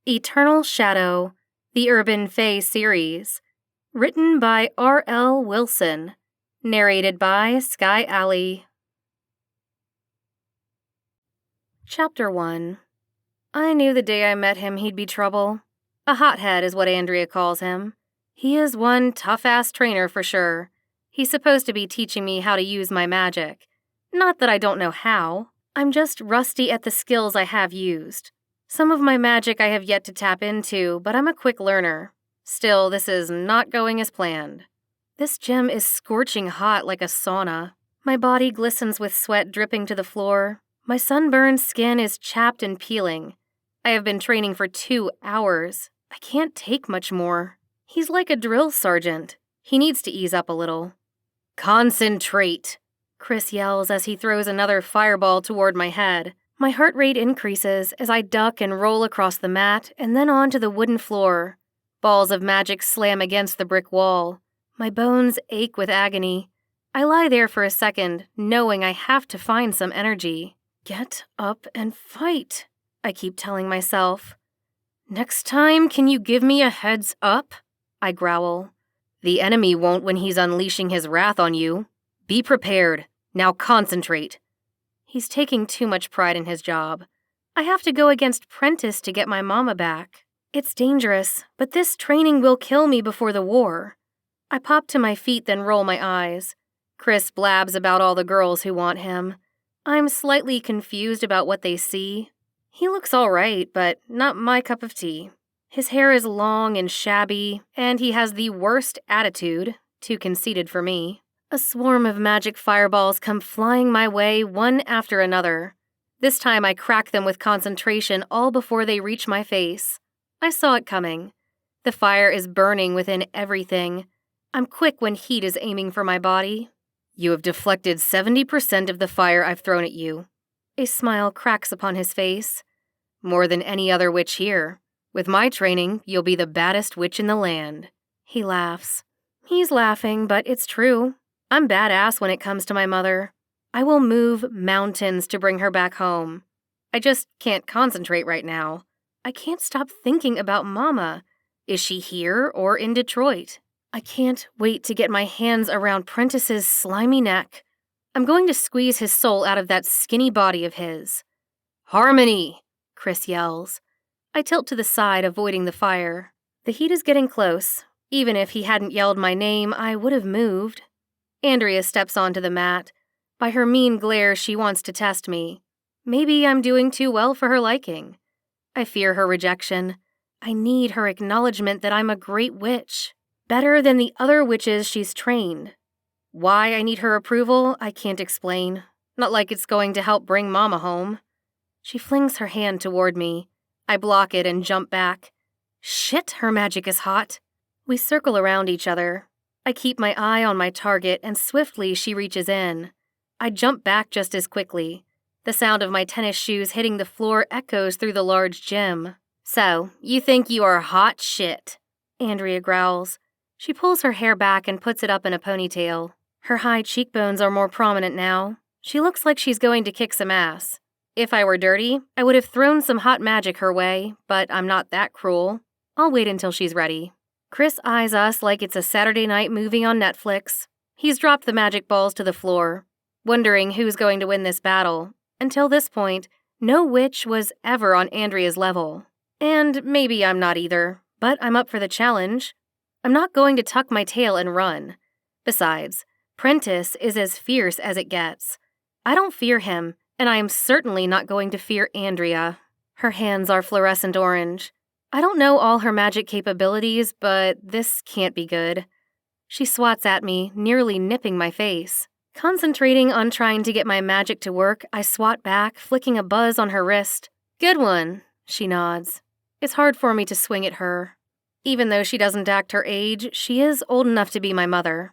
Eternal Shadow, the Urban Fae Series. Written by R.L.Wilson. Narrated by Sky Alley. Chapter 1. I knew the day I met him he'd be trouble. A hothead is what Andrea calls him. He is one tough-ass trainer for sure. He's supposed to be teaching me how to use my magic. Not that I don't know how. I'm just rusty at the skills I have used. Some of my magic I have yet to tap into, but I'm a quick learner. Still, this is not going as planned. This gym is scorching hot like a sauna. My body glistens with sweat dripping to the floor. My sunburned skin is chapped and peeling. I have been training for 2 hours. I can't take much more. He's like a drill sergeant. He needs to ease up a little. "Concentrate!" Chris yells as he throws another fireball toward my head. My heart rate increases as I duck and roll across the mat and then onto the wooden floor. Balls of magic slam against the brick wall. My bones ache with agony. I lie there for a second, knowing I have to find some energy. Get up and fight, I keep telling myself. Next time, can you give me a heads up? I growl. The enemy won't when he's unleashing his wrath on you. Be prepared. Now concentrate. He's taking too much pride in his job. I have to go against Prentice to get my mama back. It's dangerous, but this training will kill me before the war. I pop to my feet, then roll my eyes. Chris blabs about all the girls who want him. I'm slightly confused about what they see. He looks all right, but not my cup of tea. His hair is long and shabby, and he has the worst attitude, too conceited for me. A swarm of magic fireballs come flying my way, one after another. This time I crack them with concentration all before they reach my face. I saw it coming. The fire is burning within everything. I'm quick when heat is aiming for my body. You have deflected 70% of the fire I've thrown at you. A smile cracks upon his face. More than any other witch here. With my training, you'll be the baddest witch in the land. He laughs. He's laughing, but it's true. I'm badass when it comes to my mother. I will move mountains to bring her back home. I just can't concentrate right now. I can't stop thinking about Mama. Is she here or in Detroit? I can't wait to get my hands around Prentice's slimy neck. I'm going to squeeze his soul out of that skinny body of his. Harmony, Chris yells. I tilt to the side, avoiding the fire. The heat is getting close. Even if he hadn't yelled my name, I would have moved. Andrea steps onto the mat. By her mean glare, she wants to test me. Maybe I'm doing too well for her liking. I fear her rejection. I need her acknowledgement that I'm a great witch. Better than the other witches she's trained. Why I need her approval, I can't explain. Not like it's going to help bring Mama home. She flings her hand toward me. I block it and jump back. Shit, her magic is hot. We circle around each other. I keep my eye on my target, and swiftly she reaches in. I jump back just as quickly. The sound of my tennis shoes hitting the floor echoes through the large gym. So, you think you are hot shit, Andrea growls. She pulls her hair back and puts it up in a ponytail. Her high cheekbones are more prominent now. She looks like she's going to kick some ass. If I were dirty, I would have thrown some hot magic her way, but I'm not that cruel. I'll wait until she's ready. Chris eyes us like it's a Saturday night movie on Netflix. He's dropped the magic balls to the floor, wondering who's going to win this battle. Until this point, no witch was ever on Andrea's level. And maybe I'm not either, but I'm up for the challenge. I'm not going to tuck my tail and run. Besides, Prentice is as fierce as it gets. I don't fear him, and I am certainly not going to fear Andrea. Her hands are fluorescent orange. I don't know all her magic capabilities, but this can't be good. She swats at me, nearly nipping my face. Concentrating on trying to get my magic to work, I swat back, flicking a buzz on her wrist. Good one, she nods. It's hard for me to swing at her. Even though she doesn't act her age, she is old enough to be my mother.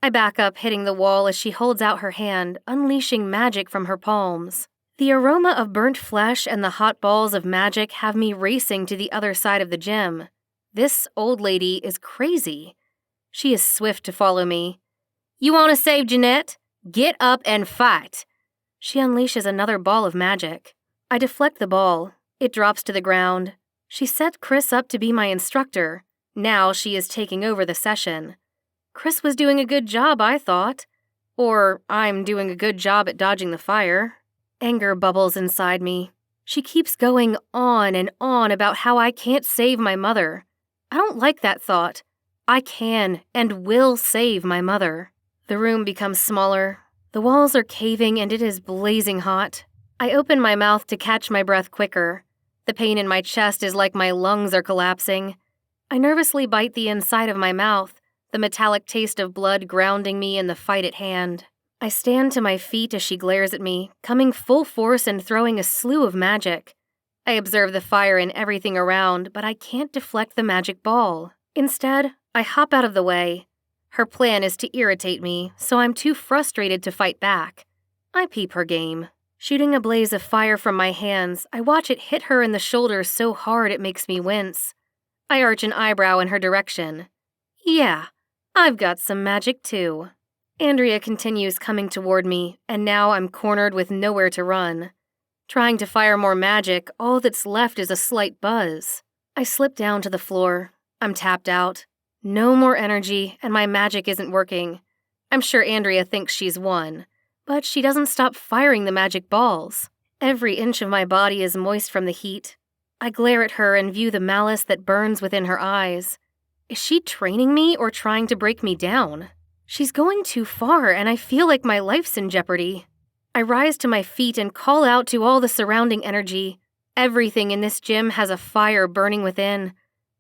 I back up, hitting the wall as she holds out her hand, unleashing magic from her palms. The aroma of burnt flesh and the hot balls of magic have me racing to the other side of the gym. This old lady is crazy. She is swift to follow me. You want to save Jeanette? Get up and fight. She unleashes another ball of magic. I deflect the ball. It drops to the ground. She set Chris up to be my instructor. Now she is taking over the session. Chris was doing a good job, I thought. Or I'm doing a good job at dodging the fire. Anger bubbles inside me. She keeps going on and on about how I can't save my mother. I don't like that thought. I can and will save my mother. The room becomes smaller. The walls are caving and it is blazing hot. I open my mouth to catch my breath quicker. The pain in my chest is like my lungs are collapsing. I nervously bite the inside of my mouth, the metallic taste of blood grounding me in the fight at hand. I stand to my feet as she glares at me, coming full force and throwing a slew of magic. I observe the fire and everything around, but I can't deflect the magic ball. Instead, I hop out of the way. Her plan is to irritate me, so I'm too frustrated to fight back. I peep her game. Shooting a blaze of fire from my hands, I watch it hit her in the shoulder so hard it makes me wince. I arch an eyebrow in her direction. Yeah, I've got some magic too. Andrea continues coming toward me, and now I'm cornered with nowhere to run. Trying to fire more magic, all that's left is a slight buzz. I slip down to the floor. I'm tapped out. No more energy, and my magic isn't working. I'm sure Andrea thinks she's won, but she doesn't stop firing the magic balls. Every inch of my body is moist from the heat. I glare at her and view the malice that burns within her eyes. Is she training me or trying to break me down? She's going too far, and I feel like my life's in jeopardy. I rise to my feet and call out to all the surrounding energy. Everything in this gym has a fire burning within.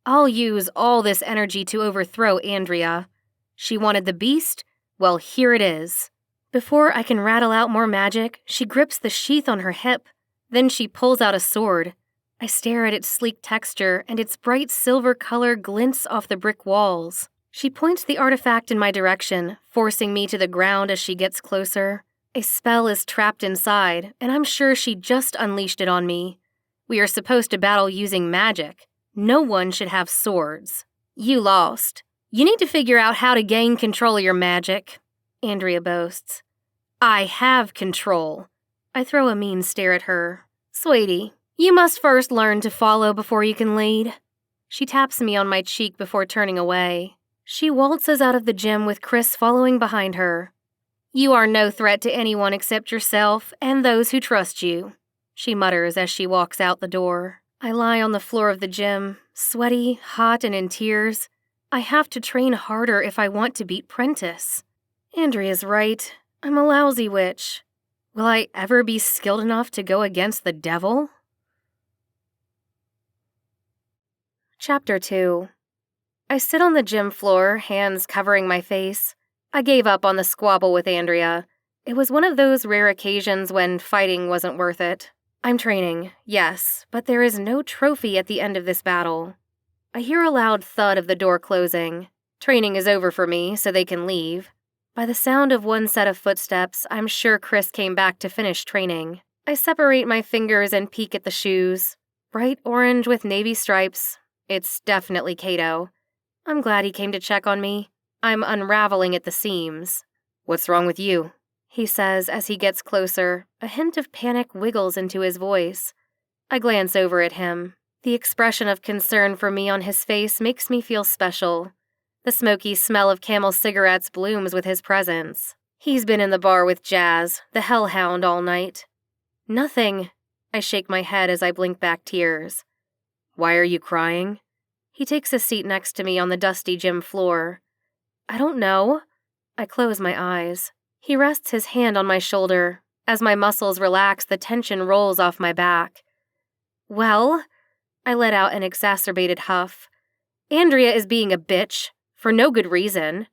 I'll use all this energy to overthrow Andrea. She wanted the beast? Well, here it is. Before I can rattle out more magic, she grips the sheath on her hip. Then she pulls out a sword. I stare at its sleek texture, and its bright silver color glints off the brick walls. She points the artifact in my direction, forcing me to the ground as she gets closer. A spell is trapped inside, and I'm sure she just unleashed it on me. We are supposed to battle using magic. No one should have swords. You lost. You need to figure out how to gain control of your magic, Andrea boasts. I have control. I throw a mean stare at her. Sweetie, you must first learn to follow before you can lead. She taps me on my cheek before turning away. She waltzes out of the gym with Chris following behind her. You are no threat to anyone except yourself and those who trust you, she mutters as she walks out the door. I lie on the floor of the gym, sweaty, hot, and in tears. I have to train harder if I want to beat Prentice. Andrea's right. I'm a lousy witch. Will I ever be skilled enough to go against the devil? Chapter 2. I sit on the gym floor, hands covering my face. I gave up on the squabble with Andrea. It was one of those rare occasions when fighting wasn't worth it. I'm training, yes, but there is no trophy at the end of this battle. I hear a loud thud of the door closing. Training is over for me, so they can leave. By the sound of one set of footsteps, I'm sure Chris came back to finish training. I separate my fingers and peek at the shoes. Bright orange with navy stripes. It's definitely Kato. I'm glad he came to check on me. I'm unraveling at the seams. What's wrong with you? He says as he gets closer. A hint of panic wiggles into his voice. I glance over at him. The expression of concern for me on his face makes me feel special. The smoky smell of Camel cigarettes blooms with his presence. He's been in the bar with Jazz, the hellhound, all night. Nothing. I shake my head as I blink back tears. Why are you crying? He takes a seat next to me on the dusty gym floor. I don't know. I close my eyes. He rests his hand on my shoulder. As my muscles relax, the tension rolls off my back. Well, I let out an exacerbated huff. Andrea is being a bitch, for no good reason.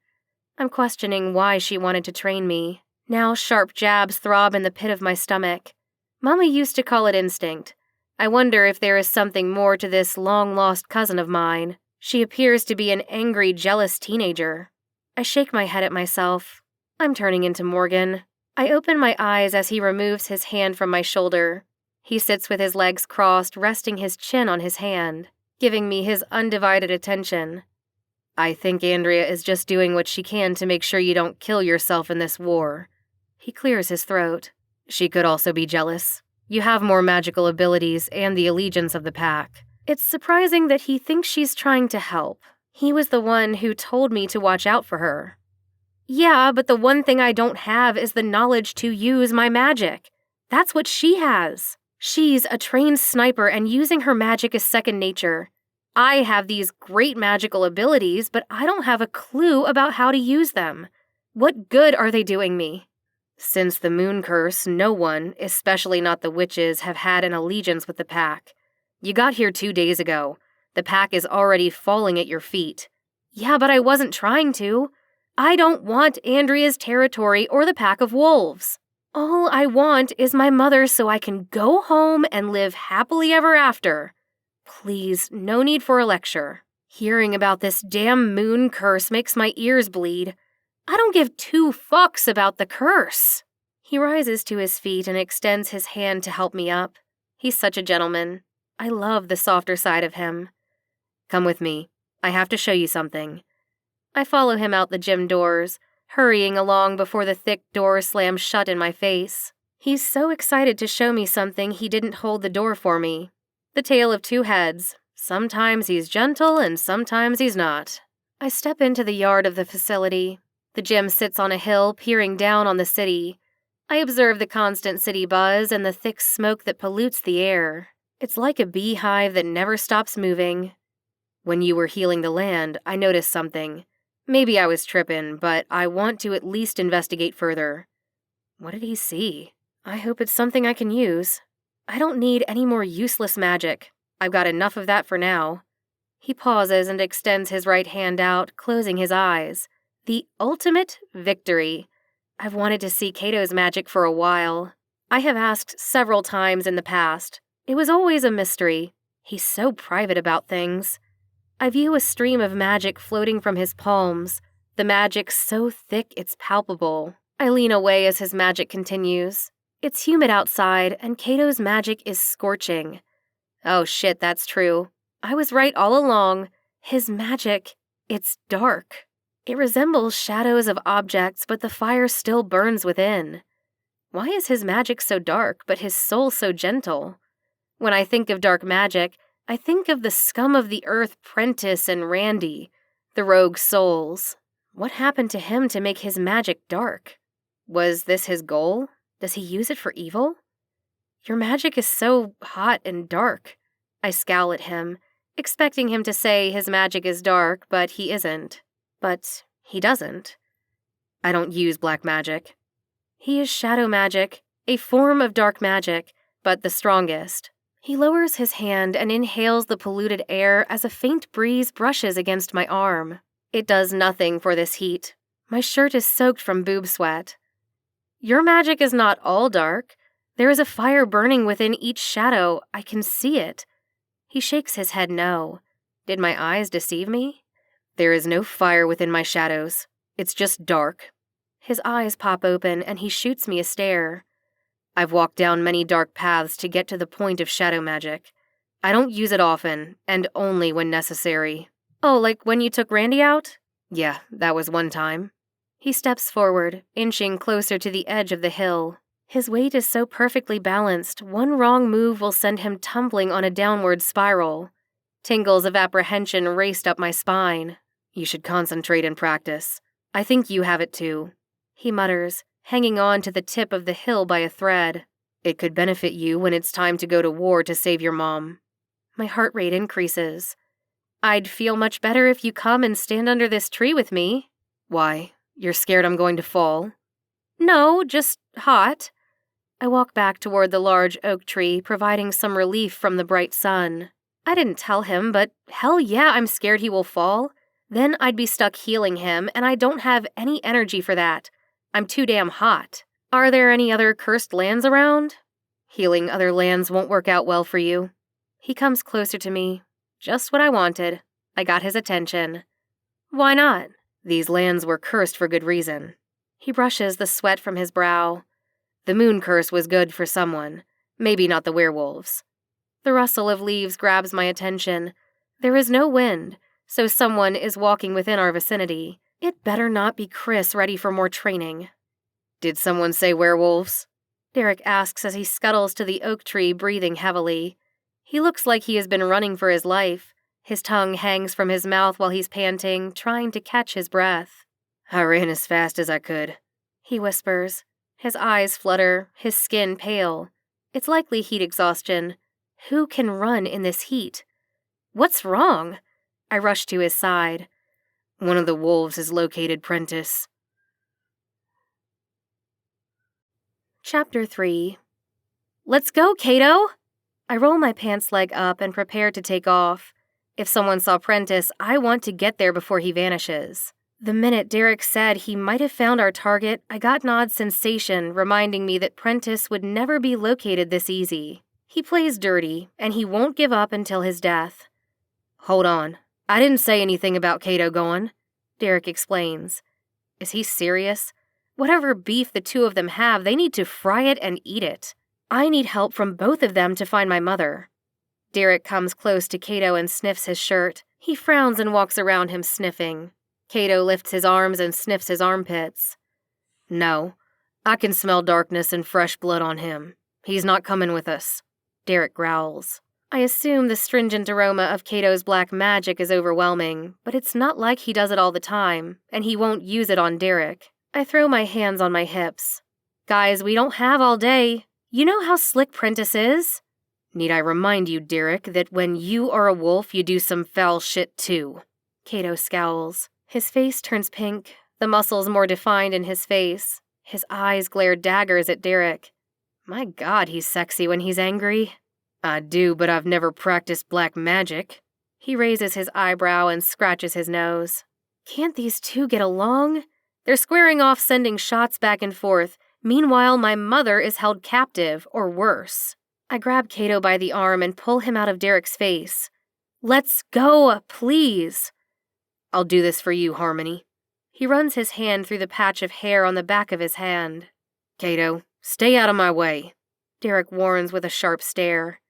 I'm questioning why she wanted to train me. Now sharp jabs throb in the pit of my stomach. Mama used to call it instinct. I wonder if there is something more to this long-lost cousin of mine. She appears to be an angry, jealous teenager. I shake my head at myself. I'm turning into Morgan. I open my eyes as he removes his hand from my shoulder. He sits with his legs crossed, resting his chin on his hand, giving me his undivided attention. I think Andrea is just doing what she can to make sure you don't kill yourself in this war. He clears his throat. She could also be jealous. You have more magical abilities and the allegiance of the pack. It's surprising that he thinks she's trying to help. He was the one who told me to watch out for her. Yeah, but the one thing I don't have is the knowledge to use my magic. That's what she has. She's a trained sniper and using her magic is second nature. I have these great magical abilities, but I don't have a clue about how to use them. What good are they doing me? Since the moon curse, no one, especially not the witches, have had an allegiance with the pack. You got here 2 days ago. The pack is already falling at your feet. Yeah, but I wasn't trying to. I don't want Andrea's territory or the pack of wolves. All I want is my mother so I can go home and live happily ever after. Please, no need for a lecture. Hearing about this damn moon curse makes my ears bleed. I don't give 2 fucks about the curse. He rises to his feet and extends his hand to help me up. He's such a gentleman. I love the softer side of him. Come with me. I have to show you something. I follow him out the gym doors, hurrying along before the thick door slams shut in my face. He's so excited to show me something he didn't hold the door for me. The tale of 2 heads. Sometimes he's gentle and sometimes he's not. I step into the yard of the facility. The gym sits on a hill, peering down on the city. I observe the constant city buzz and the thick smoke that pollutes the air. It's like a beehive that never stops moving. When you were healing the land, I noticed something. Maybe I was trippin', but I want to at least investigate further. What did he see? I hope it's something I can use. I don't need any more useless magic. I've got enough of that for now. He pauses and extends his right hand out, closing his eyes. The ultimate victory. I've wanted to see Cato's magic for a while. I have asked several times in the past. It was always a mystery. He's so private about things. I view a stream of magic floating from his palms, the magic so thick it's palpable. I lean away as his magic continues. It's humid outside, and Cato's magic is scorching. Oh shit, that's true. I was right all along. His magic, it's dark. It resembles shadows of objects, but the fire still burns within. Why is his magic so dark, but his soul so gentle? When I think of dark magic, I think of the scum of the earth Prentice and Randy, the rogue souls. What happened to him to make his magic dark? Was this his goal? Does he use it for evil? Your magic is so hot and dark. I scowl at him, expecting him to say his magic is dark, but he isn't. But he doesn't. I don't use black magic. He is shadow magic, a form of dark magic, but the strongest. He lowers his hand and inhales the polluted air as a faint breeze brushes against my arm. It does nothing for this heat. My shirt is soaked from boob sweat. Your magic is not all dark. There is a fire burning within each shadow. I can see it. He shakes his head no. Did my eyes deceive me? There is no fire within my shadows. It's just dark. His eyes pop open and he shoots me a stare. I've walked down many dark paths to get to the point of shadow magic. I don't use it often, and only when necessary. Oh, like when you took Randy out? Yeah, that was one time. He steps forward, inching closer to the edge of the hill. His weight is so perfectly balanced, one wrong move will send him tumbling on a downward spiral. Tingles of apprehension raced up my spine. You should concentrate and practice. I think you have it too. He mutters, hanging on to the tip of the hill by a thread. It could benefit you when it's time to go to war to save your mom. My heart rate increases. I'd feel much better if you come and stand under this tree with me. Why? You're scared I'm going to fall? No, just hot. I walk back toward the large oak tree, providing some relief from the bright sun. I didn't tell him, but hell yeah, I'm scared he will fall. Then I'd be stuck healing him, and I don't have any energy for that. I'm too damn hot. Are there any other cursed lands around? Healing other lands won't work out well for you. He comes closer to me. Just what I wanted. I got his attention. Why not? These lands were cursed for good reason. He brushes the sweat from his brow. The moon curse was good for someone. Maybe not the werewolves. The rustle of leaves grabs my attention. There is no wind, so someone is walking within our vicinity. It better not be Chris ready for more training. Did someone say werewolves? Derek asks as he scuttles to the oak tree, breathing heavily. He looks like he has been running for his life. His tongue hangs from his mouth while he's panting, trying to catch his breath. "I ran as fast as I could," he whispers. His eyes flutter, his skin pale. It's likely heat exhaustion. Who can run in this heat? What's wrong? I rush to his side. "One of the wolves has located Prentice." Chapter 3. "Let's go, Cato!" I roll my pants leg up and prepare to take off. If someone saw Prentice, I want to get there before he vanishes. The minute Derek said he might have found our target, I got an odd sensation reminding me that Prentice would never be located this easy. He plays dirty, and he won't give up until his death. "Hold on. I didn't say anything about Cato going," Derek explains. Is he serious? Whatever beef the two of them have, they need to fry it and eat it. I need help from both of them to find my mother. Derek comes close to Cato and sniffs his shirt. He frowns and walks around him sniffing. Cato lifts his arms and sniffs his armpits. "No, I can smell darkness and fresh blood on him. He's not coming with us," Derek growls. I assume the stringent aroma of Cato's black magic is overwhelming, but it's not like he does it all the time, and he won't use it on Derek. I throw my hands on my hips. "Guys, we don't have all day. You know how slick Prentice is?" "Need I remind you, Derek, that when you are a wolf, you do some foul shit too?" Cato scowls. His face turns pink, the muscles more defined in his face. His eyes glare daggers at Derek. My God, he's sexy when he's angry. "I do, but I've never practiced black magic." He raises his eyebrow and scratches his nose. Can't these two get along? They're squaring off, sending shots back and forth. Meanwhile, my mother is held captive, or worse. I grab Cato by the arm and pull him out of Derek's face. "Let's go, please." "I'll do this for you, Harmony." He runs his hand through the patch of hair on the back of his hand. "Cato, stay out of my way," Derek warns with a sharp stare.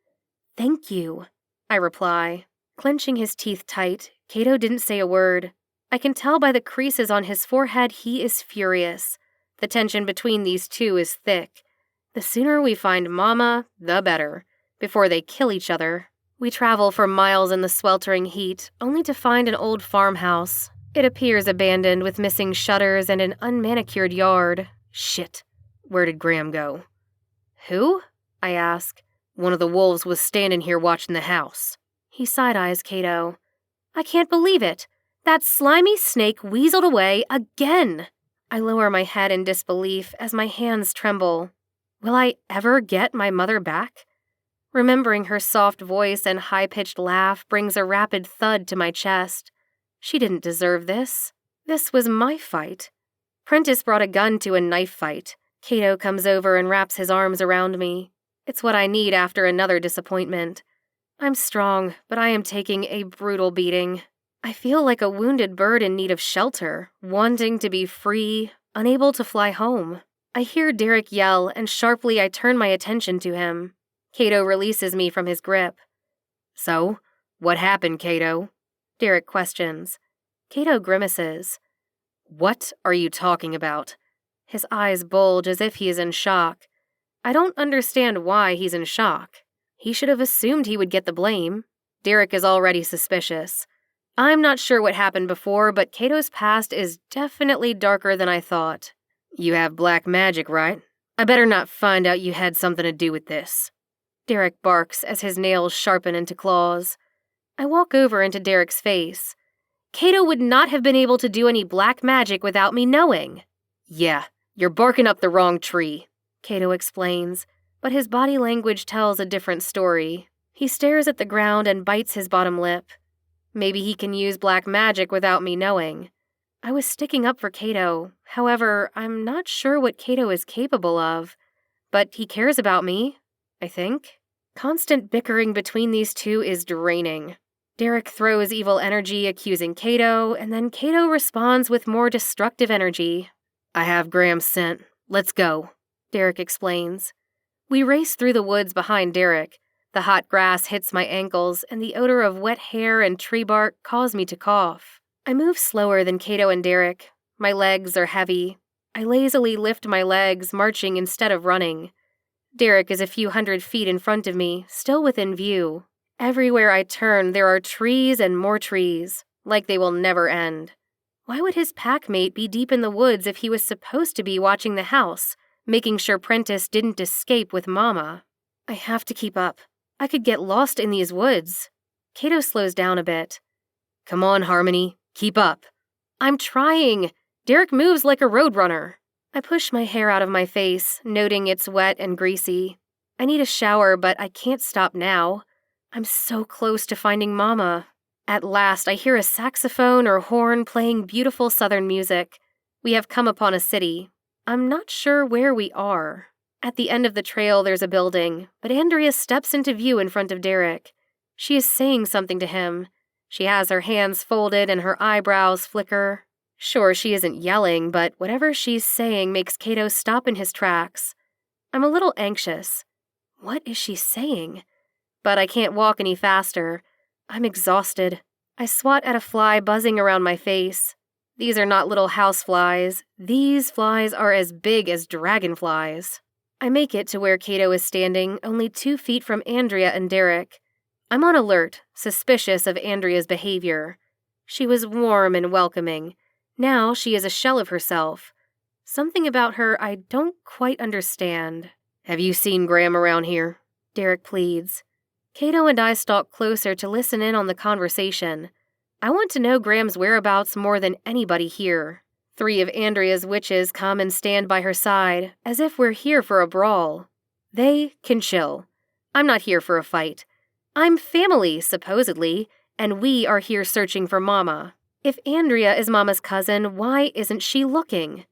"Thank you," I reply. Clenching his teeth tight, Cato didn't say a word. I can tell by the creases on his forehead he is furious. The tension between these two is thick. The sooner we find Mama, the better, before they kill each other. We travel for miles in the sweltering heat, only to find an old farmhouse. It appears abandoned with missing shutters and an unmanicured yard. Shit. Where did Graham go? "Who?" I ask. "One of the wolves was standing here watching the house." He side-eyes Cato. "I can't believe it. That slimy snake weaseled away again." I lower my head in disbelief as my hands tremble. Will I ever get my mother back? Remembering her soft voice and high-pitched laugh brings a rapid thud to my chest. She didn't deserve this. This was my fight. Prentice brought a gun to a knife fight. Cato comes over and wraps his arms around me. It's what I need after another disappointment. I'm strong, but I am taking a brutal beating. I feel like a wounded bird in need of shelter, wanting to be free, unable to fly home. I hear Derek yell, and sharply I turn my attention to him. Cato releases me from his grip. "So, what happened, Cato?" Derek questions. Cato grimaces. "What are you talking about?" His eyes bulge as if he is in shock. I don't understand why he's in shock. He should have assumed he would get the blame. Derek is already suspicious. I'm not sure what happened before, but Cato's past is definitely darker than I thought. "You have black magic, right? I better not find out you had something to do with this." Derek barks as his nails sharpen into claws. I walk over into Derek's face. Cato would not have been able to do any black magic without me knowing. "Yeah, you're barking up the wrong tree," Cato explains, but his body language tells a different story. He stares at the ground and bites his bottom lip. Maybe he can use black magic without me knowing. I was sticking up for Cato. However, I'm not sure what Cato is capable of. But he cares about me, I think. Constant bickering between these two is draining. Derek throws evil energy accusing Cato, and then Cato responds with more destructive energy. "I have Graham's scent. Let's go," Derek explains. We race through the woods behind Derek. The hot grass hits my ankles, and the odor of wet hair and tree bark cause me to cough. I move slower than Cato and Derek. My legs are heavy. I lazily lift my legs, marching instead of running. Derek is a few hundred feet in front of me, still within view. Everywhere I turn, there are trees and more trees, like they will never end. Why would his packmate be deep in the woods if he was supposed to be watching the house, making sure Prentice didn't escape with Mama? I have to keep up. I could get lost in these woods. Cato slows down a bit. Come on, Harmony. Keep up. I'm trying. Derek moves like a roadrunner. I push my hair out of my face, noting it's wet and greasy. I need a shower, but I can't stop now. I'm so close to finding Mama. At last, I hear a saxophone or horn playing beautiful southern music. We have come upon a city. I'm not sure where we are. At the end of the trail, there's a building, but Andrea steps into view in front of Derek. She is saying something to him. She has her hands folded and her eyebrows flicker. Sure, she isn't yelling, but whatever she's saying makes Cato stop in his tracks. I'm a little anxious. What is she saying? But I can't walk any faster. I'm exhausted. I swat at a fly buzzing around my face. These are not little house flies. These flies are as big as dragonflies. I make it to where Cato is standing, only 2 feet from Andrea and Derek. I'm on alert, suspicious of Andrea's behavior. She was warm and welcoming. Now she is a shell of herself. Something about her I don't quite understand. Have you seen Graham around here? Derek pleads. Cato and I stalk closer to listen in on the conversation. I want to know Graham's whereabouts more than anybody here. 3 of Andrea's witches come and stand by her side, as if we're here for a brawl. They can chill. I'm not here for a fight. I'm family, supposedly, and we are here searching for Mama. If Andrea is Mama's cousin, why isn't she looking?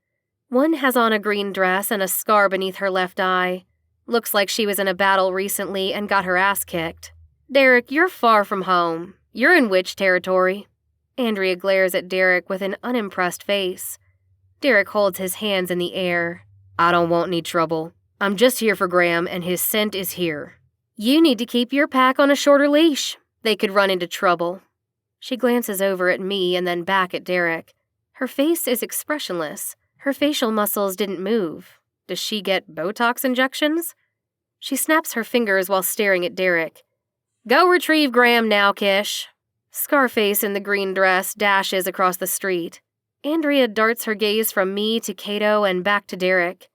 One has on a green dress and a scar beneath her left eye. Looks like she was in a battle recently and got her ass kicked. Derek, you're far from home. You're in witch territory. Andrea glares at Derek with an unimpressed face. Derek holds his hands in the air. I don't want any trouble. I'm just here for Graham, and his scent is here. You need to keep your pack on a shorter leash. They could run into trouble. She glances over at me and then back at Derek. Her face is expressionless. Her facial muscles didn't move. Does she get Botox injections? She snaps her fingers while staring at Derek. Go retrieve Graham now, Kish. Scarface in the green dress dashes across the street. Andrea darts her gaze from me to Cato and back to Derek.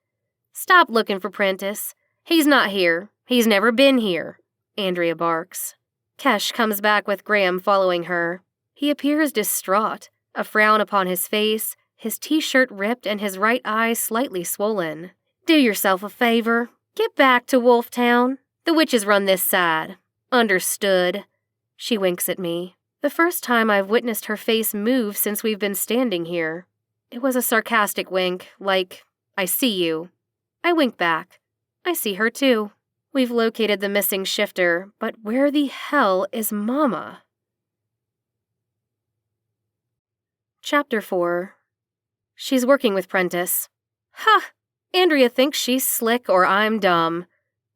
Stop looking for Prentice. He's not here. He's never been here. Andrea barks. Kesh comes back with Graham following her. He appears distraught, a frown upon his face, his t-shirt ripped and his right eye slightly swollen. Do yourself a favor. Get back to Wolftown. The witches run this side. Understood. She winks at me. The first time I've witnessed her face move since we've been standing here. It was a sarcastic wink, like, I see you. I wink back. I see her too. We've located the missing shifter, but where the hell is Mama? Chapter 4. She's working with Prentice. Ha! Andrea thinks she's slick or I'm dumb.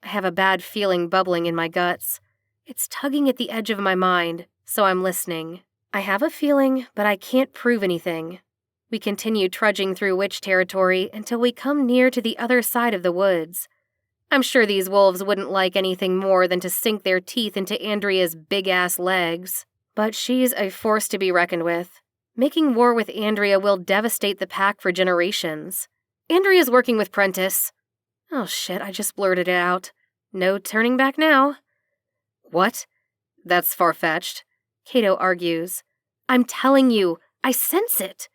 I have a bad feeling bubbling in my guts. It's tugging at the edge of my mind, so I'm listening. I have a feeling, but I can't prove anything. We continue trudging through witch territory until we come near to the other side of the woods. I'm sure these wolves wouldn't like anything more than to sink their teeth into Andrea's big-ass legs. But she's a force to be reckoned with. Making war with Andrea will devastate the pack for generations. Andrea's working with Prentice. Oh shit, I just blurted it out. No turning back now. What? That's far-fetched. Cato argues. I'm telling you, I sense it.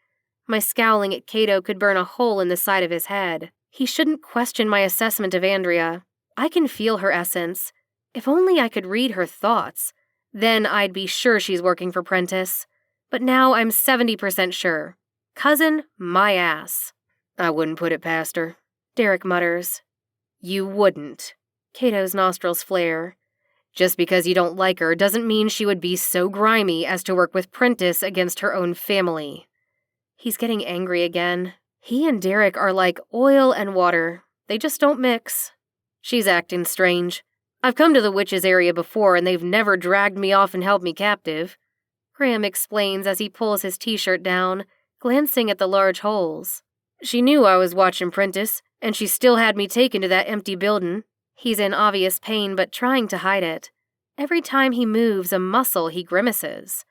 My scowling at Cato could burn a hole in the side of his head. He shouldn't question my assessment of Andrea. I can feel her essence. If only I could read her thoughts. Then I'd be sure she's working for Prentice. But now I'm 70% sure. Cousin, my ass. I wouldn't put it past her. Derek mutters. You wouldn't. Cato's nostrils flare. Just because you don't like her doesn't mean she would be so grimy as to work with Prentice against her own family. He's getting angry again. He and Derek are like oil and water. They just don't mix. She's acting strange. I've come to the witches' area before and they've never dragged me off and held me captive. Graham explains as he pulls his t-shirt down, glancing at the large holes. She knew I was watching Prentice, and she still had me taken to that empty building. He's in obvious pain but trying to hide it. Every time he moves a muscle, he grimaces.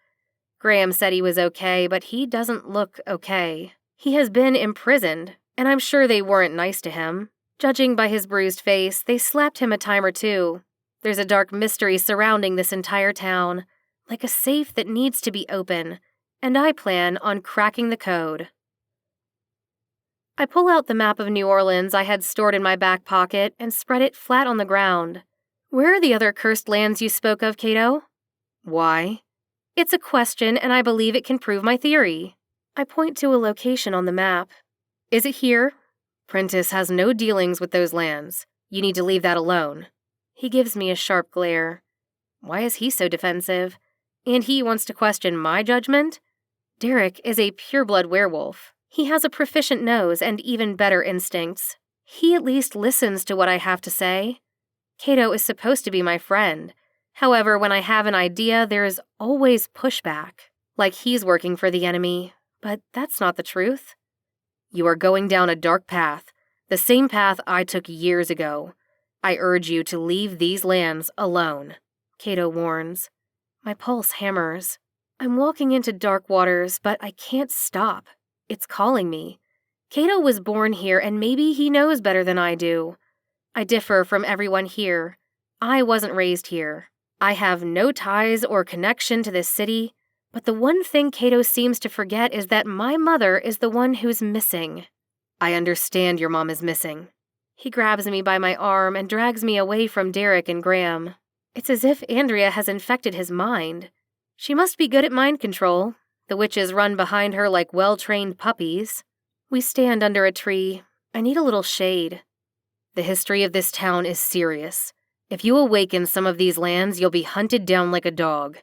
Graham said he was okay, but he doesn't look okay. He has been imprisoned, and I'm sure they weren't nice to him. Judging by his bruised face, they slapped him a time or two. There's a dark mystery surrounding this entire town, like a safe that needs to be open, and I plan on cracking the code. I pull out the map of New Orleans I had stored in my back pocket and spread it flat on the ground. Where are the other cursed lands you spoke of, Cato? Why? It's a question, and I believe it can prove my theory. I point to a location on the map. Is it here? Prentice has no dealings with those lands. You need to leave that alone. He gives me a sharp glare. Why is he so defensive? And he wants to question my judgment? Derek is a pureblood werewolf. He has a proficient nose and even better instincts. He at least listens to what I have to say. Cato is supposed to be my friend. However, when I have an idea, there is always pushback, like he's working for the enemy. But that's not the truth. You are going down a dark path, the same path I took years ago. I urge you to leave these lands alone, Cato warns. My pulse hammers. I'm walking into dark waters, but I can't stop. It's calling me. Cato was born here, and maybe he knows better than I do. I differ from everyone here. I wasn't raised here. I have no ties or connection to this city, but the one thing Cato seems to forget is that my mother is the one who's missing. I understand your mom is missing. He grabs me by my arm and drags me away from Derek and Graham. It's as if Andrea has infected his mind. She must be good at mind control. The witches run behind her like well-trained puppies. We stand under a tree. I need a little shade. The history of this town is serious. If you awaken some of these lands, you'll be hunted down like a dog.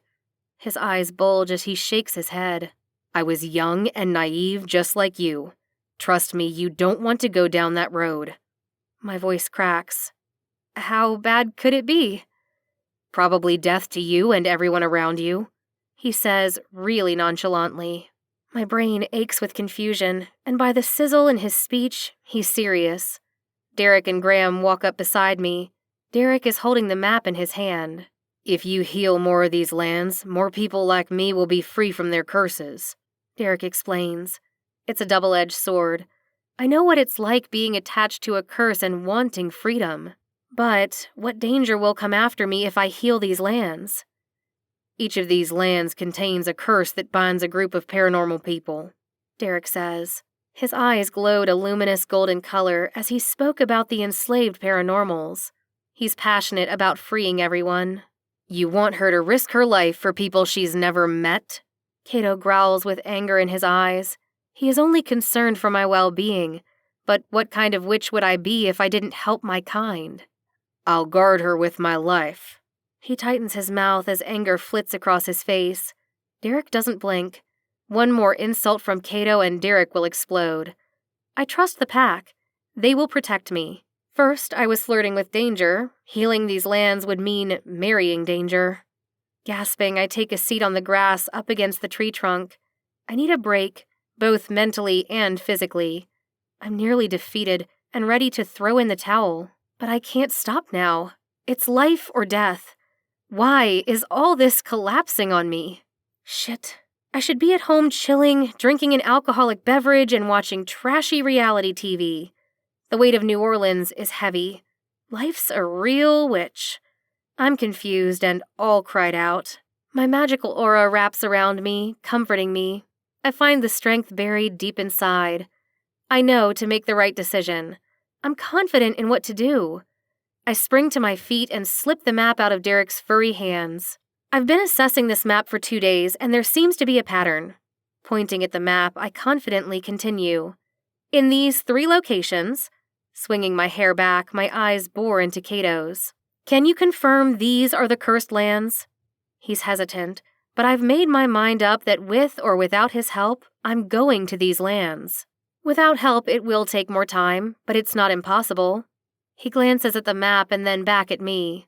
His eyes bulge as he shakes his head. I was young and naive just like you. Trust me, you don't want to go down that road. My voice cracks. How bad could it be? Probably death to you and everyone around you, he says really nonchalantly. My brain aches with confusion, and by the sizzle in his speech, he's serious. Derek and Graham walk up beside me. Derek is holding the map in his hand. If you heal more of these lands, more people like me will be free from their curses, Derek explains. It's a double-edged sword. I know what it's like being attached to a curse and wanting freedom. But what danger will come after me if I heal these lands? Each of these lands contains a curse that binds a group of paranormal people, Derek says. His eyes glowed a luminous golden color as he spoke about the enslaved paranormals. He's passionate about freeing everyone. You want her to risk her life for people she's never met? Cato growls with anger in his eyes. He is only concerned for my well-being, but what kind of witch would I be if I didn't help my kind? I'll guard her with my life. He tightens his mouth as anger flits across his face. Derek doesn't blink. One more insult from Cato and Derek will explode. I trust the pack. They will protect me. First, I was flirting with danger. Healing these lands would mean marrying danger. Gasping, I take a seat on the grass up against the tree trunk. I need a break, both mentally and physically. I'm nearly defeated and ready to throw in the towel. But I can't stop now. It's life or death. Why is all this collapsing on me? Shit. I should be at home chilling, drinking an alcoholic beverage, and watching trashy reality TV. The weight of New Orleans is heavy. Life's a real witch. I'm confused and all cried out. My magical aura wraps around me, comforting me. I find the strength buried deep inside. I know to make the right decision. I'm confident in what to do. I spring to my feet and slip the map out of Derek's furry hands. I've been assessing this map for 2 days, and there seems to be a pattern. Pointing at the map, I confidently continue. In these 3 locations, swinging my hair back, my eyes bore into Cato's. Can you confirm these are the cursed lands? He's hesitant, but I've made my mind up that with or without his help, I'm going to these lands. Without help, it will take more time, but it's not impossible. He glances at the map and then back at me.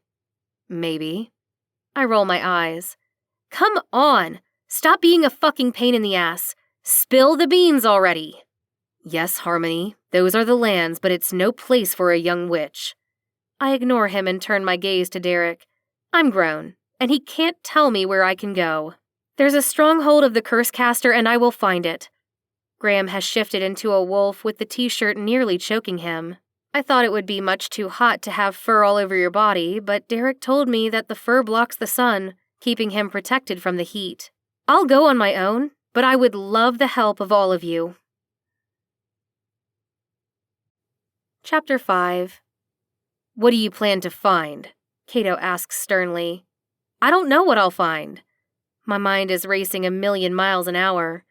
Maybe. I roll my eyes. Come on! Stop being a fucking pain in the ass. Spill the beans already. Yes, Harmony, those are the lands, but it's no place for a young witch. I ignore him and turn my gaze to Derek. I'm grown, and he can't tell me where I can go. There's a stronghold of the curse caster and I will find it. Graham has shifted into a wolf with the t-shirt nearly choking him. I thought it would be much too hot to have fur all over your body, but Derek told me that the fur blocks the sun, keeping him protected from the heat. I'll go on my own, but I would love the help of all of you. Chapter 5. What do you plan to find? Cato asks sternly. I don't know what I'll find. My mind is racing 1,000,000 miles an hour.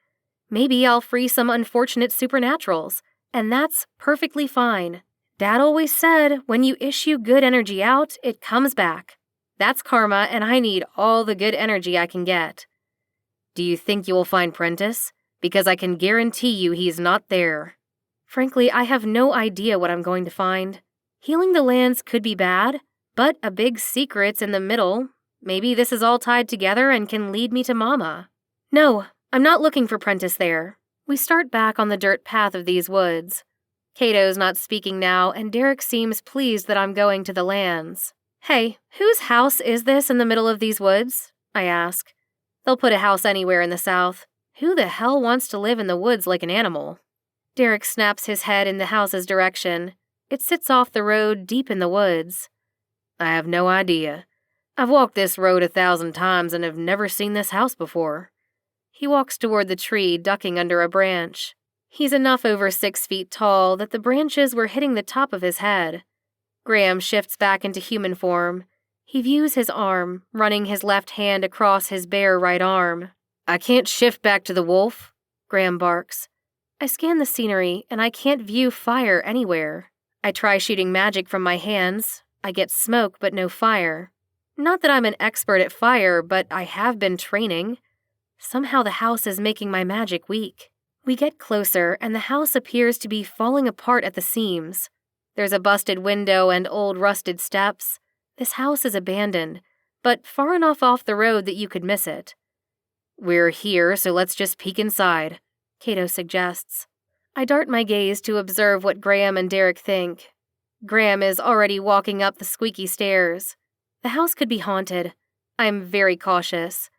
Maybe I'll free some unfortunate supernaturals, and that's perfectly fine. Dad always said, when you issue good energy out, it comes back. That's karma, and I need all the good energy I can get. Do you think you will find Prentice? Because I can guarantee you he's not there. Frankly, I have no idea what I'm going to find. Healing the lands could be bad, but a big secret's in the middle. Maybe this is all tied together and can lead me to Mama. No, I'm not looking for Prentice there. We start back on the dirt path of these woods. Cato's not speaking now, and Derek seems pleased that I'm going to the lands. Hey, whose house is this in the middle of these woods? I ask. They'll put a house anywhere in the South. Who the hell wants to live in the woods like an animal? Derek snaps his head in the house's direction. It sits off the road deep in the woods. I have no idea. I've walked this road 1,000 times and have never seen this house before. He walks toward the tree, ducking under a branch. He's enough over 6 feet tall that the branches were hitting the top of his head. Graham shifts back into human form. He views his arm, running his left hand across his bare right arm. I can't shift back to the wolf, Graham barks. I scan the scenery, and I can't view fire anywhere. I try shooting magic from my hands. I get smoke, but no fire. Not that I'm an expert at fire, but I have been training. Somehow the house is making my magic weak. We get closer, and the house appears to be falling apart at the seams. There's a busted window and old rusted steps. This house is abandoned, but far enough off the road that you could miss it. We're here, so let's just peek inside, Cato suggests. I dart my gaze to observe what Graham and Derek think. Graham is already walking up the squeaky stairs. The house could be haunted. I'm very cautious.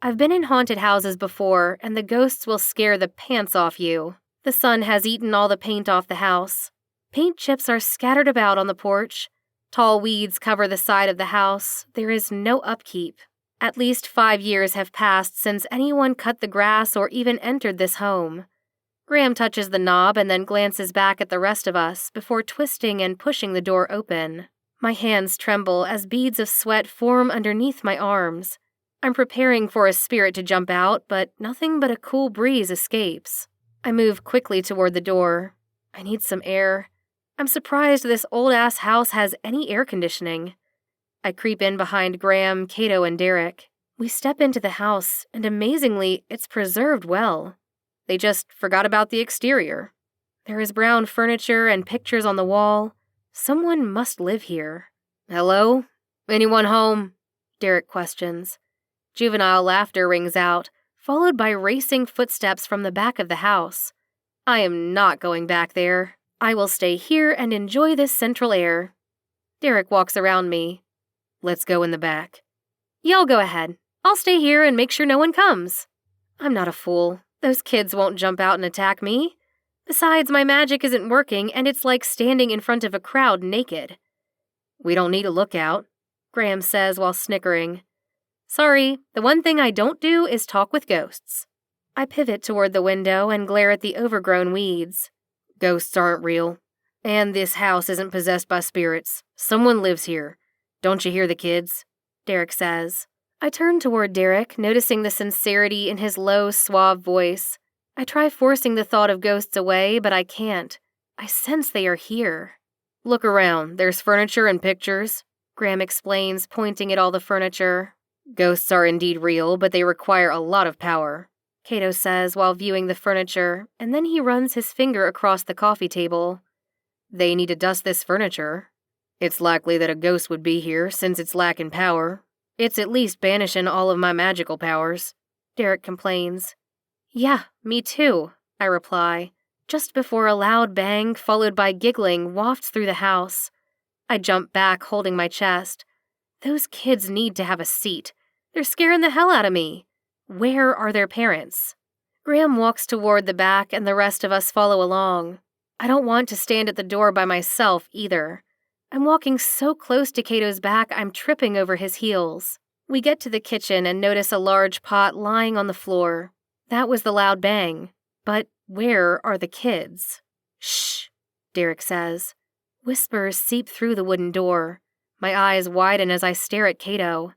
I've been in haunted houses before, and the ghosts will scare the pants off you. The sun has eaten all the paint off the house. Paint chips are scattered about on the porch. Tall weeds cover the side of the house. There is no upkeep. At least 5 years have passed since anyone cut the grass or even entered this home. Graham touches the knob and then glances back at the rest of us before twisting and pushing the door open. My hands tremble as beads of sweat form underneath my arms. I'm preparing for a spirit to jump out, but nothing but a cool breeze escapes. I move quickly toward the door. I need some air. I'm surprised this old-ass house has any air conditioning. I creep in behind Graham, Cato, and Derek. We step into the house, and amazingly, it's preserved well. They just forgot about the exterior. There is brown furniture and pictures on the wall. Someone must live here. Hello? Anyone home? Derek questions. Juvenile laughter rings out, followed by racing footsteps from the back of the house. I am not going back there. I will stay here and enjoy this central air. Derek walks around me. Let's go in the back. Y'all go ahead. I'll stay here and make sure no one comes. I'm not a fool. Those kids won't jump out and attack me. Besides, my magic isn't working, and it's like standing in front of a crowd naked. We don't need a lookout, Graham says while snickering. Sorry, the one thing I don't do is talk with ghosts. I pivot toward the window and glare at the overgrown weeds. Ghosts aren't real. And this house isn't possessed by spirits. Someone lives here. Don't you hear the kids? Derek says. I turn toward Derek, noticing the sincerity in his low, suave voice. I try forcing the thought of ghosts away, but I can't. I sense they are here. Look around. There's furniture and pictures, Graham explains, pointing at all the furniture. Ghosts are indeed real, but they require a lot of power, Cato says while viewing the furniture, and then he runs his finger across the coffee table. They need to dust this furniture. It's likely that a ghost would be here, since it's lacking power. It's at least banishing all of my magical powers, Derek complains. Yeah, me too, I reply, just before a loud bang followed by giggling wafts through the house. I jump back, holding my chest. Those kids need to have a seat. They're scaring the hell out of me. Where are their parents? Graham walks toward the back and the rest of us follow along. I don't want to stand at the door by myself either. I'm walking so close to Cato's back I'm tripping over his heels. We get to the kitchen and notice a large pot lying on the floor. That was the loud bang. But where are the kids? Shh, Derek says. Whispers seep through the wooden door. My eyes widen as I stare at Cato.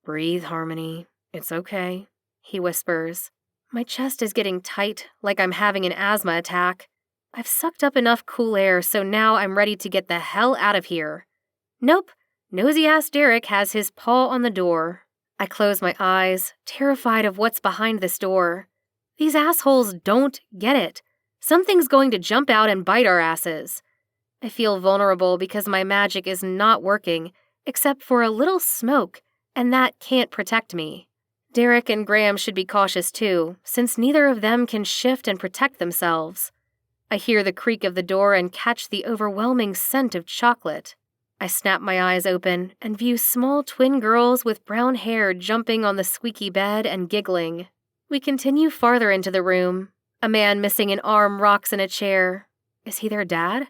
Breathe, Harmony. It's okay, he whispers. My chest is getting tight, like I'm having an asthma attack. I've sucked up enough cool air, so now I'm ready to get the hell out of here. Nope, nosy-ass Derek has his paw on the door. I close my eyes, terrified of what's behind this door. These assholes don't get it. Something's going to jump out and bite our asses. I feel vulnerable because my magic is not working, except for a little smoke, and that can't protect me. Derek and Graham should be cautious too, since neither of them can shift and protect themselves. I hear the creak of the door and catch the overwhelming scent of chocolate. I snap my eyes open and view small twin girls with brown hair jumping on the squeaky bed and giggling. We continue farther into the room. A man missing an arm rocks in a chair. Is he their dad?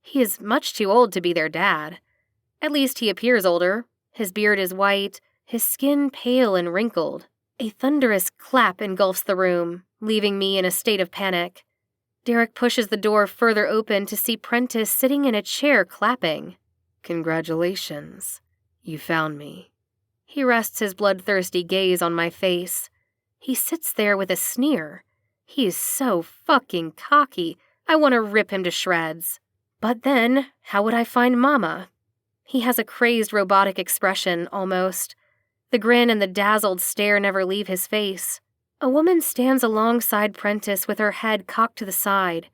He is much too old to be their dad. At least he appears older. His beard is white, his skin pale and wrinkled. A thunderous clap engulfs the room, leaving me in a state of panic. Derek pushes the door further open to see Prentice sitting in a chair clapping. Congratulations. You found me. He rests his bloodthirsty gaze on my face. He sits there with a sneer. He is so fucking cocky, I want to rip him to shreds. But then, how would I find Mama? He has a crazed robotic expression, almost. The grin and the dazzled stare never leave his face. A woman stands alongside Prentice with her head cocked to the side.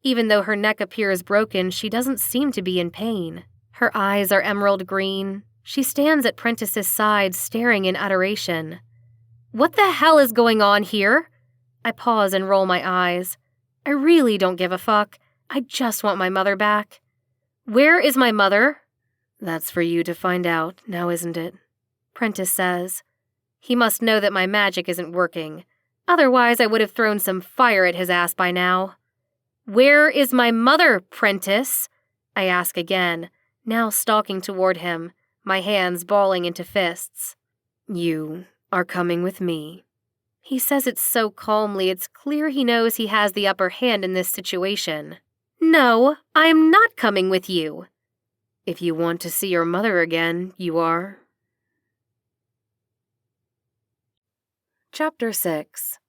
Even though her neck appears broken, she doesn't seem to be in pain. Her eyes are emerald green. She stands at Prentice's side, staring in adoration. What the hell is going on here? I pause and roll my eyes. I really don't give a fuck. I just want my mother back. Where is my mother? That's for you to find out, now isn't it? Prentice says. He must know that my magic isn't working. Otherwise, I would have thrown some fire at his ass by now. Where is my mother, Prentice? I ask again, now stalking toward him, my hands balling into fists. You are coming with me. He says it so calmly, it's clear he knows he has the upper hand in this situation. No, I am not coming with you. If you want to see your mother again, you are. Chapter 6.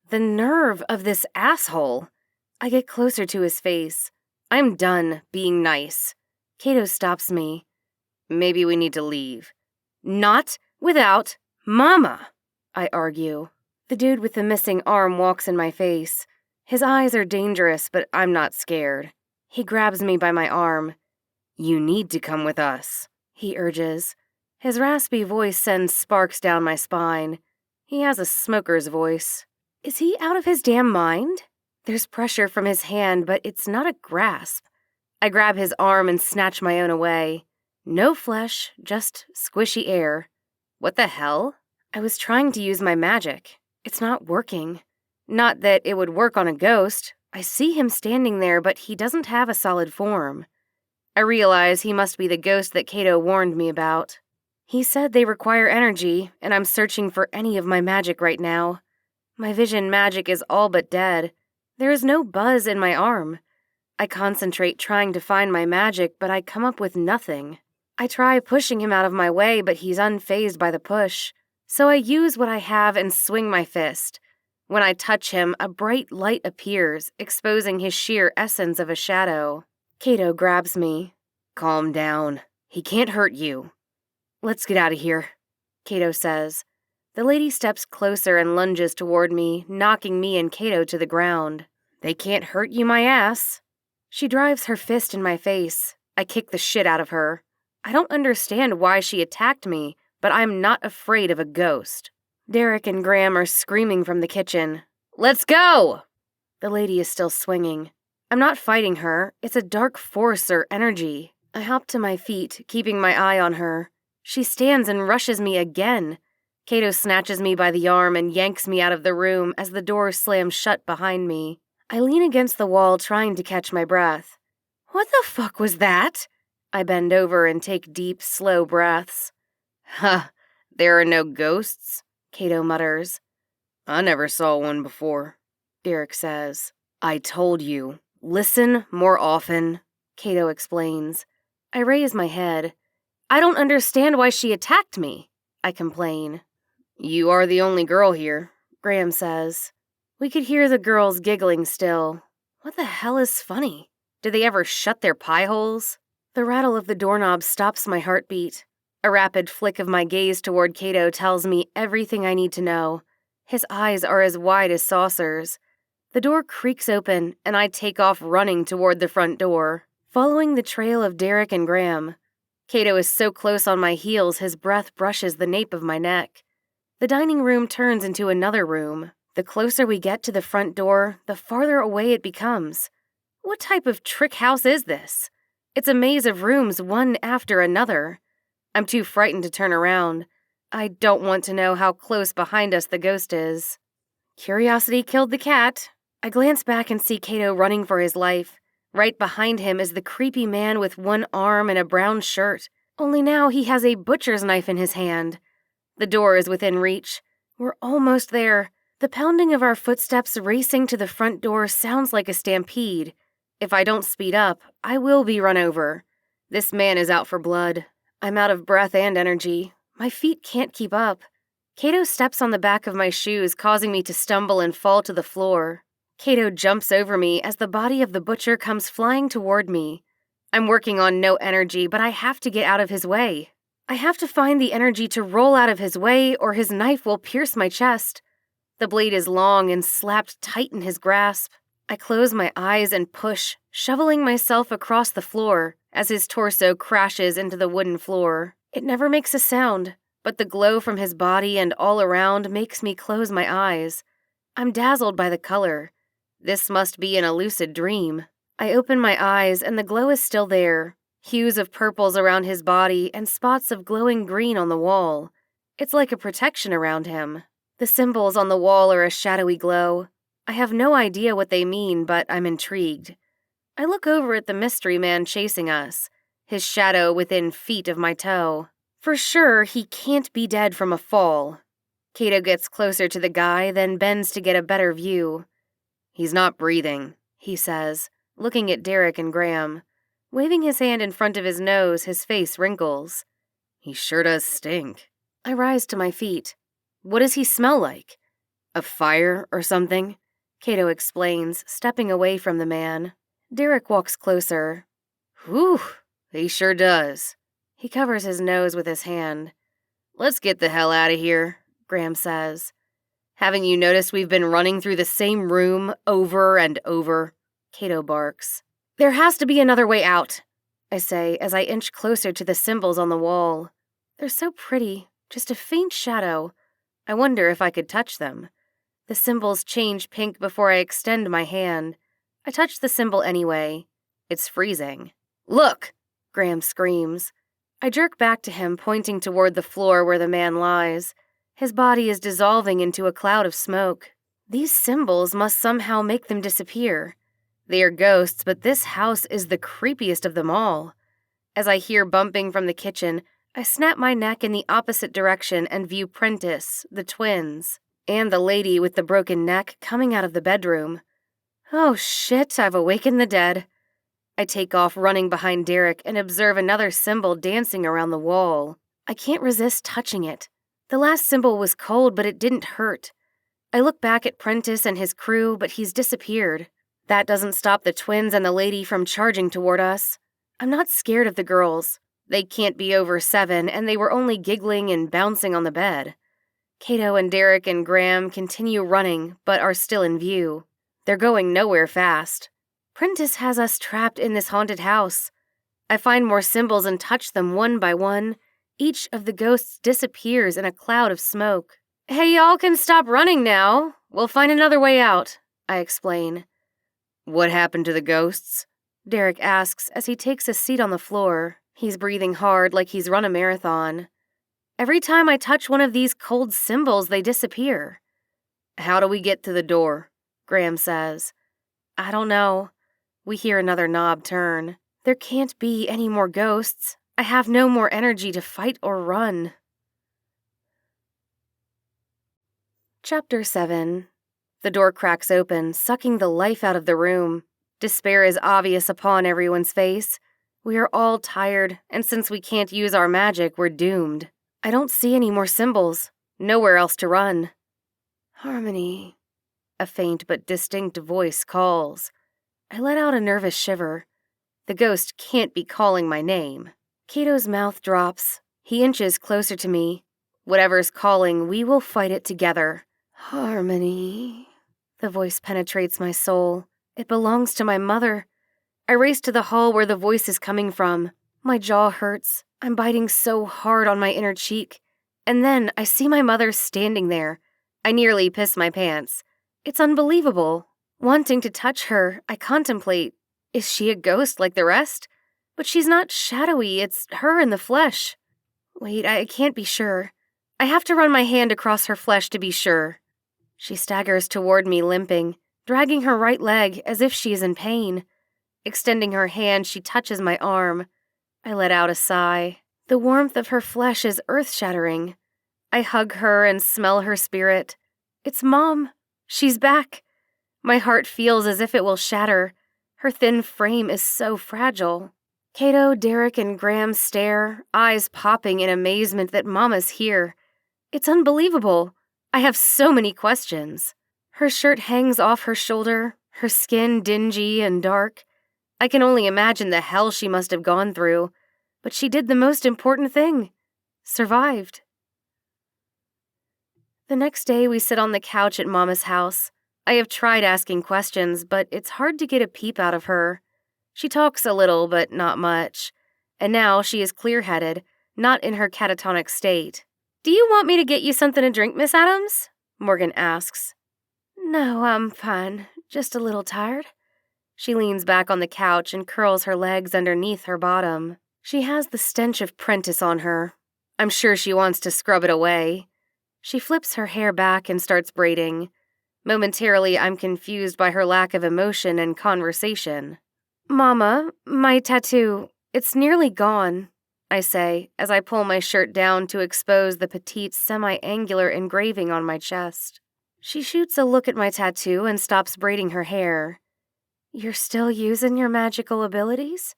The nerve of this asshole. I get closer to his face. I'm done being nice. Cato stops me. Maybe we need to leave. Not without Mama, I argue. The dude with the missing arm walks in my face. His eyes are dangerous, but I'm not scared. He grabs me by my arm. You need to come with us, he urges. His raspy voice sends sparks down my spine. He has a smoker's voice. Is he out of his damn mind? There's pressure from his hand, but it's not a grasp. I grab his arm and snatch my own away. No flesh, just squishy air. What the hell? I was trying to use my magic. It's not working. Not that it would work on a ghost. I see him standing there, but he doesn't have a solid form. I realize he must be the ghost that Cato warned me about. He said they require energy, and I'm searching for any of my magic right now. My vision magic is all but dead. There is no buzz in my arm. I concentrate trying to find my magic, but I come up with nothing. I try pushing him out of my way, but he's unfazed by the push. So I use what I have and swing my fist. When I touch him, a bright light appears, exposing his sheer essence of a shadow. Cato grabs me. Calm down. He can't hurt you. Let's get out of here, Cato says. The lady steps closer and lunges toward me, knocking me and Cato to the ground. They can't hurt you, my ass. She drives her fist in my face. I kick the shit out of her. I don't understand why she attacked me, but I'm not afraid of a ghost. Derek and Graham are screaming from the kitchen. Let's go! The lady is still swinging. I'm not fighting her. It's a dark force or energy. I hop to my feet, keeping my eye on her. She stands and rushes me again. Cato snatches me by the arm and yanks me out of the room as the door slams shut behind me. I lean against the wall, trying to catch my breath. What the fuck was that? I bend over and take deep, slow breaths. Huh, there are no ghosts, Cato mutters. I never saw one before, Derek says. I told you. Listen more often, Cato explains. I raise my head. I don't understand why she attacked me, I complain. You are the only girl here, Graham says. We could hear the girls giggling still. What the hell is funny? Do they ever shut their pie holes? The rattle of the doorknob stops my heartbeat. A rapid flick of my gaze toward Cato tells me everything I need to know. His eyes are as wide as saucers. The door creaks open, and I take off running toward the front door, following the trail of Derek and Graham. Cato is so close on my heels his breath brushes the nape of my neck. The dining room turns into another room. The closer we get to the front door, the farther away it becomes. What type of trick house is this? It's a maze of rooms, one after another. I'm too frightened to turn around. I don't want to know how close behind us the ghost is. Curiosity killed the cat. I glance back and see Cato running for his life. Right behind him is the creepy man with one arm and a brown shirt. Only now he has a butcher's knife in his hand. The door is within reach. We're almost there. The pounding of our footsteps racing to the front door sounds like a stampede. If I don't speed up, I will be run over. This man is out for blood. I'm out of breath and energy. My feet can't keep up. Cato steps on the back of my shoes, causing me to stumble and fall to the floor. Cato jumps over me as the body of the butcher comes flying toward me. I'm working on no energy, but I have to get out of his way. I have to find the energy to roll out of his way, or his knife will pierce my chest. The blade is long and slapped tight in his grasp. I close my eyes and push, shoveling myself across the floor as his torso crashes into the wooden floor. It never makes a sound, but the glow from his body and all around makes me close my eyes. I'm dazzled by the color. This must be an lucid dream. I open my eyes and the glow is still there. Hues of purples around his body and spots of glowing green on the wall. It's like a protection around him. The symbols on the wall are a shadowy glow. I have no idea what they mean, but I'm intrigued. I look over at the mystery man chasing us, his shadow within feet of my toe. For sure, he can't be dead from a fall. Cato gets closer to the guy, then bends to get a better view. He's not breathing, he says, looking at Derek and Graham. Waving his hand in front of his nose, his face wrinkles. He sure does stink. I rise to my feet. What does he smell like? A fire or something? Cato explains, stepping away from the man. Derek walks closer. Whew, he sure does. He covers his nose with his hand. Let's get the hell out of here, Graham says. Haven't you noticed we've been running through the same room over and over? Cato barks. There has to be another way out, I say as I inch closer to the symbols on the wall. They're so pretty, just a faint shadow. I wonder if I could touch them. The symbols change pink before I extend my hand. I touch the symbol anyway. It's freezing. Look! Graham screams. I jerk back to him, pointing toward the floor where the man lies. His body is dissolving into a cloud of smoke. These symbols must somehow make them disappear. They are ghosts, but this house is the creepiest of them all. As I hear bumping from the kitchen, I snap my neck in the opposite direction and view Prentice, the twins, and the lady with the broken neck coming out of the bedroom. Oh shit, I've awakened the dead. I take off running behind Derek and observe another symbol dancing around the wall. I can't resist touching it. The last symbol was cold, but it didn't hurt. I look back at Prentice and his crew, but he's disappeared. That doesn't stop the twins and the lady from charging toward us. I'm not scared of the girls. They can't be over 7, and they were only giggling and bouncing on the bed. Cato and Derek and Graham continue running, but are still in view. They're going nowhere fast. Prentice has us trapped in this haunted house. I find more symbols and touch them one by one. Each of the ghosts disappears in a cloud of smoke. Hey, y'all can stop running now. We'll find another way out, I explain. What happened to the ghosts? Derek asks as he takes a seat on the floor. He's breathing hard like he's run a marathon. Every time I touch one of these cold symbols, they disappear. How do we get to the door? Graham says. I don't know. We hear another knob turn. There can't be any more ghosts. I have no more energy to fight or run. Chapter 7. The door cracks open, sucking the life out of the room. Despair is obvious upon everyone's face. We are all tired, and since we can't use our magic, we're doomed. I don't see any more symbols. Nowhere else to run. Harmony. A faint but distinct voice calls. I let out a nervous shiver. The ghost can't be calling my name. Cato's mouth drops. He inches closer to me. Whatever's calling, we will fight it together. Harmony. The voice penetrates my soul. It belongs to my mother. I race to the hall where the voice is coming from. My jaw hurts. I'm biting so hard on my inner cheek. And then I see my mother standing there. I nearly piss my pants. It's unbelievable. Wanting to touch her, I contemplate. Is she a ghost like the rest? But she's not shadowy. It's her in the flesh. Wait, I can't be sure. I have to run my hand across her flesh to be sure. She staggers toward me, limping, dragging her right leg as if she is in pain. Extending her hand, she touches my arm. I let out a sigh. The warmth of her flesh is earth-shattering. I hug her and smell her spirit. It's Mom. She's back. My heart feels as if it will shatter. Her thin frame is so fragile. Cato, Derek, and Graham stare, eyes popping in amazement that Mama's here. It's unbelievable. I have so many questions. Her shirt hangs off her shoulder, her skin dingy and dark. I can only imagine the hell she must have gone through, but she did the most important thing. Survived. The next day, we sit on the couch at Mama's house. I have tried asking questions, but it's hard to get a peep out of her. She talks a little, but not much. And now she is clear-headed, not in her catatonic state. Do you want me to get you something to drink, Miss Adams? Morgan asks. No, I'm fine. Just a little tired. She leans back on the couch and curls her legs underneath her bottom. She has the stench of Prentice on her. I'm sure she wants to scrub it away. She flips her hair back and starts braiding. Momentarily, I'm confused by her lack of emotion and conversation. Mama, my tattoo, it's nearly gone, I say, as I pull my shirt down to expose the petite, semi-angular engraving on my chest. She shoots a look at my tattoo and stops braiding her hair. You're still using your magical abilities?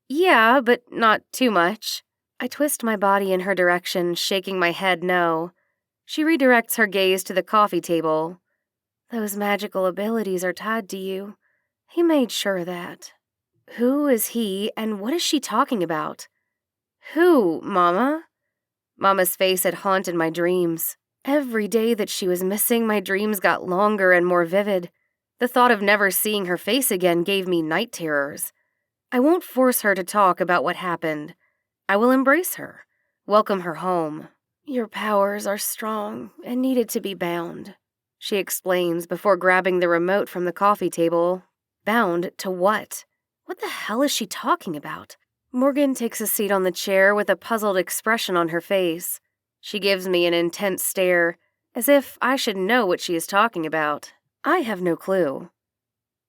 Yeah, but not too much. I twist my body in her direction, shaking my head no. She redirects her gaze to the coffee table. Those magical abilities are tied to you. He made sure of that. Who is he, and what is she talking about? Who, Mama? Mama's face had haunted my dreams. Every day that she was missing, my dreams got longer and more vivid. The thought of never seeing her face again gave me night terrors. I won't force her to talk about what happened. I will embrace her, welcome her home. Your powers are strong and needed to be bound, she explains before grabbing the remote from the coffee table. Bound to what? What the hell is she talking about? Morgan takes a seat on the chair with a puzzled expression on her face. She gives me an intense stare, as if I should know what she is talking about. I have no clue.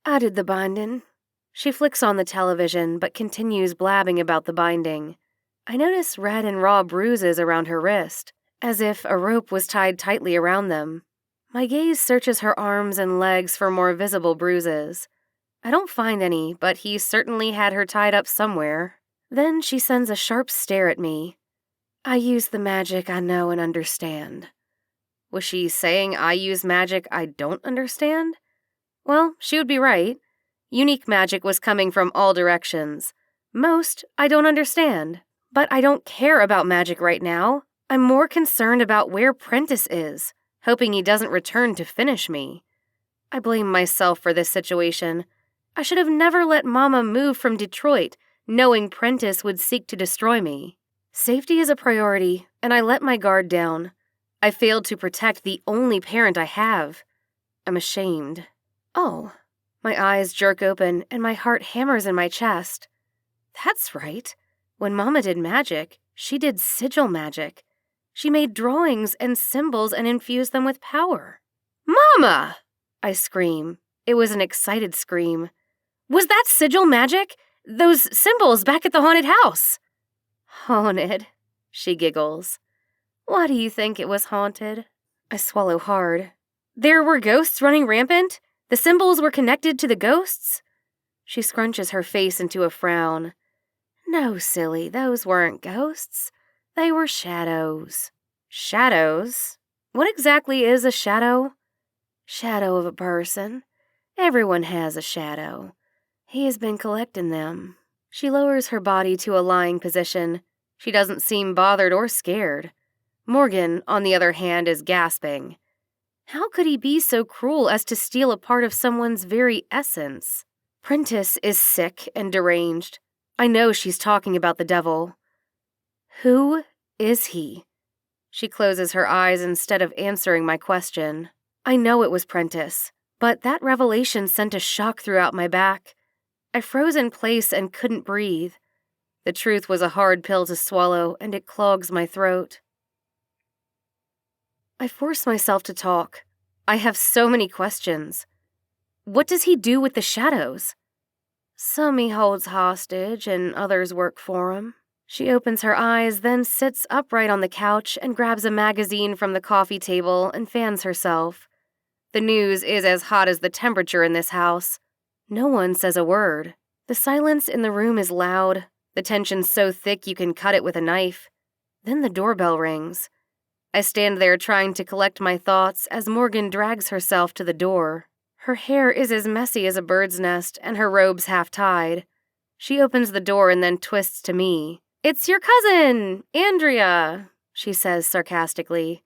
I did the binding. She flicks on the television, but continues blabbing about the binding. I notice red and raw bruises around her wrist, as if a rope was tied tightly around them. My gaze searches her arms and legs for more visible bruises. I don't find any, but he certainly had her tied up somewhere. Then she sends a sharp stare at me. I use the magic I know and understand. Was she saying I use magic I don't understand? Well, she would be right. Unique magic was coming from all directions. Most I don't understand. But I don't care about magic right now. I'm more concerned about where Prentice is, hoping he doesn't return to finish me. I blame myself for this situation. I should have never let Mama move from Detroit, knowing Prentice would seek to destroy me. Safety is a priority, and I let my guard down. I failed to protect the only parent I have. I'm ashamed. Oh, My eyes jerk open and my heart hammers in my chest. That's right. When Mama did magic, she did sigil magic. She made drawings and symbols and infused them with power. Mama! I scream. It was an excited scream. Was that sigil magic? Those symbols back at the haunted house? Haunted, she giggles. Why do you think it was haunted? I swallow hard. There were ghosts running rampant? The symbols were connected to the ghosts? She scrunches her face into a frown. No, silly, those weren't ghosts. They were shadows. Shadows? What exactly is a shadow? Shadow of a person. Everyone has a shadow. He has been collecting them. She lowers her body to a lying position. She doesn't seem bothered or scared. Morgan, on the other hand, is gasping. How could he be so cruel as to steal a part of someone's very essence? Prentice is sick and deranged. I know she's talking about the devil. Who is he? She closes her eyes instead of answering my question. I know it was Prentice, but that revelation sent a shock throughout my back. I froze in place and couldn't breathe. The truth was a hard pill to swallow, and it clogs my throat. I force myself to talk. I have so many questions. What does he do with the shadows? Some he holds hostage, and others work for him. She opens her eyes, then sits upright on the couch and grabs a magazine from the coffee table and fans herself. The news is as hot as the temperature in this house. No one says a word. The silence in the room is loud. The tension's so thick you can cut it with a knife. Then the doorbell rings. I stand there trying to collect my thoughts as Morgan drags herself to the door. Her hair is as messy as a bird's nest and her robe's half-tied. She opens the door and then twists to me. "It's your cousin, Andrea," she says sarcastically.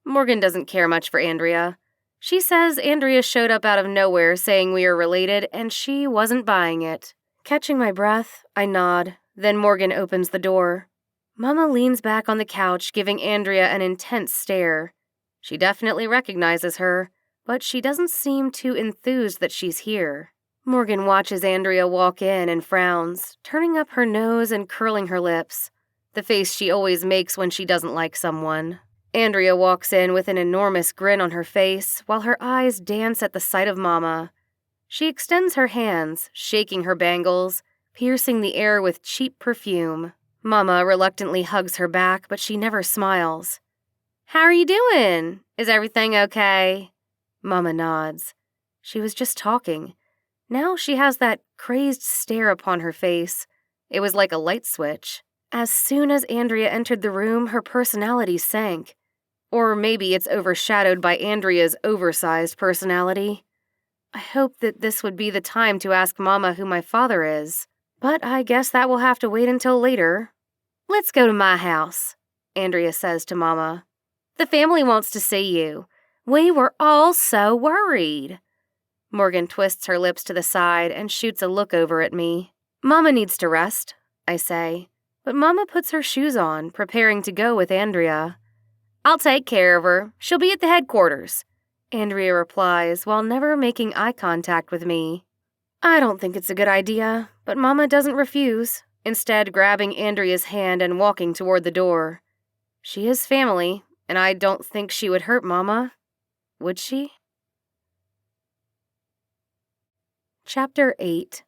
Morgan doesn't care much for Andrea. She says Andrea showed up out of nowhere saying we are related and she wasn't buying it. Catching my breath, I nod. Then Morgan opens the door. Mama leans back on the couch, giving Andrea an intense stare. She definitely recognizes her, but she doesn't seem too enthused that she's here. Morgan watches Andrea walk in and frowns, turning up her nose and curling her lips, the face she always makes when she doesn't like someone. Andrea walks in with an enormous grin on her face, while her eyes dance at the sight of Mama. She extends her hands, shaking her bangles, piercing the air with cheap perfume. Mama reluctantly hugs her back, but she never smiles. "How are you doing? Is everything okay?" Mama nods. She was just talking. Now she has that crazed stare upon her face. It was like a light switch. As soon as Andrea entered the room, her personality sank. Or maybe it's overshadowed by Andrea's oversized personality. I hoped that this would be the time to ask Mama who my father is. But I guess that will have to wait until later. "Let's go to my house," Andrea says to Mama. "The family wants to see you. We were all so worried." Morgan twists her lips to the side and shoots a look over at me. "Mama needs to rest," I say. But Mama puts her shoes on, preparing to go with Andrea. "I'll take care of her. She'll be at the headquarters," Andrea replies while never making eye contact with me. I don't think it's a good idea, but Mama doesn't refuse, instead grabbing Andrea's hand and walking toward the door. She is family, and I don't think she would hurt Mama. Would she? Chapter 8.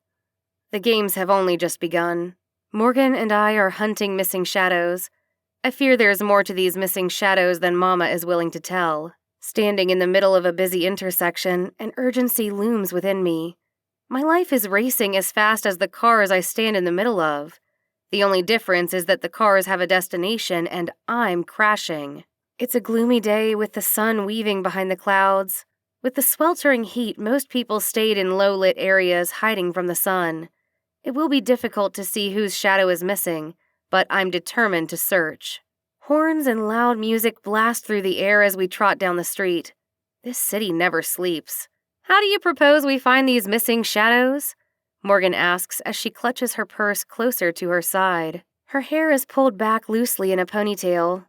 The games have only just begun. Morgan and I are hunting missing shadows. I fear there's more to these missing shadows than Mama is willing to tell. Standing in the middle of a busy intersection, an urgency looms within me. My life is racing as fast as the cars I stand in the middle of. The only difference is that the cars have a destination and I'm crashing. It's a gloomy day with the sun weaving behind the clouds. With the sweltering heat, most people stayed in low-lit areas hiding from the sun. It will be difficult to see whose shadow is missing, but I'm determined to search. Horns and loud music blast through the air as we trot down the street. This city never sleeps. "How do you propose we find these missing shadows?" Morgan asks as she clutches her purse closer to her side. Her hair is pulled back loosely in a ponytail.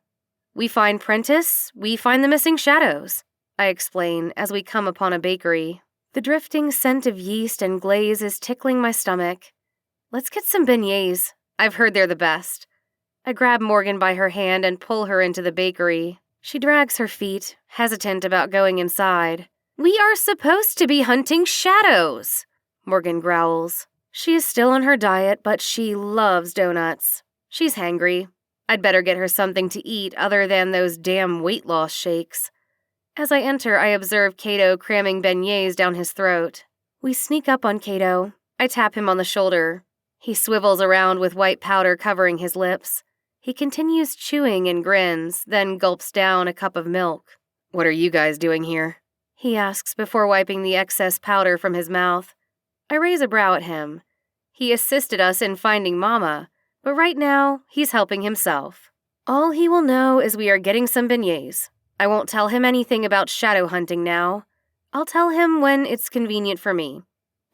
"We find Prentice, we find the missing shadows," I explain as we come upon a bakery. The drifting scent of yeast and glaze is tickling my stomach. Let's get some beignets. I've heard they're the best. I grab Morgan by her hand and pull her into the bakery. She drags her feet, hesitant about going inside. We are supposed to be hunting shadows, Morgan growls. She is still on her diet, but she loves donuts. She's hangry. I'd better get her something to eat other than those damn weight loss shakes. As I enter, I observe Cato cramming beignets down his throat. We sneak up on Cato. I tap him on the shoulder. He swivels around with white powder covering his lips. He continues chewing and grins, then gulps down a cup of milk. What are you guys doing here? He asks before wiping the excess powder from his mouth. I raise a brow at him. He assisted us in finding Mama, but right now, he's helping himself. All he will know is we are getting some beignets. I won't tell him anything about shadow hunting now. I'll tell him when it's convenient for me.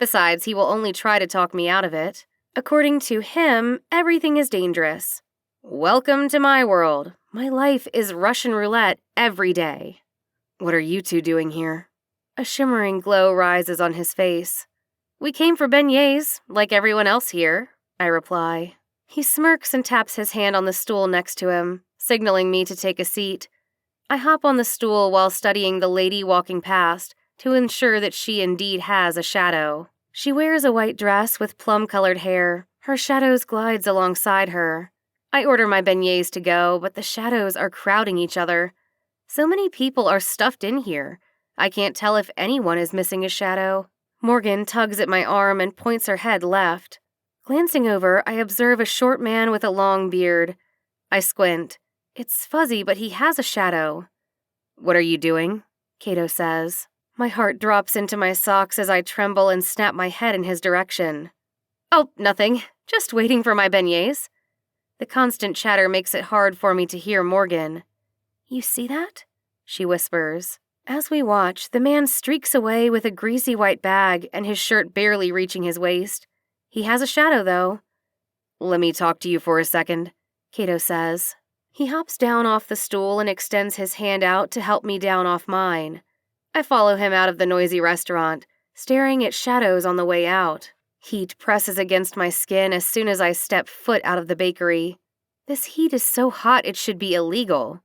Besides, he will only try to talk me out of it. According to him, everything is dangerous. Welcome to my world. My life is Russian roulette every day. What are you two doing here? A shimmering glow rises on his face. We came for beignets, like everyone else here, I reply. He smirks and taps his hand on the stool next to him, signaling me to take a seat. I hop on the stool while studying the lady walking past to ensure that she indeed has a shadow. She wears a white dress with plum-colored hair. Her shadows glides alongside her. I order my beignets to go, but the shadows are crowding each other. So many people are stuffed in here. I can't tell if anyone is missing a shadow. Morgan tugs at my arm and points her head left. Glancing over, I observe a short man with a long beard. I squint. It's fuzzy, but he has a shadow. What are you doing? Cato says. My heart drops into my socks as I tremble and snap my head in his direction. Oh, nothing. Just waiting for my beignets. The constant chatter makes it hard for me to hear Morgan. You see that? She whispers. As we watch, the man streaks away with a greasy white bag and his shirt barely reaching his waist. He has a shadow, though. Let me talk to you for a second, Cato says. He hops down off the stool and extends his hand out to help me down off mine. I follow him out of the noisy restaurant, staring at shadows on the way out. Heat presses against my skin as soon as I step foot out of the bakery. This heat is so hot it should be illegal.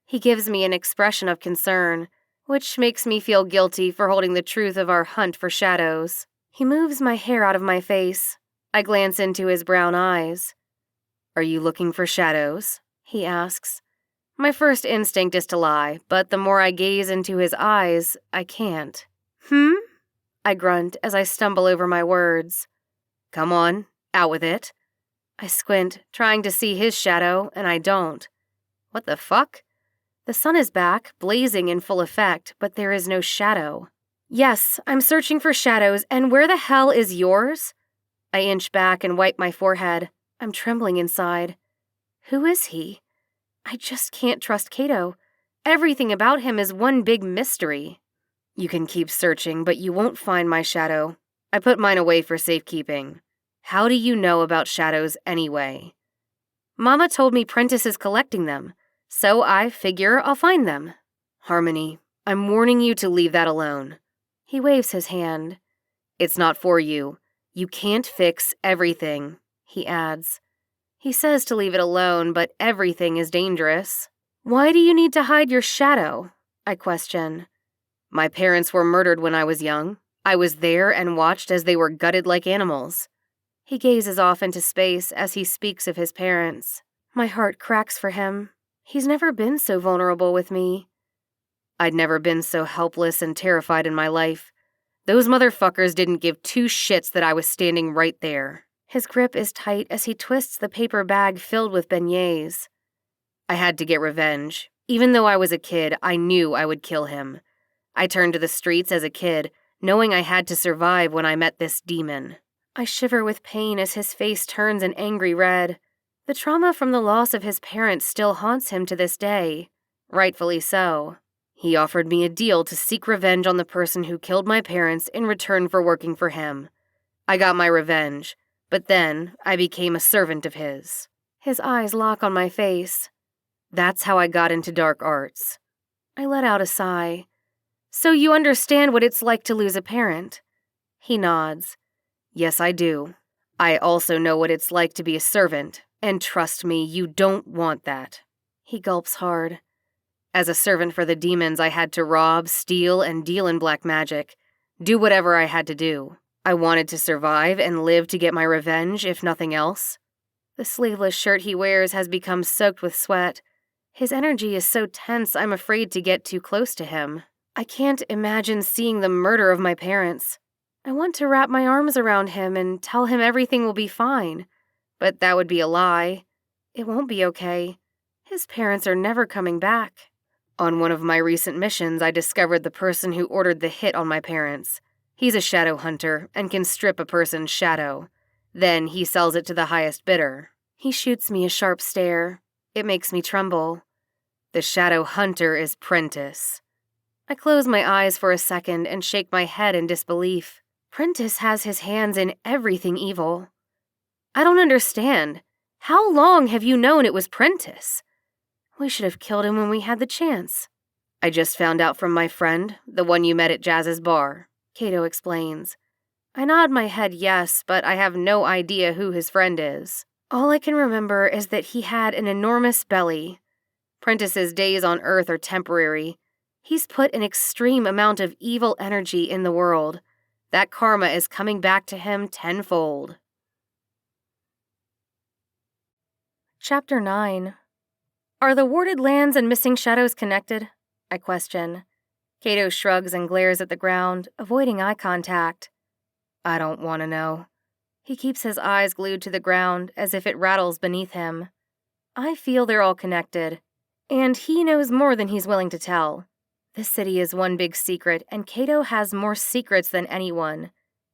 He gives me an expression of concern, which makes me feel guilty for holding the truth of our hunt for shadows. He moves my hair out of my face. I glance into his brown eyes. Are you looking for shadows? He asks. My first instinct is to lie, but the more I gaze into his eyes, I can't. I grunt as I stumble over my words. Come on, out with it. I squint, trying to see his shadow, and I don't. What the fuck? The sun is back, blazing in full effect, but there is no shadow. Yes, I'm searching for shadows, and where the hell is yours? I inch back and wipe my forehead. I'm trembling inside. Who is he? I just can't trust Cato. Everything about him is one big mystery. You can keep searching, but you won't find my shadow. I put mine away for safekeeping. How do you know about shadows anyway? Mama told me Prentice is collecting them, so I figure I'll find them. Harmony, I'm warning you to leave that alone. He waves his hand. It's not for you. You can't fix everything, he adds. He says to leave it alone, but everything is dangerous. Why do you need to hide your shadow? I question. My parents were murdered when I was young. I was there and watched as they were gutted like animals. He gazes off into space as he speaks of his parents. My heart cracks for him. He's never been so vulnerable with me. I'd never been so helpless and terrified in my life. Those motherfuckers didn't give two shits that I was standing right there. His grip is tight as he twists the paper bag filled with beignets. I had to get revenge. Even though I was a kid, I knew I would kill him. I turned to the streets as a kid, knowing I had to survive when I met this demon. I shiver with pain as his face turns an angry red. The trauma from the loss of his parents still haunts him to this day. Rightfully so. He offered me a deal to seek revenge on the person who killed my parents in return for working for him. I got my revenge, but then I became a servant of his. His eyes lock on my face. That's how I got into dark arts. I let out a sigh. So you understand what it's like to lose a parent? He nods. Yes, I do. I also know what it's like to be a servant, and trust me, you don't want that. He gulps hard. As a servant for the demons, I had to rob, steal, and deal in black magic. Do whatever I had to do. I wanted to survive and live to get my revenge, if nothing else. The sleeveless shirt he wears has become soaked with sweat. His energy is so tense I'm afraid to get too close to him. I can't imagine seeing the murder of my parents. I want to wrap my arms around him and tell him everything will be fine. But that would be a lie. It won't be okay. His parents are never coming back. On one of my recent missions, I discovered the person who ordered the hit on my parents. He's a shadow hunter and can strip a person's shadow. Then he sells it to the highest bidder. He shoots me a sharp stare. It makes me tremble. The shadow hunter is Prentice. I close my eyes for a second and shake my head in disbelief. Prentice has his hands in everything evil. I don't understand. How long have you known it was Prentice? We should have killed him when we had the chance. I just found out from my friend, the one you met at Jazz's bar, Cato explains. I nod my head yes, but I have no idea who his friend is. All I can remember is that he had an enormous belly. Prentice's days on Earth are temporary. He's put an extreme amount of evil energy in the world. That karma is coming back to him tenfold. Chapter 9. Are the warded lands and missing shadows connected? I question. Cato shrugs and glares at the ground, avoiding eye contact. I don't want to know. He keeps his eyes glued to the ground as if it rattles beneath him. I feel they're all connected, and he knows more than he's willing to tell. This city is one big secret, and Cato has more secrets than anyone.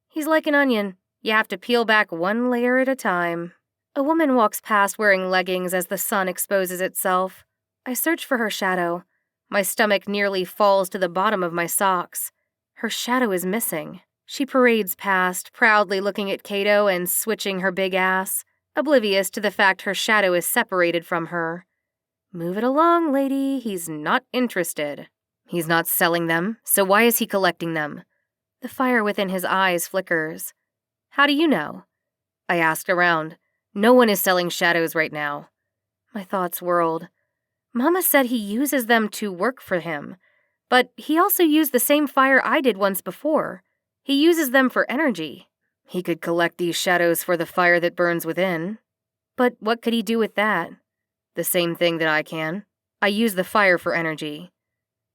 He's like an onion. You have to peel back one layer at a time. A woman walks past wearing leggings as the sun exposes itself. I search for her shadow. My stomach nearly falls to the bottom of my socks. Her shadow is missing. She parades past, proudly looking at Cato and switching her big ass, oblivious to the fact her shadow is separated from her. Move it along, lady. He's not interested. He's not selling them, so why is he collecting them? The fire within his eyes flickers. How do you know? I asked around. No one is selling shadows right now. My thoughts whirled. Mama said he uses them to work for him, but he also used the same fire I did once before. He uses them for energy. He could collect these shadows for the fire that burns within. But what could he do with that? The same thing that I can. I use the fire for energy.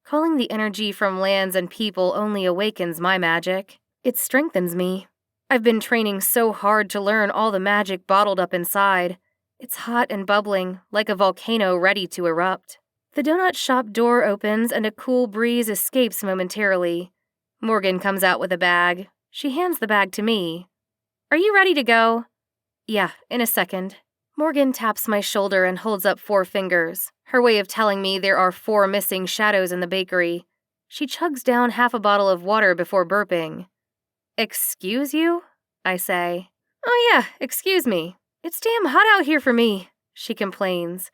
Calling the energy from lands and people only awakens my magic. It strengthens me. I've been training so hard to learn all the magic bottled up inside. It's hot and bubbling, like a volcano ready to erupt. The donut shop door opens and a cool breeze escapes momentarily. Morgan comes out with a bag. She hands the bag to me. Are you ready to go? Yeah, in a second. Morgan taps my shoulder and holds up 4 fingers, her way of telling me there are 4 missing shadows in the bakery. She chugs down half a bottle of water before burping. Excuse you? I say. Oh yeah, excuse me. It's damn hot out here for me, she complains.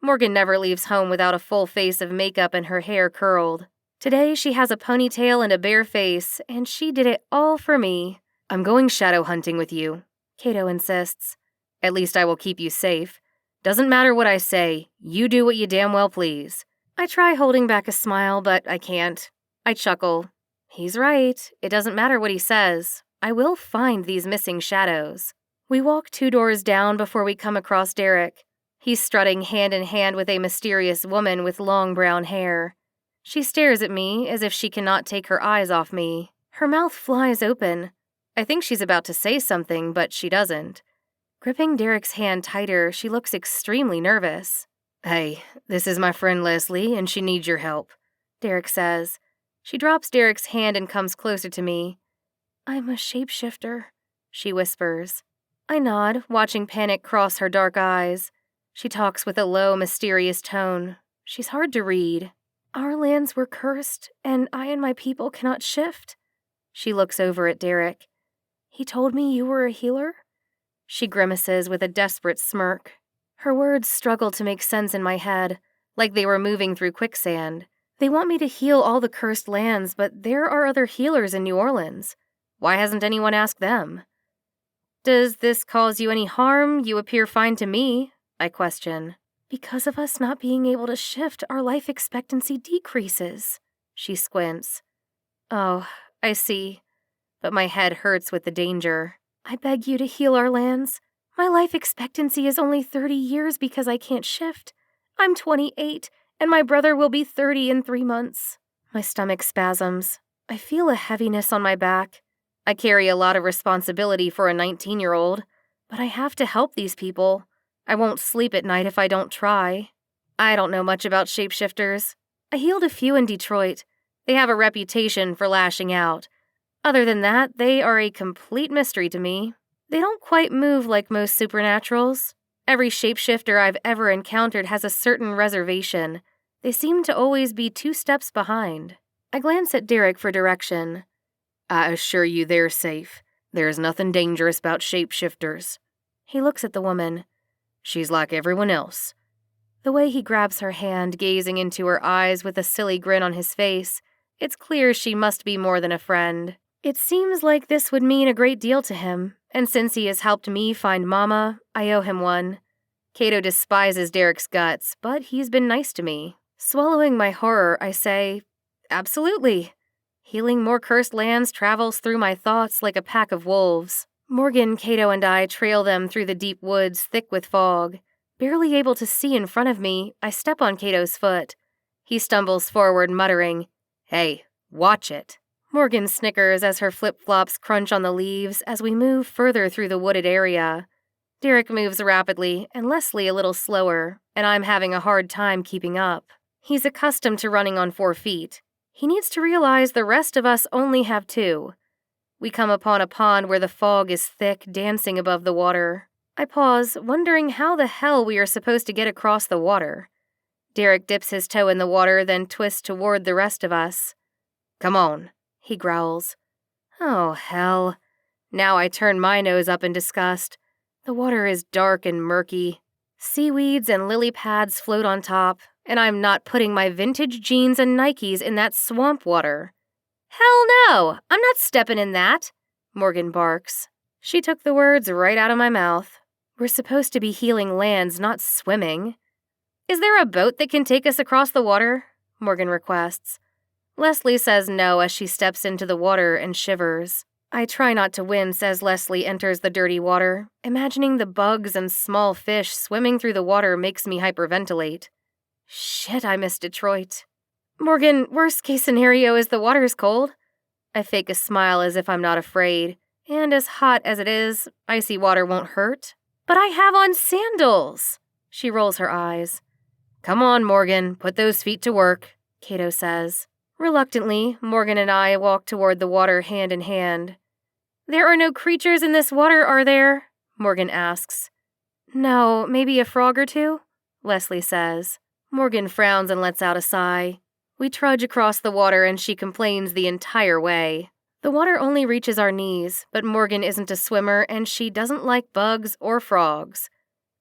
Morgan never leaves home without a full face of makeup and her hair curled. Today she has a ponytail and a bare face, and she did it all for me. I'm going shadow hunting with you, Cato insists. At least I will keep you safe. Doesn't matter what I say, you do what you damn well please. I try holding back a smile, but I can't. I chuckle. He's right. It doesn't matter what he says. I will find these missing shadows. We walk 2 doors down before we come across Derek. He's strutting hand in hand with a mysterious woman with long brown hair. She stares at me as if she cannot take her eyes off me. Her mouth flies open. I think she's about to say something, but she doesn't. Gripping Derek's hand tighter, she looks extremely nervous. Hey, this is my friend Leslie, and she needs your help, Derek says. She drops Derek's hand and comes closer to me. I'm a shapeshifter, she whispers. I nod, watching panic cross her dark eyes. She talks with a low, mysterious tone. She's hard to read. Our lands were cursed, and I and my people cannot shift. She looks over at Derek. He told me you were a healer? She grimaces with a desperate smirk. Her words struggle to make sense in my head, like they were moving through quicksand. They want me to heal all the cursed lands, but there are other healers in New Orleans. Why hasn't anyone asked them? Does this cause you any harm? You appear fine to me, I question. Because of us not being able to shift, our life expectancy decreases. She squints. Oh, I see. But my head hurts with the danger. I beg you to heal our lands. My life expectancy is only 30 years because I can't shift. I'm 28, and my brother will be 30 in 3 months. My stomach spasms. I feel a heaviness on my back. I carry a lot of responsibility for a 19-year-old, but I have to help these people. I won't sleep at night if I don't try. I don't know much about shapeshifters. I healed a few in Detroit. They have a reputation for lashing out. Other than that, they are a complete mystery to me. They don't quite move like most supernaturals. Every shapeshifter I've ever encountered has a certain reservation. They seem to always be 2 steps behind. I glance at Derek for direction. I assure you they're safe. There's nothing dangerous about shapeshifters. He looks at the woman. She's like everyone else. The way he grabs her hand, gazing into her eyes with a silly grin on his face, it's clear she must be more than a friend. It seems like this would mean a great deal to him, and since he has helped me find Mama, I owe him one. Cato despises Derek's guts, but he's been nice to me. Swallowing my horror, I say, absolutely. Healing more cursed lands travels through my thoughts like a pack of wolves. Morgan, Cato, and I trail them through the deep woods thick with fog. Barely able to see in front of me, I step on Cato's foot. He stumbles forward, muttering, Hey, watch it. Morgan snickers as her flip-flops crunch on the leaves as we move further through the wooded area. Derek moves rapidly, and Leslie a little slower, and I'm having a hard time keeping up. He's accustomed to running on 4 feet. He needs to realize the rest of us only have 2. We come upon a pond where the fog is thick, dancing above the water. I pause, wondering how the hell we are supposed to get across the water. Derek dips his toe in the water, then twists toward the rest of us. Come on, he growls. Oh, hell. Now I turn my nose up in disgust. The water is dark and murky. Seaweeds and lily pads float on top, and I'm not putting my vintage jeans and Nikes in that swamp water. Hell no! I'm not stepping in that, Morgan barks. She took the words right out of my mouth. We're supposed to be healing lands, not swimming. Is there a boat that can take us across the water? Morgan requests. Leslie says no as she steps into the water and shivers. I try not to wince as Leslie enters the dirty water. Imagining the bugs and small fish swimming through the water makes me hyperventilate. Shit, I miss Detroit. Morgan, worst case scenario is the water's cold. I fake a smile as if I'm not afraid. And as hot as it is, icy water won't hurt. But I have on sandals. She rolls her eyes. Come on, Morgan, put those feet to work, Cato says. Reluctantly, Morgan and I walk toward the water hand in hand. There are no creatures in this water, are there? Morgan asks. No, maybe a frog or 2, Leslie says. Morgan frowns and lets out a sigh. We trudge across the water and she complains the entire way. The water only reaches our knees, but Morgan isn't a swimmer and she doesn't like bugs or frogs.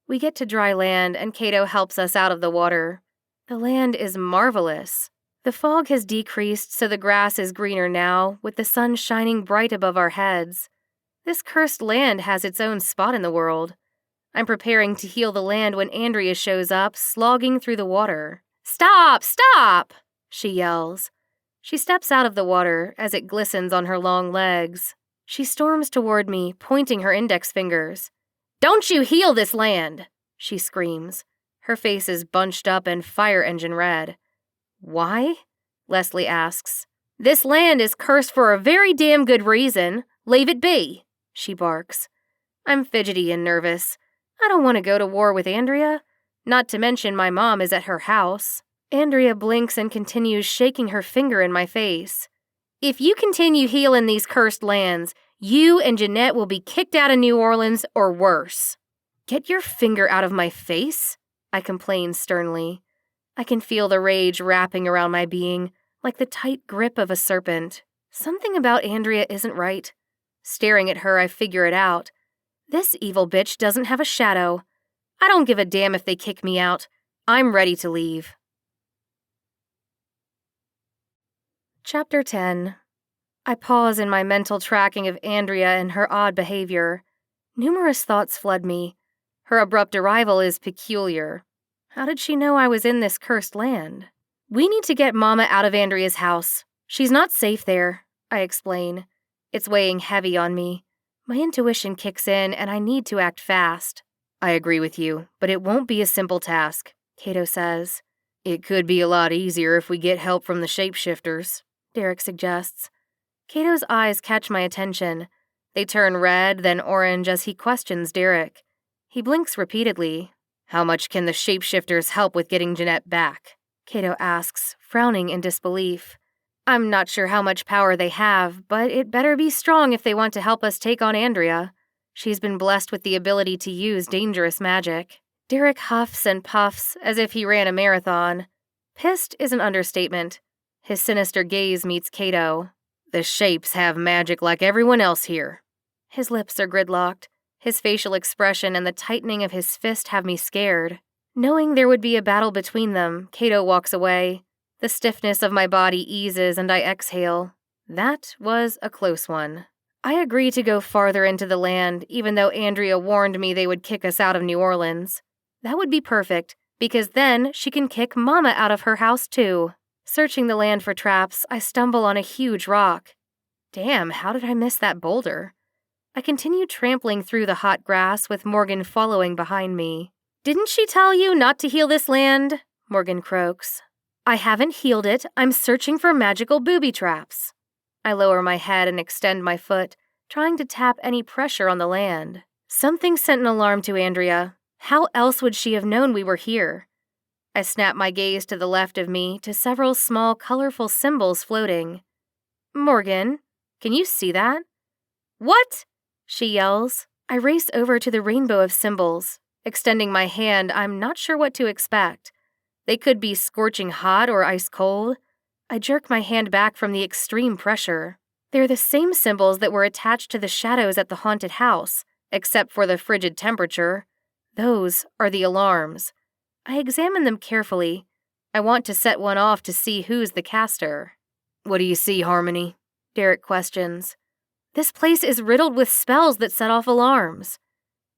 We get to dry land and Cato helps us out of the water. The land is marvelous. The fog has decreased so the grass is greener now, with the sun shining bright above our heads. This cursed land has its own spot in the world. I'm preparing to heal the land when Andrea shows up, slogging through the water. Stop! Stop! She yells. She steps out of the water as it glistens on her long legs. She storms toward me, pointing her index fingers. Don't you heal this land! She screams. Her face is bunched up and fire engine red. Why? Leslie asks. This land is cursed for a very damn good reason. Leave it be, she barks. I'm fidgety and nervous. I don't want to go to war with Andrea. Not to mention my mom is at her house. Andrea blinks and continues shaking her finger in my face. If you continue healing these cursed lands, you and Jeanette will be kicked out of New Orleans or worse. Get your finger out of my face, I complain sternly. I can feel the rage wrapping around my being, like the tight grip of a serpent. Something about Andrea isn't right. Staring at her, I figure it out. This evil bitch doesn't have a shadow. I don't give a damn if they kick me out. I'm ready to leave. Chapter 10. I pause in my mental tracking of Andrea and her odd behavior. Numerous thoughts flood me. Her abrupt arrival is peculiar. How did she know I was in this cursed land? We need to get Mama out of Andrea's house. She's not safe there, I explain. It's weighing heavy on me. My intuition kicks in and I need to act fast. I agree with you, but it won't be a simple task, Cato says. It could be a lot easier if we get help from the shapeshifters, Derek suggests. Cato's eyes catch my attention. They turn red, then orange as he questions Derek. He blinks repeatedly. How much can the shapeshifters help with getting Jeanette back? Cato asks, frowning in disbelief. I'm not sure how much power they have, but it better be strong if they want to help us take on Andrea. She's been blessed with the ability to use dangerous magic. Derek huffs and puffs as if he ran a marathon. Pissed is an understatement. His sinister gaze meets Cato. The shapes have magic like everyone else here. His lips are gridlocked. His facial expression and the tightening of his fist have me scared. Knowing there would be a battle between them, Cato walks away. The stiffness of my body eases and I exhale. That was a close one. I agree to go farther into the land, even though Andrea warned me they would kick us out of New Orleans. That would be perfect, because then she can kick Mama out of her house too. Searching the land for traps, I stumble on a huge rock. Damn, how did I miss that boulder? I continue trampling through the hot grass with Morgan following behind me. Didn't she tell you not to heal this land? Morgan croaks. I haven't healed it. I'm searching for magical booby traps. I lower my head and extend my foot, trying to tap any pressure on the land. Something sent an alarm to Andrea. How else would she have known we were here? I snap my gaze to the left of me to several small, colorful symbols floating. Morgan, can you see that? What? She yells. I race over to the rainbow of symbols. Extending my hand, I'm not sure what to expect. They could be scorching hot or ice cold. I jerk my hand back from the extreme pressure. They're the same symbols that were attached to the shadows at the haunted house, except for the frigid temperature. Those are the alarms. I examine them carefully. I want to set one off to see who's the caster. What do you see, Harmony? Derek questions. This place is riddled with spells that set off alarms.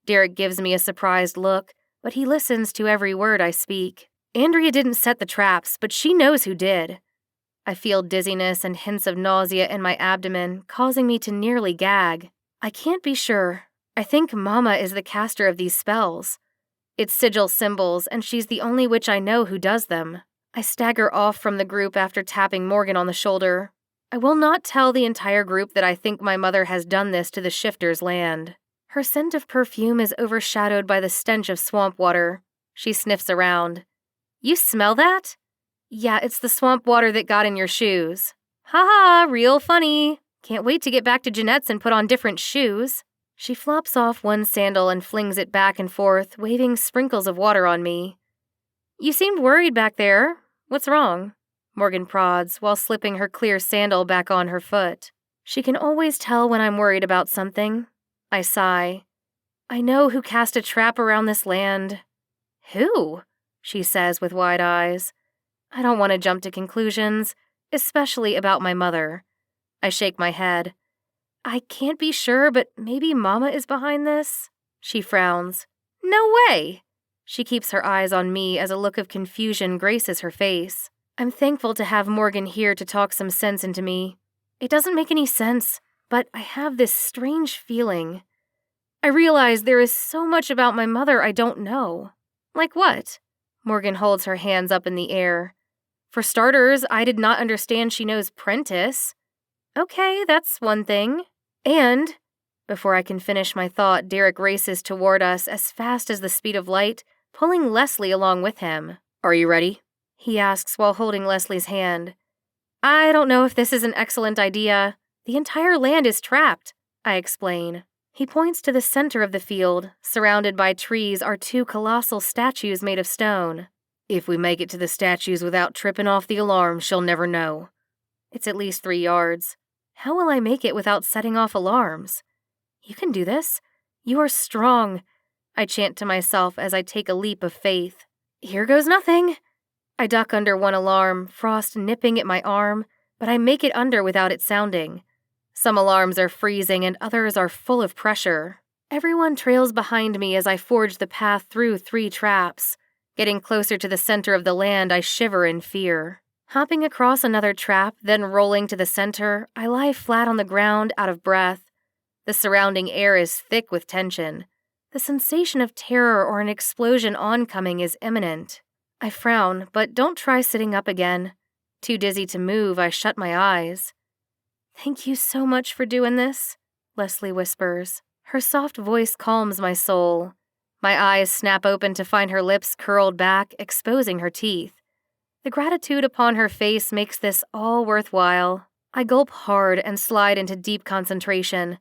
Derek gives me a surprised look, but he listens to every word I speak. Andrea didn't set the traps, but she knows who did. I feel dizziness and hints of nausea in my abdomen, causing me to nearly gag. I can't be sure. I think Mama is the caster of these spells. It's sigil symbols, and she's the only witch I know who does them. I stagger off from the group after tapping Morgan on the shoulder. I will not tell the entire group that I think my mother has done this to the shifter's land. Her scent of perfume is overshadowed by the stench of swamp water. She sniffs around. You smell that? Yeah, it's the swamp water that got in your shoes. Ha ha, real funny. Can't wait to get back to Jeanette's and put on different shoes. She flops off one sandal and flings it back and forth, waving sprinkles of water on me. You seemed worried back there. What's wrong? Morgan prods while slipping her clear sandal back on her foot. She can always tell when I'm worried about something. I sigh. I know who cast a trap around this land. Who? She says with wide eyes. I don't want to jump to conclusions, especially about my mother. I shake my head. I can't be sure, but maybe Mama is behind this? She frowns. No way! She keeps her eyes on me as a look of confusion graces her face. I'm thankful to have Morgan here to talk some sense into me. It doesn't make any sense, but I have this strange feeling. I realize there is so much about my mother I don't know. Like what? Morgan holds her hands up in the air. For starters, I did not understand she knows Prentice. Okay, that's one thing. And, before I can finish my thought, Derek races toward us as fast as the speed of light, pulling Leslie along with him. Are you ready? He asks while holding Leslie's hand. I don't know if this is an excellent idea. The entire land is trapped, I explain. He points to the center of the field. Surrounded by trees are two colossal statues made of stone. If we make it to the statues without tripping off the alarm, she'll never know. It's at least 3 yards. How will I make it without setting off alarms? You can do this. You are strong, I chant to myself as I take a leap of faith. Here goes nothing. I duck under one alarm, frost nipping at my arm, but I make it under without it sounding. Some alarms are freezing and others are full of pressure. Everyone trails behind me as I forge the path through 3 traps. Getting closer to the center of the land, I shiver in fear. Hopping across another trap, then rolling to the center, I lie flat on the ground, out of breath. The surrounding air is thick with tension. The sensation of terror or an explosion oncoming is imminent. I frown, but don't try sitting up again. Too dizzy to move, I shut my eyes. "Thank you so much for doing this," Leslie whispers. Her soft voice calms my soul. My eyes snap open to find her lips curled back, exposing her teeth. The gratitude upon her face makes this all worthwhile. I gulp hard and slide into deep concentration.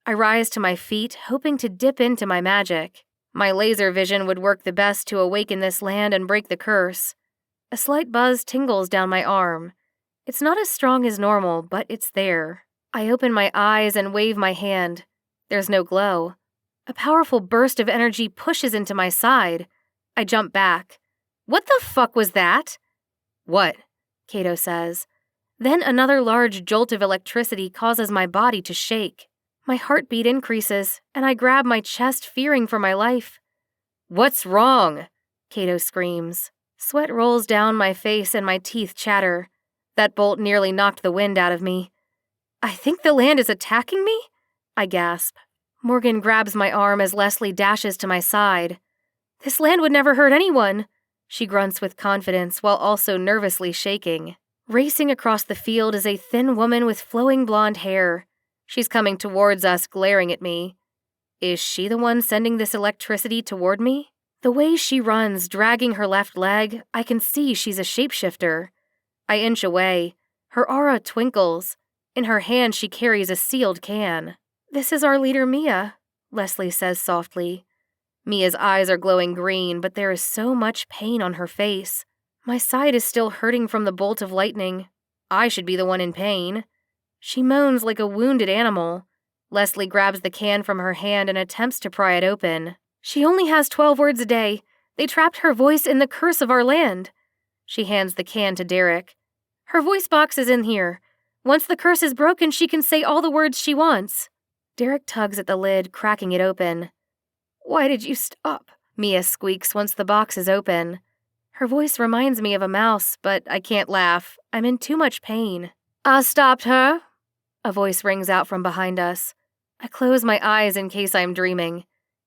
I rise to my feet, hoping to dip into my magic. My laser vision would work the best to awaken this land and break the curse. A slight buzz tingles down my arm. It's not as strong as normal, but it's there. I open my eyes and wave my hand. There's no glow. A powerful burst of energy pushes into my side. I jump back. "What the fuck was that?" "What?" Kato says. Then another large jolt of electricity causes my body to shake. My heartbeat increases, and I grab my chest, fearing for my life. "What's wrong?" Kato screams. Sweat rolls down my face and my teeth chatter. That bolt nearly knocked the wind out of me. "I think the land is attacking me?" I gasp. Morgan grabs my arm as Leslie dashes to my side. "This land would never hurt anyone," she grunts with confidence while also nervously shaking. Racing across the field is a thin woman with flowing blonde hair. She's coming towards us, glaring at me. Is she the one sending this electricity toward me? The way she runs, dragging her left leg, I can see she's a shapeshifter. I inch away. Her aura twinkles. In her hand, she carries a sealed can. "This is our leader, Mia," Leslie says softly. Mia's eyes are glowing green, but there is so much pain on her face. My side is still hurting from the bolt of lightning. I should be the one in pain. She moans like a wounded animal. Leslie grabs the can from her hand and attempts to pry it open. "She only has 12 words a day. They trapped her voice in the curse of our land." She hands the can to Derek. "Her voice box is in here. Once the curse is broken, she can say all the words she wants." Derek tugs at the lid, cracking it open. "Why did you stop?" Mia squeaks once the box is open. Her voice reminds me of a mouse, but I can't laugh. I'm in too much pain. "I stopped her," a voice rings out from behind us. I close my eyes in case I'm dreaming.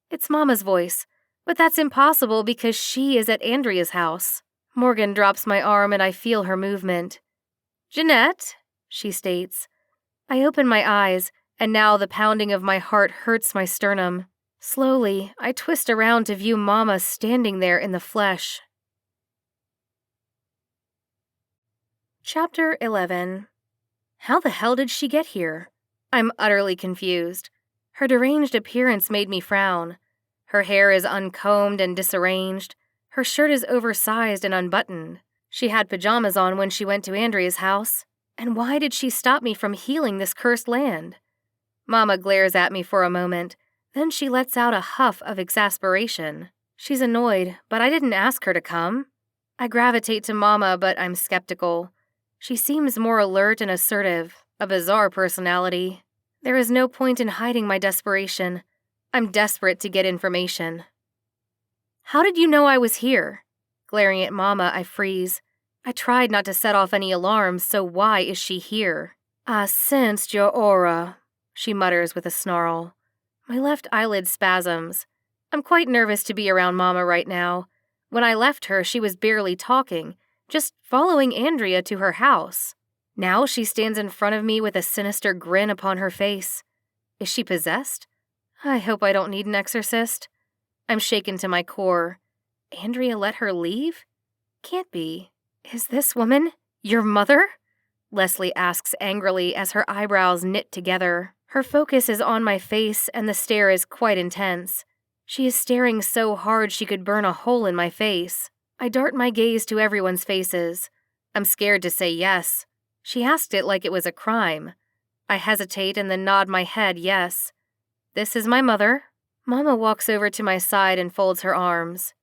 It's Mama's voice, but that's impossible because she is at Andrea's house. Morgan drops my arm and I feel her movement. "Jeanette," she states. I open my eyes, and now the pounding of my heart hurts my sternum. Slowly, I twist around to view Mama standing there in the flesh. Chapter 11. How the hell did she get here? I'm utterly confused. Her deranged appearance made me frown. Her hair is uncombed and disarranged. Her shirt is oversized and unbuttoned. She had pajamas on when she went to Andrea's house. And why did she stop me from healing this cursed land? Mama glares at me for a moment. Then she lets out a huff of exasperation. She's annoyed, but I didn't ask her to come. I gravitate to Mama, but I'm skeptical. She seems more alert and assertive, a bizarre personality. There is no point in hiding my desperation. I'm desperate to get information. "How did you know I was here?" Glaring at Mama, I freeze. I tried not to set off any alarms, so why is she here? "I sensed your aura," she mutters with a snarl. My left eyelid spasms. I'm quite nervous to be around Mama right now. When I left her, she was barely talking, just following Andrea to her house. Now she stands in front of me with a sinister grin upon her face. Is she possessed? I hope I don't need an exorcist. I'm shaken to my core. Andrea let her leave? Can't be. Is this woman your mother? Leslie asks angrily as her eyebrows knit together. Her focus is on my face and the stare is quite intense. She is staring so hard she could burn a hole in my face. I dart my gaze to everyone's faces. I'm scared to say yes. She asked it like it was a crime. I hesitate and then nod my head yes. This is my mother. Mama walks over to my side and folds her arms.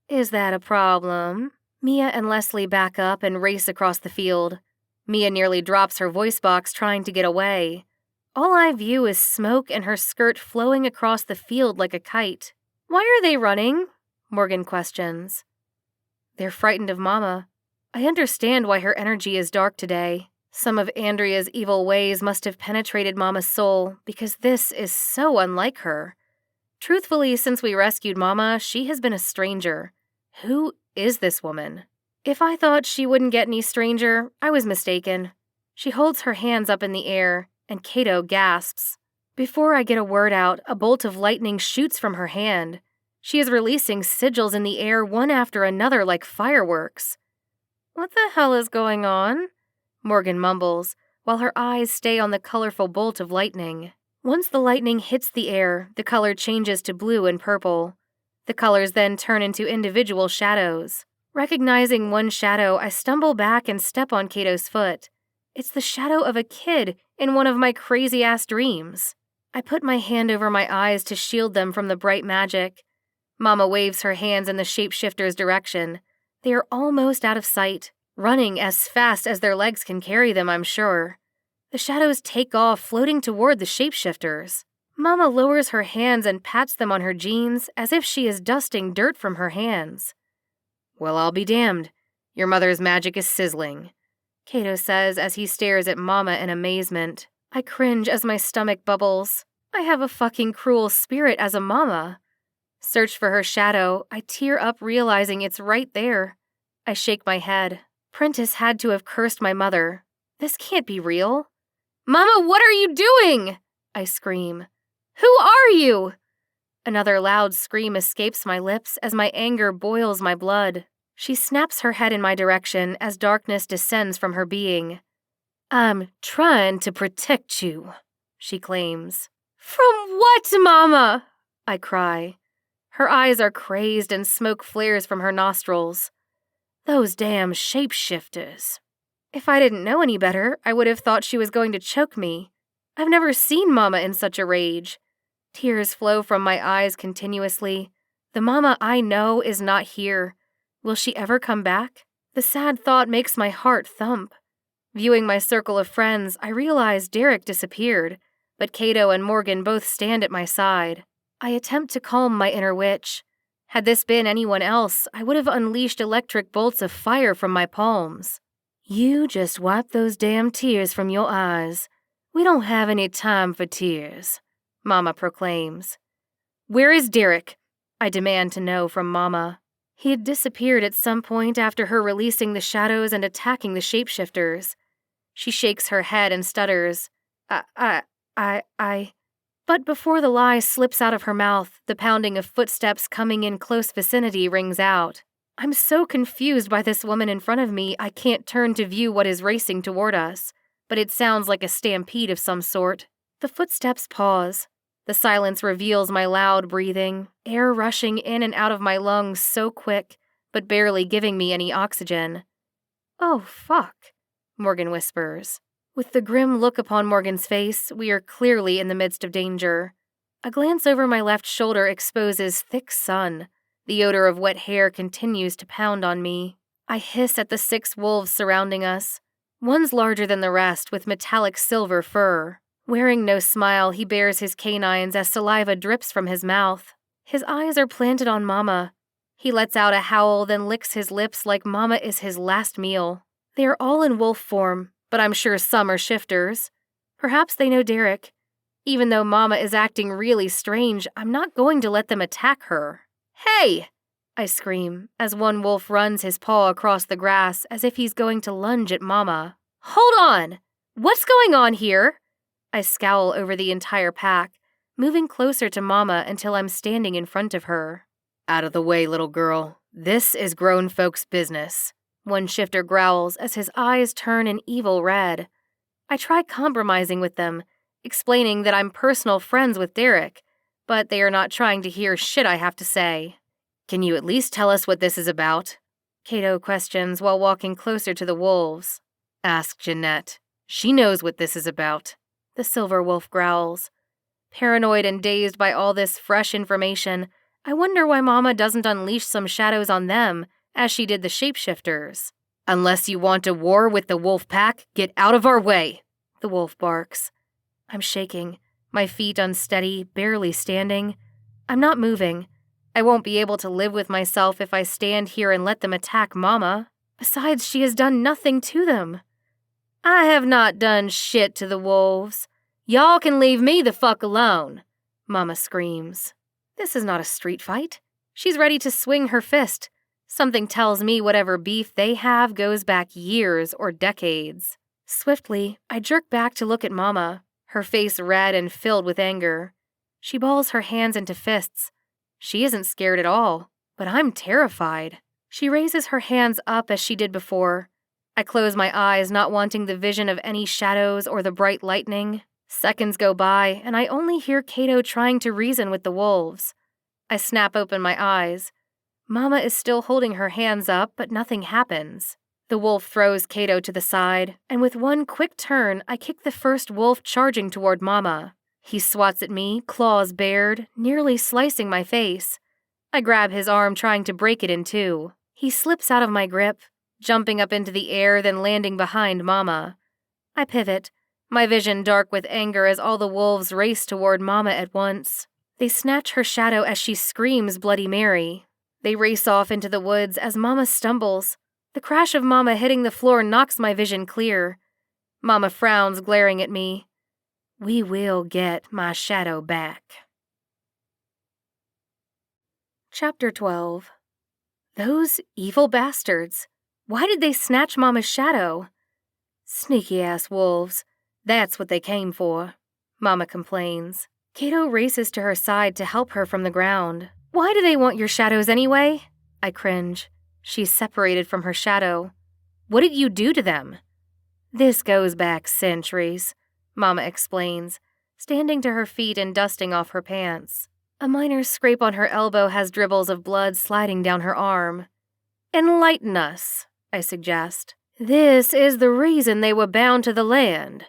Is that a problem? Mia and Leslie back up and race across the field. Mia nearly drops her voice box trying to get away. All I view is smoke and her skirt flowing across the field like a kite. "Why are they running?" Morgan questions. "They're frightened of Mama. I understand why her energy is dark today. Some of Andrea's evil ways must have penetrated Mama's soul, because this is so unlike her. Truthfully, since we rescued Mama, she has been a stranger. Who is this woman?" If I thought she wouldn't get any stranger, I was mistaken. She holds her hands up in the air, and Cato gasps. Before I get a word out, a bolt of lightning shoots from her hand. She is releasing sigils in the air one after another like fireworks. "What the hell is going on?" Morgan mumbles, while her eyes stay on the colorful bolt of lightning. Once the lightning hits the air, the color changes to blue and purple. The colors then turn into individual shadows. Recognizing one shadow, I stumble back and step on Cato's foot. It's the shadow of a kid in one of my crazy-ass dreams. I put my hand over my eyes to shield them from the bright magic. Mama waves her hands in the shapeshifter's direction. They are almost out of sight, running as fast as their legs can carry them, I'm sure. The shadows take off, floating toward the shapeshifters. Mama lowers her hands and pats them on her jeans as if she is dusting dirt from her hands. "Well, I'll be damned. Your mother's magic is sizzling," Cato says as he stares at Mama in amazement. I cringe as my stomach bubbles. I have a fucking cruel spirit as a mama. Search for her shadow. I tear up realizing it's right there. I shake my head. Prentice had to have cursed my mother. This can't be real. "Mama, what are you doing?" I scream. "Who are you?" Another loud scream escapes my lips as my anger boils my blood. She snaps her head in my direction as darkness descends from her being. "I'm trying to protect you," she claims. "From what, Mama?" I cry. Her eyes are crazed and smoke flares from her nostrils. "Those damn shapeshifters." If I didn't know any better, I would have thought she was going to choke me. I've never seen Mama in such a rage. Tears flow from my eyes continuously. The Mama I know is not here. Will she ever come back? The sad thought makes my heart thump. Viewing my circle of friends, I realize Derek disappeared, but Cato and Morgan both stand at my side. I attempt to calm my inner witch. Had this been anyone else, I would have unleashed electric bolts of fire from my palms. "You just wipe those damn tears from your eyes. We don't have any time for tears," Mama proclaims. "Where is Derek?" I demand to know from Mama. He had disappeared at some point after her releasing the shadows and attacking the shapeshifters. She shakes her head and stutters. I. But before the lie slips out of her mouth, the pounding of footsteps coming in close vicinity rings out. I'm so confused by this woman in front of me, I can't turn to view what is racing toward us, but it sounds like a stampede of some sort. The footsteps pause. The silence reveals my loud breathing, air rushing in and out of my lungs so quick, but barely giving me any oxygen. "Oh, fuck," Morgan whispers. With the grim look upon Morgan's face, we are clearly in the midst of danger. A glance over my left shoulder exposes thick sun. The odor of wet hair continues to pound on me. I hiss at the 6 wolves surrounding us. One's larger than the rest, with metallic silver fur. Wearing no smile, he bares his canines as saliva drips from his mouth. His eyes are planted on Mama. He lets out a howl, then licks his lips like Mama is his last meal. They are all in wolf form, but I'm sure some are shifters. Perhaps they know Derek. Even though Mama is acting really strange, I'm not going to let them attack her. "Hey!" I scream, as one wolf runs his paw across the grass as if he's going to lunge at Mama. "Hold on! What's going on here?" I scowl over the entire pack, moving closer to Mama until I'm standing in front of her. "Out of the way, little girl. This is grown folks' business," one shifter growls as his eyes turn an evil red. I try compromising with them, explaining that I'm personal friends with Derek, but they are not trying to hear shit I have to say. "Can you at least tell us what this is about?" Cato questions while walking closer to the wolves. "Ask Jeanette. She knows what this is about," the silver wolf growls. Paranoid and dazed by all this fresh information, I wonder why Mama doesn't unleash some shadows on them, as she did the shapeshifters. Unless you want a war with the wolf pack, get out of our way, the wolf barks. I'm shaking, my feet unsteady, barely standing. I'm not moving. I won't be able to live with myself if I stand here and let them attack Mama. Besides, she has done nothing to them. I have not done shit to the wolves. Y'all can leave me the fuck alone, Mama screams. This is not a street fight. She's ready to swing her fist. Something tells me whatever beef they have goes back years or decades. Swiftly, I jerk back to look at Mama, her face red and filled with anger. She balls her hands into fists. She isn't scared at all, but I'm terrified. She raises her hands up as she did before. I close my eyes, not wanting the vision of any shadows or the bright lightning. Seconds go by, and I only hear Cato trying to reason with the wolves. I snap open my eyes. Mama is still holding her hands up, but nothing happens. The wolf throws Cato to the side, and with one quick turn, I kick the first wolf charging toward Mama. He swats at me, claws bared, nearly slicing my face. I grab his arm, trying to break it in two. He slips out of my grip, jumping up into the air, then landing behind Mama. I pivot, my vision dark with anger as all the wolves race toward Mama at once. They snatch her shadow as she screams Bloody Mary. They race off into the woods as Mama stumbles. The crash of Mama hitting the floor knocks my vision clear. Mama frowns, glaring at me. We will get my shadow back. Chapter 12. Those evil bastards. Why did they snatch Mama's shadow? Sneaky-ass wolves. That's what they came for, Mama complains. Cato races to her side to help her from the ground. Why do they want your shadows anyway? I cringe. She's separated from her shadow. What did you do to them? This goes back centuries, Mama explains, standing to her feet and dusting off her pants. A minor scrape on her elbow has dribbles of blood sliding down her arm. Enlighten us, I suggest. This is the reason they were bound to the land.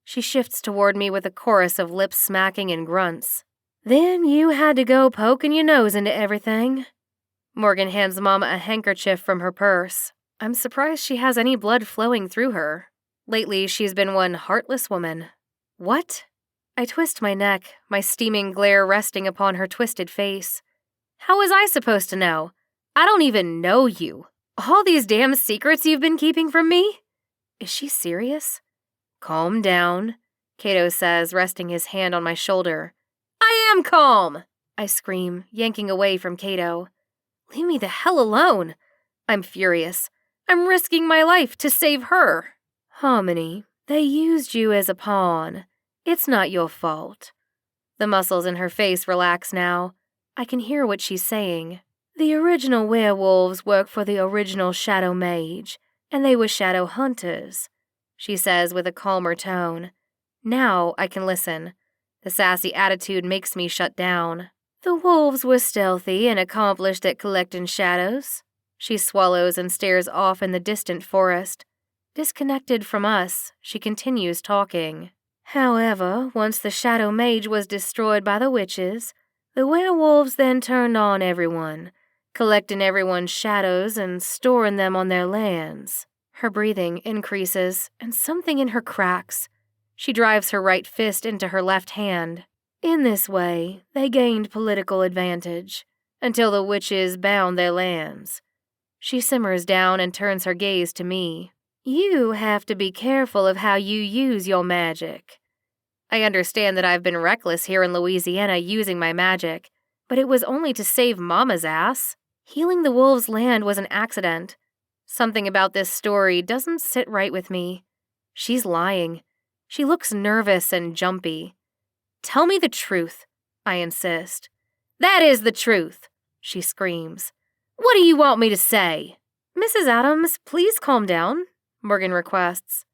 She shifts toward me with a chorus of lip smacking and grunts. Then you had to go poking your nose into everything. Morgan hands Mama a handkerchief from her purse. I'm surprised she has any blood flowing through her. Lately, she's been one heartless woman. What? I twist my neck, my steaming glare resting upon her twisted face. How was I supposed to know? I don't even know you. All these damn secrets you've been keeping from me? Is she serious? Calm down, Cato says, resting his hand on my shoulder. I am calm, I scream, yanking away from Cato. Leave me the hell alone. I'm furious. I'm risking my life to save her. Harmony, they used you as a pawn. It's not your fault. The muscles in her face relax now. I can hear what she's saying. The original werewolves work for the original shadow mage, and they were shadow hunters, she says with a calmer tone. Now I can listen. The sassy attitude makes me shut down. The wolves were stealthy and accomplished at collecting shadows. She swallows and stares off in the distant forest. Disconnected from us, she continues talking. However, once the shadow mage was destroyed by the witches, the werewolves then turned on everyone, collecting everyone's shadows and storing them on their lands. Her breathing increases, and something in her cracks. She drives her right fist into her left hand. In this way, they gained political advantage, until the witches bound their lands. She simmers down and turns her gaze to me. You have to be careful of how you use your magic. I understand that I've been reckless here in Louisiana using my magic, but it was only to save Mama's ass. Healing the wolves' land was an accident. Something about this story doesn't sit right with me. She's lying. She looks nervous and jumpy. Tell me the truth, I insist. That is the truth, she screams. What do you want me to say? Mrs. Adams, please calm down, Morgan requests.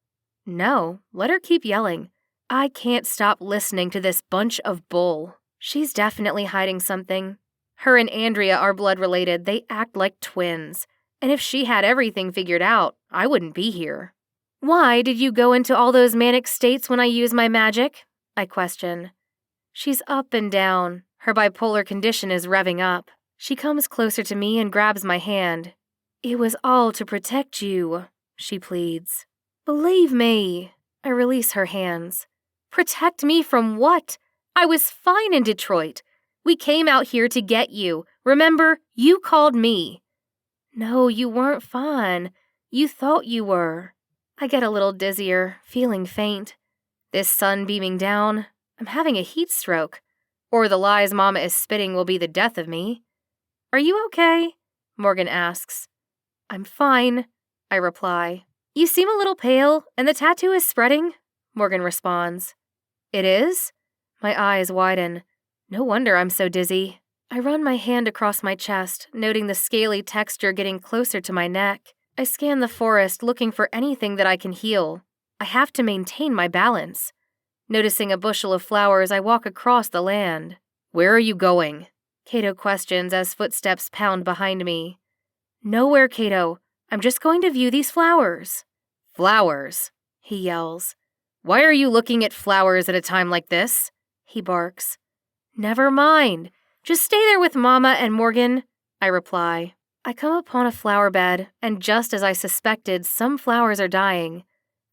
No, let her keep yelling. I can't stop listening to this bunch of bull. She's definitely hiding something. Her and Andrea are blood-related. They act like twins. And if she had everything figured out, I wouldn't be here. Why did you go into all those manic states when I use my magic? I question. She's up and down. Her bipolar condition is revving up. She comes closer to me and grabs my hand. It was all to protect you, she pleads. Believe me. I release her hands. Protect me from what? I was fine in Detroit. We came out here to get you. Remember, you called me. No, you weren't fine. You thought you were. I get a little dizzier, feeling faint. This sun beaming down, I'm having a heat stroke. Or the lies Mama is spitting will be the death of me. Are you okay? Morgan asks. I'm fine, I reply. You seem a little pale, and the tattoo is spreading, Morgan responds. It is? My eyes widen. No wonder I'm so dizzy. I run my hand across my chest, noting the scaly texture getting closer to my neck. I scan the forest, looking for anything that I can heal. I have to maintain my balance. Noticing a bushel of flowers, I walk across the land. Where are you going? Cato questions as footsteps pound behind me. Nowhere, Cato. I'm just going to view these flowers. Flowers? He yells. Why are you looking at flowers at a time like this? He barks. Never mind. Just stay there with Mama and Morgan, I reply. I come upon a flower bed, and just as I suspected, some flowers are dying.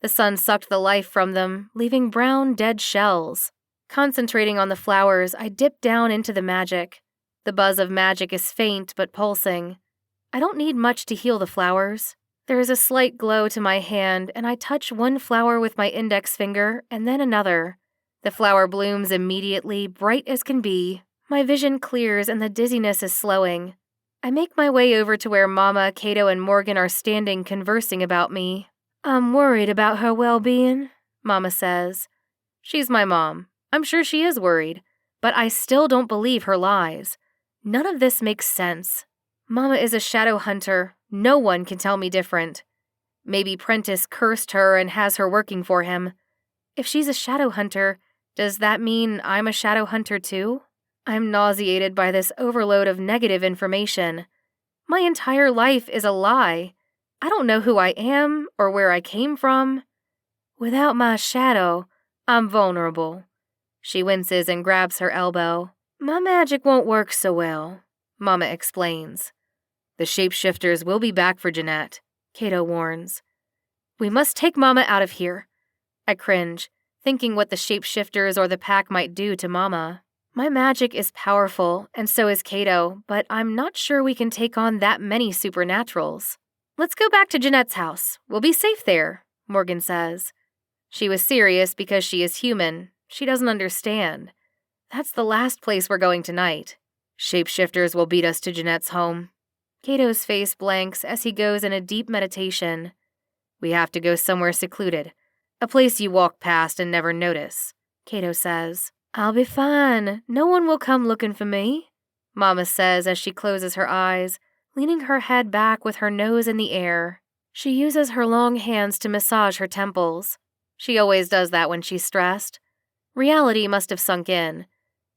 The sun sucked the life from them, leaving brown, dead shells. Concentrating on the flowers, I dip down into the magic. The buzz of magic is faint but pulsing. I don't need much to heal the flowers. There is a slight glow to my hand, and I touch one flower with my index finger, and then another. The flower blooms immediately, bright as can be. My vision clears and the dizziness is slowing. I make my way over to where Mama, Cato, and Morgan are standing conversing about me. I'm worried about her well-being, Mama says. She's my mom. I'm sure she is worried, but I still don't believe her lies. None of this makes sense. Mama is a shadow hunter. No one can tell me different. Maybe Prentice cursed her and has her working for him. If she's a shadow hunter, does that mean I'm a shadow hunter too? I'm nauseated by this overload of negative information. My entire life is a lie. I don't know who I am or where I came from. Without my shadow, I'm vulnerable. She winces and grabs her elbow. My magic won't work so well, Mama explains. The shapeshifters will be back for Jeanette, Cato warns. We must take Mama out of here. I cringe, thinking what the shapeshifters or the pack might do to Mama. My magic is powerful, and so is Cato, but I'm not sure we can take on that many supernaturals. Let's go back to Jeanette's house. We'll be safe there, Morgan says. She was serious because she is human. She doesn't understand. That's the last place we're going tonight. Shapeshifters will beat us to Jeanette's home. Cato's face blanks as he goes in a deep meditation. We have to go somewhere secluded, a place you walk past and never notice, Cato says. I'll be fine. No one will come looking for me, Mama says as she closes her eyes, leaning her head back with her nose in the air. She uses her long hands to massage her temples. She always does that when she's stressed. Reality must have sunk in.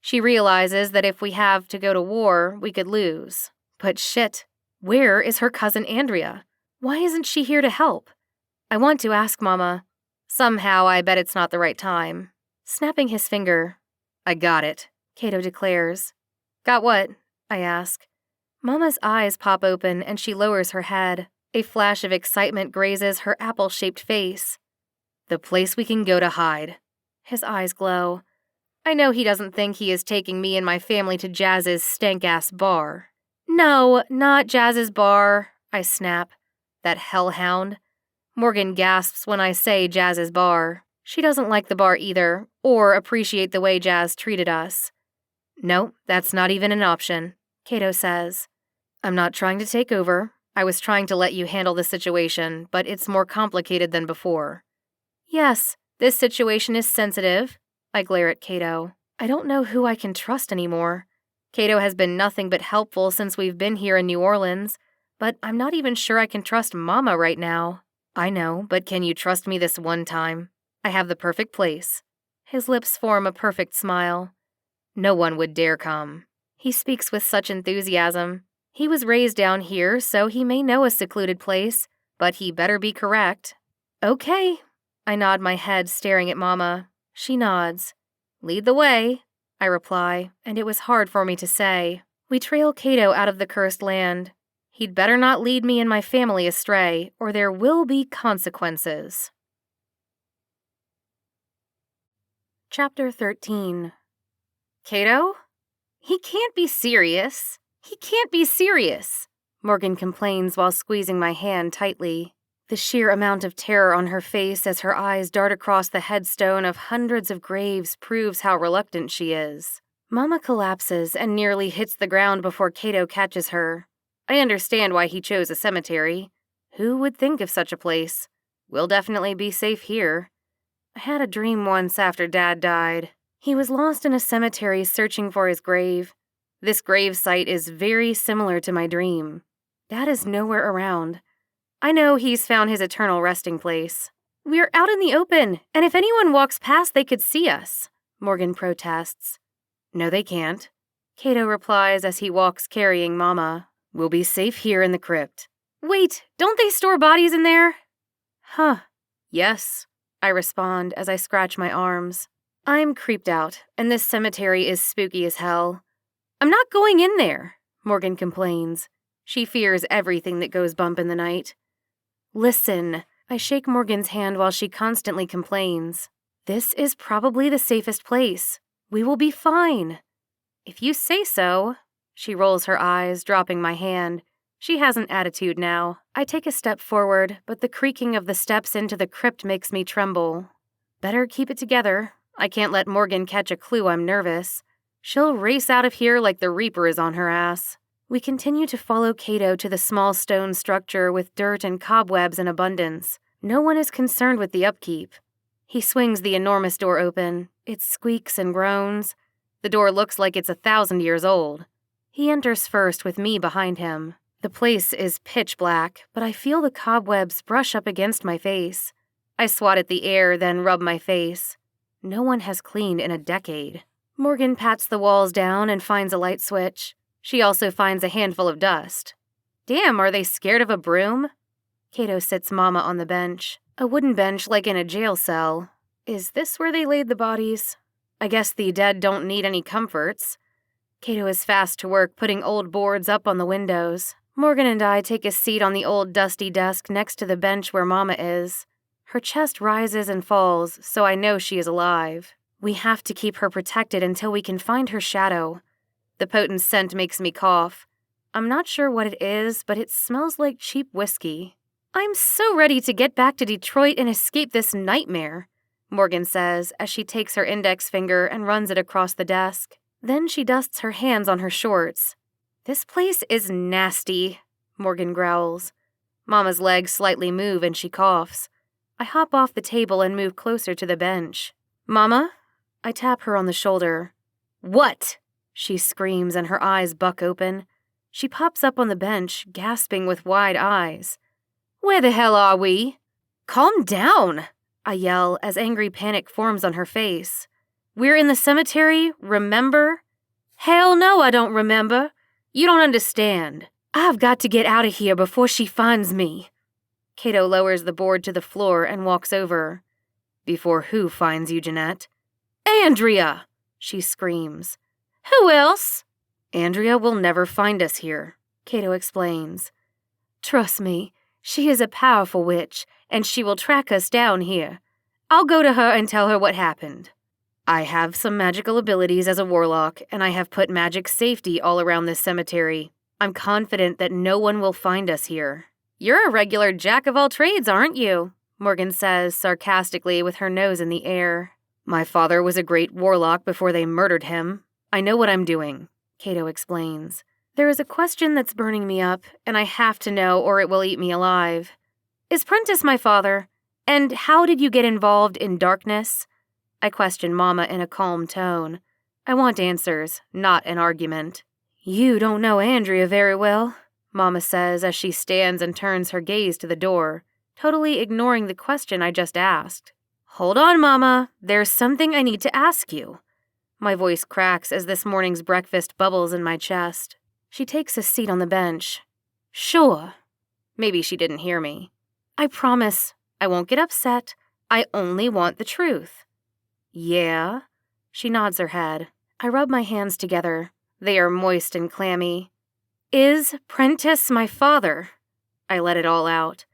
She realizes that if we have to go to war, we could lose. But shit, where is her cousin Andrea? Why isn't she here to help? I want to ask Mama. Somehow I bet it's not the right time. Snapping his finger. I got it, Cato declares. Got what? I ask. Mama's eyes pop open and she lowers her head. A flash of excitement grazes her apple-shaped face. The place we can go to hide. His eyes glow. I know he doesn't think he is taking me and my family to Jazz's stank-ass bar. No, not Jazz's bar, I snap. That hellhound. Morgan gasps when I say Jazz's bar. She doesn't like the bar either, or appreciate the way Jazz treated us. No, that's not even an option, Cato says. I'm not trying to take over. I was trying to let you handle the situation, but it's more complicated than before. Yes, this situation is sensitive. I glare at Cato. I don't know who I can trust anymore. Cato has been nothing but helpful since we've been here in New Orleans, but I'm not even sure I can trust Mama right now. I know, but can you trust me this one time? I have the perfect place. His lips form a perfect smile. No one would dare come. He speaks with such enthusiasm. He was raised down here, so he may know a secluded place, but he better be correct. Okay. I nod my head, staring at Mama. She nods. Lead the way, I reply, and it was hard for me to say. We trail Cato out of the cursed land. He'd better not lead me and my family astray, or there will be consequences. Chapter 13. Cato? He can't be serious. He can't be serious, Morgan complains while squeezing my hand tightly. The sheer amount of terror on her face as her eyes dart across the headstone of hundreds of graves proves how reluctant she is. Mama collapses and nearly hits the ground before Cato catches her. I understand why he chose a cemetery. Who would think of such a place? We'll definitely be safe here. I had a dream once after Dad died. He was lost in a cemetery searching for his grave. This grave site is very similar to my dream. Dad is nowhere around. I know he's found his eternal resting place. We're out in the open, and if anyone walks past, they could see us, Morgan protests. No, they can't, Cato replies as he walks carrying Mama. We'll be safe here in the crypt. Wait, don't they store bodies in there? Huh. Yes, I respond as I scratch my arms. I'm creeped out, and this cemetery is spooky as hell. I'm not going in there, Morgan complains. She fears everything that goes bump in the night. Listen, I shake Morgan's hand while she constantly complains. This is probably the safest place. We will be fine. If you say so. She rolls her eyes, dropping my hand. She has an attitude now. I take a step forward, but the creaking of the steps into the crypt makes me tremble. Better keep it together. I can't let Morgan catch a clue I'm nervous. She'll race out of here like the Reaper is on her ass. We continue to follow Cato to the small stone structure with dirt and cobwebs in abundance. No one is concerned with the upkeep. He swings the enormous door open. It squeaks and groans. The door looks like it's 1,000 years old. He enters first with me behind him. The place is pitch black, but I feel the cobwebs brush up against my face. I swat at the air, then rub my face. No one has cleaned in a decade. Morgan pats the walls down and finds a light switch. She also finds a handful of dust. Damn, are they scared of a broom? Cato sits Mama on the bench. A wooden bench like in a jail cell. Is this where they laid the bodies? I guess the dead don't need any comforts. Cato is fast to work putting old boards up on the windows. Morgan and I take a seat on the old dusty desk next to the bench where Mama is. Her chest rises and falls, so I know she is alive. We have to keep her protected until we can find her shadow. The potent scent makes me cough. I'm not sure what it is, but it smells like cheap whiskey. I'm so ready to get back to Detroit and escape this nightmare, Morgan says as she takes her index finger and runs it across the desk. Then she dusts her hands on her shorts. This place is nasty, Morgan growls. Mama's legs slightly move and she coughs. I hop off the table and move closer to the bench. Mama? I tap her on the shoulder. What? She screams and her eyes buck open. She pops up on the bench, gasping with wide eyes. Where the hell are we? Calm down, I yell as angry panic forms on her face. We're in the cemetery, remember? Hell no, I don't remember. You don't understand. I've got to get out of here before she finds me. Cato lowers the board to the floor and walks over. Before who finds you, Jeanette? Andrea, she screams. Who else? Andrea will never find us here, Cato explains. Trust me, she is a powerful witch, and she will track us down here. I'll go to her and tell her what happened. I have some magical abilities as a warlock, and I have put magic safety all around this cemetery. I'm confident that no one will find us here. You're a regular jack of all trades, aren't you? Morgan says sarcastically with her nose in the air. My father was a great warlock before they murdered him. I know what I'm doing, Cato explains. There is a question that's burning me up, and I have to know or it will eat me alive. Is Prentice my father? And how did you get involved in darkness? I question Mama in a calm tone. I want answers, not an argument. You don't know Andrea very well, Mama says as she stands and turns her gaze to the door, totally ignoring the question I just asked. Hold on, Mama. There's something I need to ask you. My voice cracks as this morning's breakfast bubbles in my chest. She takes a seat on the bench. Sure. Maybe she didn't hear me. I promise. I won't get upset. I only want the truth. Yeah? She nods her head. I rub my hands together. They are moist and clammy. Is Prentice my father? I let it all out.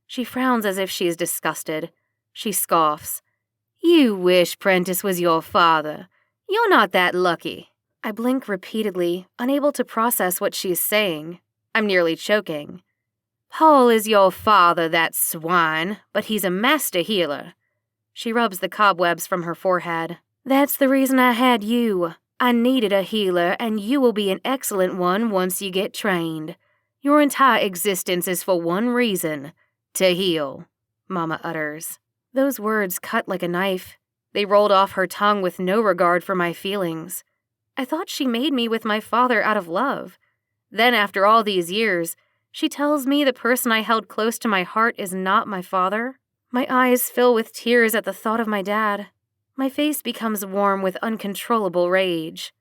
She frowns as if she is disgusted. She scoffs. You wish Prentice was your father. You're not that lucky. I blink repeatedly, unable to process what she is saying. I'm nearly choking. Paul is your father, that swine, but he's a master healer. She rubs the cobwebs from her forehead. That's the reason I had you. I needed a healer, and you will be an excellent one once you get trained. Your entire existence is for one reason, to heal, Mama utters. Those words cut like a knife. They rolled off her tongue with no regard for my feelings. I thought she made me with my father out of love. Then, after all these years, she tells me the person I held close to my heart is not my father. My eyes fill with tears at the thought of my dad. My face becomes warm with uncontrollable rage.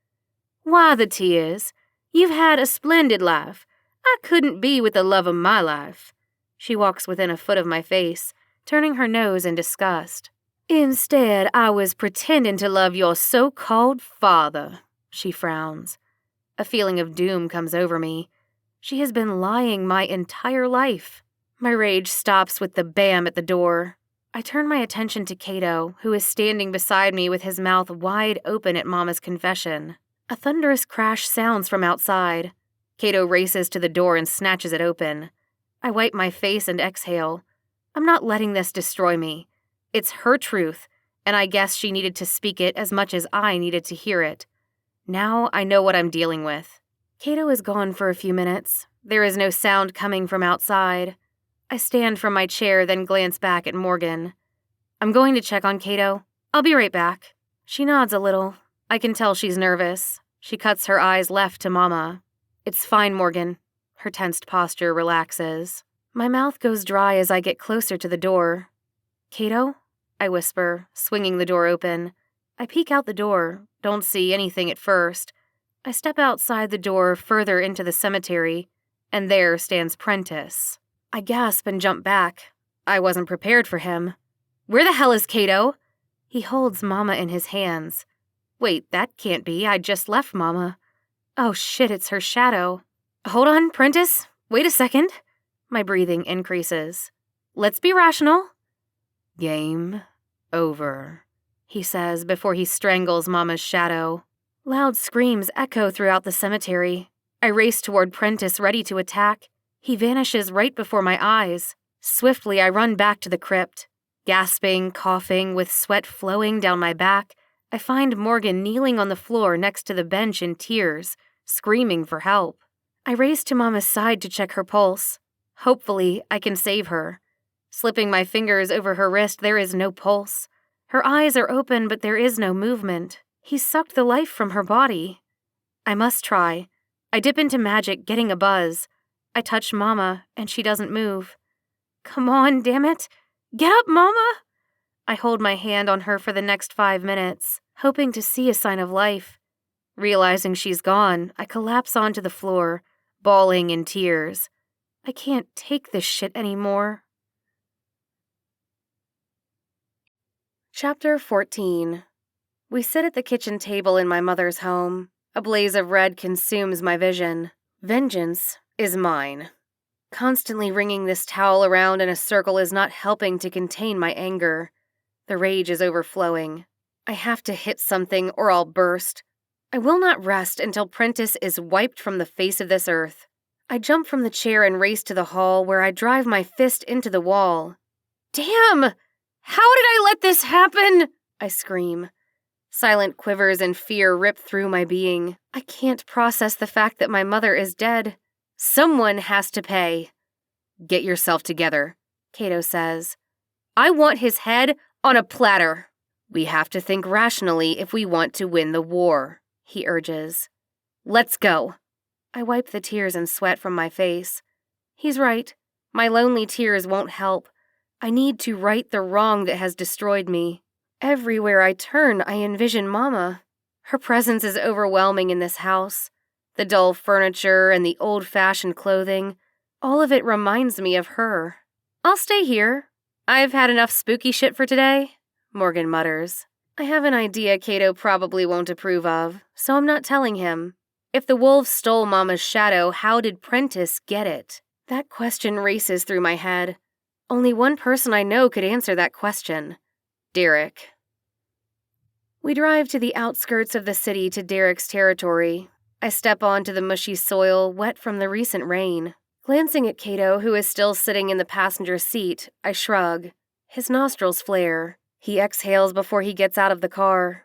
Why the tears? You've had a splendid life. I couldn't be with the love of my life. She walks within a foot of my face, turning her nose in disgust. Instead, I was pretending to love your so-called father. She frowns. A feeling of doom comes over me. She has been lying my entire life. My rage stops with the bam at the door. I turn my attention to Cato, who is standing beside me with his mouth wide open at Mama's confession. A thunderous crash sounds from outside. Cato races to the door and snatches it open. I wipe my face and exhale. I'm not letting this destroy me. It's her truth, and I guess she needed to speak it as much as I needed to hear it. Now I know what I'm dealing with. Cato is gone for a few minutes. There is no sound coming from outside. I stand from my chair, then glance back at Morgan. I'm going to check on Cato. I'll be right back. She nods a little. I can tell she's nervous. She cuts her eyes left to Mama. It's fine, Morgan. Her tensed posture relaxes. My mouth goes dry as I get closer to the door. Cato? I whisper, swinging the door open. I peek out the door, don't see anything at first. I step outside the door further into the cemetery, and there stands Prentice. I gasp and jump back. I wasn't prepared for him. Where the hell is Cato? He holds Mama in his hands. Wait, that can't be. I just left Mama. Oh shit, it's her shadow. Hold on, Prentice. Wait a second. My breathing increases. Let's be rational. Game over, he says before he strangles Mama's shadow. Loud screams echo throughout the cemetery. I race toward Prentice, ready to attack. He vanishes right before my eyes. Swiftly, I run back to the crypt. Gasping, coughing, with sweat flowing down my back, I find Morgan kneeling on the floor next to the bench in tears, screaming for help. I race to Mama's side to check her pulse. Hopefully, I can save her. Slipping my fingers over her wrist, there is no pulse. Her eyes are open, but there is no movement. He sucked the life from her body. I must try. I dip into magic, getting a buzz. I touch Mama, and she doesn't move. Come on, damn it. Get up, Mama! I hold my hand on her for the next 5 minutes, hoping to see a sign of life. Realizing she's gone, I collapse onto the floor, bawling in tears. I can't take this shit anymore. Chapter 14. We sit at the kitchen table in my mother's home. A blaze of red consumes my vision. Vengeance is mine. Constantly wringing this towel around in a circle is not helping to contain my anger. The rage is overflowing. I have to hit something or I'll burst. I will not rest until Prentice is wiped from the face of this earth. I jump from the chair and race to the hall where I drive my fist into the wall. Damn! How did I let this happen? I scream. Silent quivers and fear rip through my being. I can't process the fact that my mother is dead. Someone has to pay. Get yourself together, Cato says. I want his head on a platter. We have to think rationally if we want to win the war, he urges. Let's go. I wipe the tears and sweat from my face. He's right. My lonely tears won't help. I need to right the wrong that has destroyed me. Everywhere I turn, I envision Mama. Her presence is overwhelming in this house. The dull furniture and the old-fashioned clothing, all of it reminds me of her. I'll stay here. I've had enough spooky shit for today, Morgan mutters. I have an idea Cato probably won't approve of, so I'm not telling him. If the wolves stole Mama's shadow, how did Prentice get it? That question races through my head. Only one person I know could answer that question. Derek. We drive to the outskirts of the city to Derek's territory. I step onto the mushy soil, wet from the recent rain. Glancing at Cato, who is still sitting in the passenger seat, I shrug. His nostrils flare. He exhales before he gets out of the car.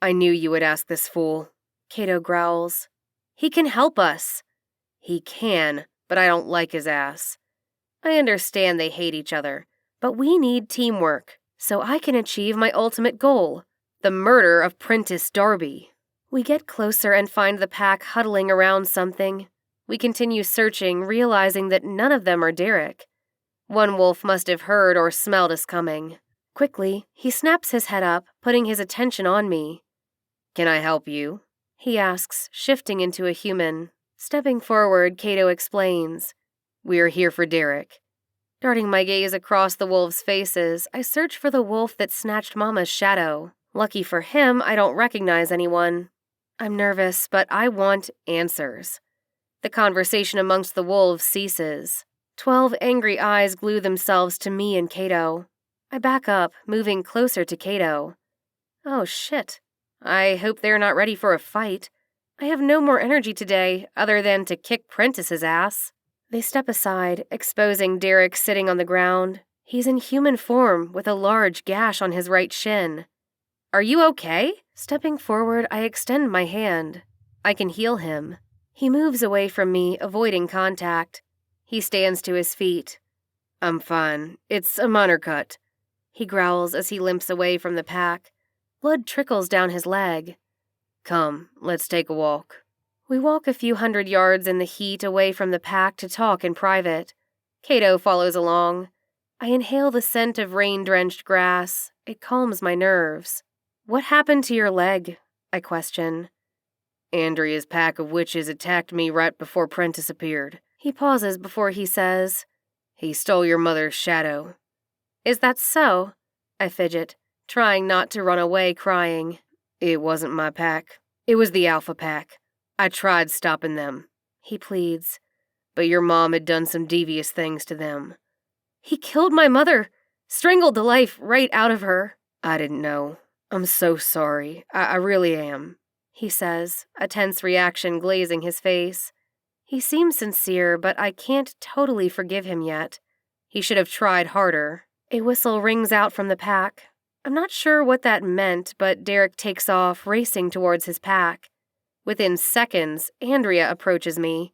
I knew you would ask this fool. Cato growls. He can help us. He can, but I don't like his ass. I understand they hate each other, but we need teamwork, so I can achieve my ultimate goal, the murder of Prentice Darby. We get closer and find the pack huddling around something. We continue searching, realizing that none of them are Derek. One wolf must have heard or smelled us coming. Quickly, he snaps his head up, putting his attention on me. Can I help you? He asks, shifting into a human. Stepping forward, Cato explains. We're here for Derek. Darting my gaze across the wolves' faces, I search for the wolf that snatched Mama's shadow. Lucky for him, I don't recognize anyone. I'm nervous, but I want answers. The conversation amongst the wolves ceases. 12 angry eyes glue themselves to me and Cato. I back up, moving closer to Cato. Oh shit. I hope they're not ready for a fight. I have no more energy today, other than to kick Prentice's ass. They step aside, exposing Derek sitting on the ground. He's in human form, with a large gash on his right shin. Are you okay? Stepping forward, I extend my hand. I can heal him. He moves away from me, avoiding contact. He stands to his feet. I'm fine. It's a minor cut. He growls as he limps away from the pack. Blood trickles down his leg. Come, let's take a walk. We walk a few hundred yards in the heat away from the pack to talk in private. Cato follows along. I inhale the scent of rain-drenched grass. It calms my nerves. What happened to your leg? I question. Andrea's pack of witches attacked me right before Prentice appeared. He pauses before he says, He stole your mother's shadow. Is that so? I fidget, trying not to run away crying. It wasn't my pack. It was the Alpha pack. I tried stopping them, he pleads, but your mom had done some devious things to them. He killed my mother, strangled the life right out of her. I didn't know. I'm so sorry. I really am, he says, a tense reaction glazing his face. He seems sincere, but I can't totally forgive him yet. He should have tried harder. A whistle rings out from the pack. I'm not sure what that meant, but Derek takes off, racing towards his pack. Within seconds, Andrea approaches me.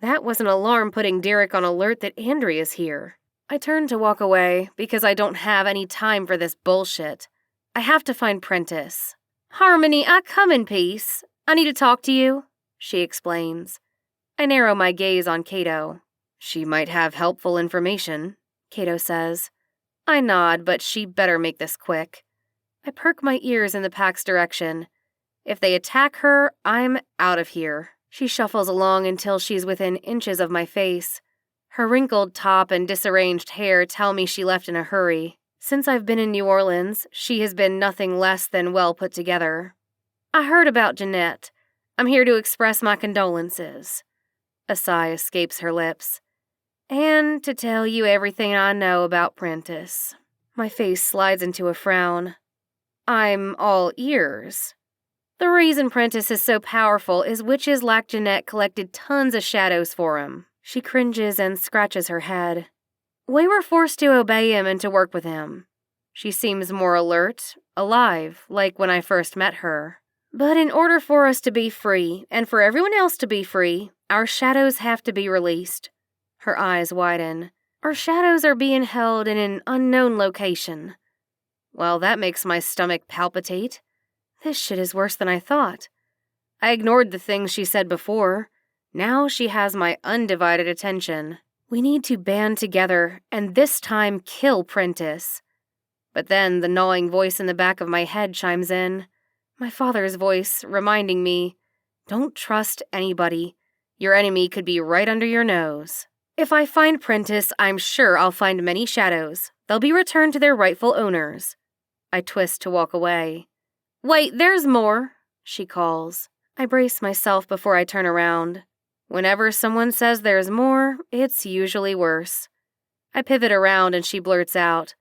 That was an alarm putting Derek on alert that Andrea's here. I turn to walk away because I don't have any time for this bullshit. I have to find Prentice. Harmony, I come in peace. I need to talk to you, she explains. I narrow my gaze on Cato. She might have helpful information, Cato says. I nod, but she better make this quick. I perk my ears in the pack's direction. If they attack her, I'm out of here. She shuffles along until she's within inches of my face. Her wrinkled top and disarranged hair tell me she left in a hurry. Since I've been in New Orleans, she has been nothing less than well put together. I heard about Jeanette. I'm here to express my condolences. A sigh escapes her lips. And to tell you everything I know about Prentice. My face slides into a frown. I'm all ears. The reason Prentice is so powerful is witches like Jeanette collected tons of shadows for him. She cringes and scratches her head. We were forced to obey him and to work with him. She seems more alert, alive, like when I first met her. But in order for us to be free, and for everyone else to be free, our shadows have to be released. Her eyes widen. Our shadows are being held in an unknown location. Well, that makes my stomach palpitate. This shit is worse than I thought. I ignored the things she said before. Now she has my undivided attention. We need to band together, and this time kill Prentice. But then the gnawing voice in the back of my head chimes in. My father's voice, reminding me, don't trust anybody. Your enemy could be right under your nose. If I find Prentice, I'm sure I'll find many shadows. They'll be returned to their rightful owners. I twist to walk away. Wait, there's more, she calls. I brace myself before I turn around. Whenever someone says there's more, it's usually worse. I pivot around and she blurts out,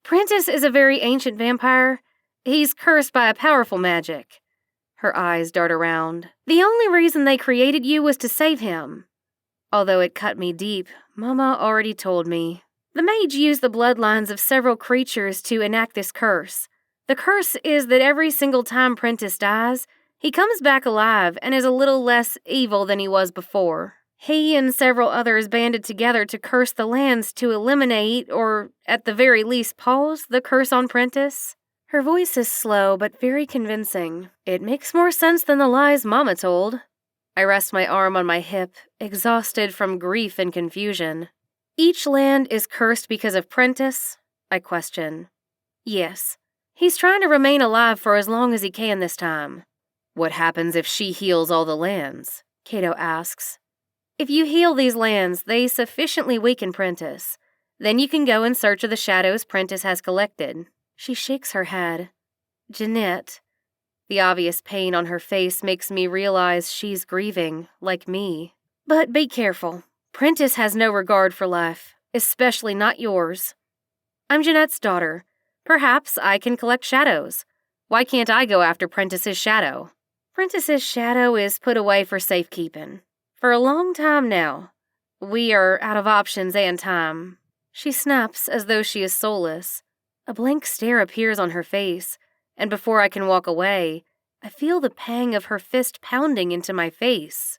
"Prentice is a very ancient vampire. He's cursed by a powerful magic." Her eyes dart around. "The only reason they created you was to save him." Although it cut me deep, Mama already told me. The mage used the bloodlines of several creatures to enact this curse. The curse is that every single time Prentice dies, he comes back alive and is a little less evil than he was before. He and several others banded together to curse the lands to eliminate, or at the very least pause, the curse on Prentice. Her voice is slow but very convincing. It makes more sense than the lies Mama told. I rest my arm on my hip, exhausted from grief and confusion. Each land is cursed because of Prentice? I question. Yes. He's trying to remain alive for as long as he can this time. What happens if she heals all the lands? Cato asks. If you heal these lands, they sufficiently weaken Prentice. Then you can go in search of the shadows Prentice has collected. She shakes her head. Jeanette. The obvious pain on her face makes me realize she's grieving, like me. But be careful. Prentice has no regard for life, especially not yours. I'm Jeanette's daughter. Perhaps I can collect shadows. Why can't I go after Prentice's shadow? Prentice's shadow is put away for safekeeping. For a long time now. We are out of options and time. She snaps as though she is soulless. A blank stare appears on her face, and before I can walk away, I feel the pang of her fist pounding into my face.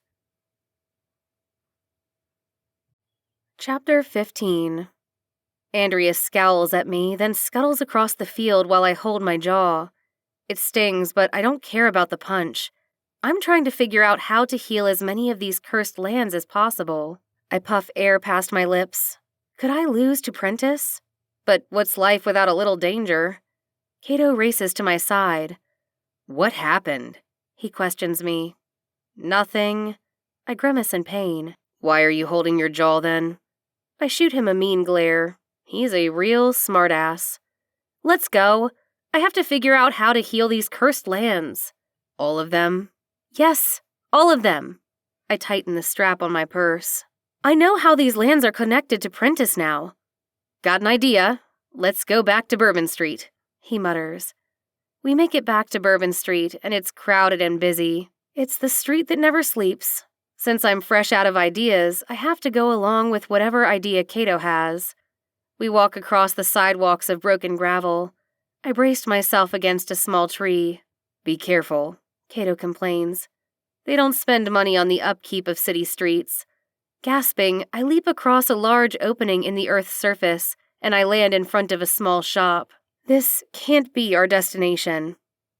Chapter 15. Andrea scowls at me, then scuttles across the field while I hold my jaw. It stings, but I don't care about the punch. I'm trying to figure out how to heal as many of these cursed lands as possible. I puff air past my lips. Could I lose to Prentice? But what's life without a little danger? Cato races to my side. What happened? He questions me. Nothing. I grimace in pain. Why are you holding your jaw then? I shoot him a mean glare. He's a real smartass. Let's go. I have to figure out how to heal these cursed lands. All of them? Yes, all of them. I tighten the strap on my purse. I know how these lands are connected to Prentice now. Got an idea. Let's go back to Bourbon Street, he mutters. We make it back to Bourbon Street, and it's crowded and busy. It's the street that never sleeps. Since I'm fresh out of ideas, I have to go along with whatever idea Cato has. We walk across the sidewalks of broken gravel. I braced myself against a small tree. Be careful, Cato complains. They don't spend money on the upkeep of city streets. Gasping, I leap across a large opening in the earth's surface, and I land in front of a small shop. This can't be our destination.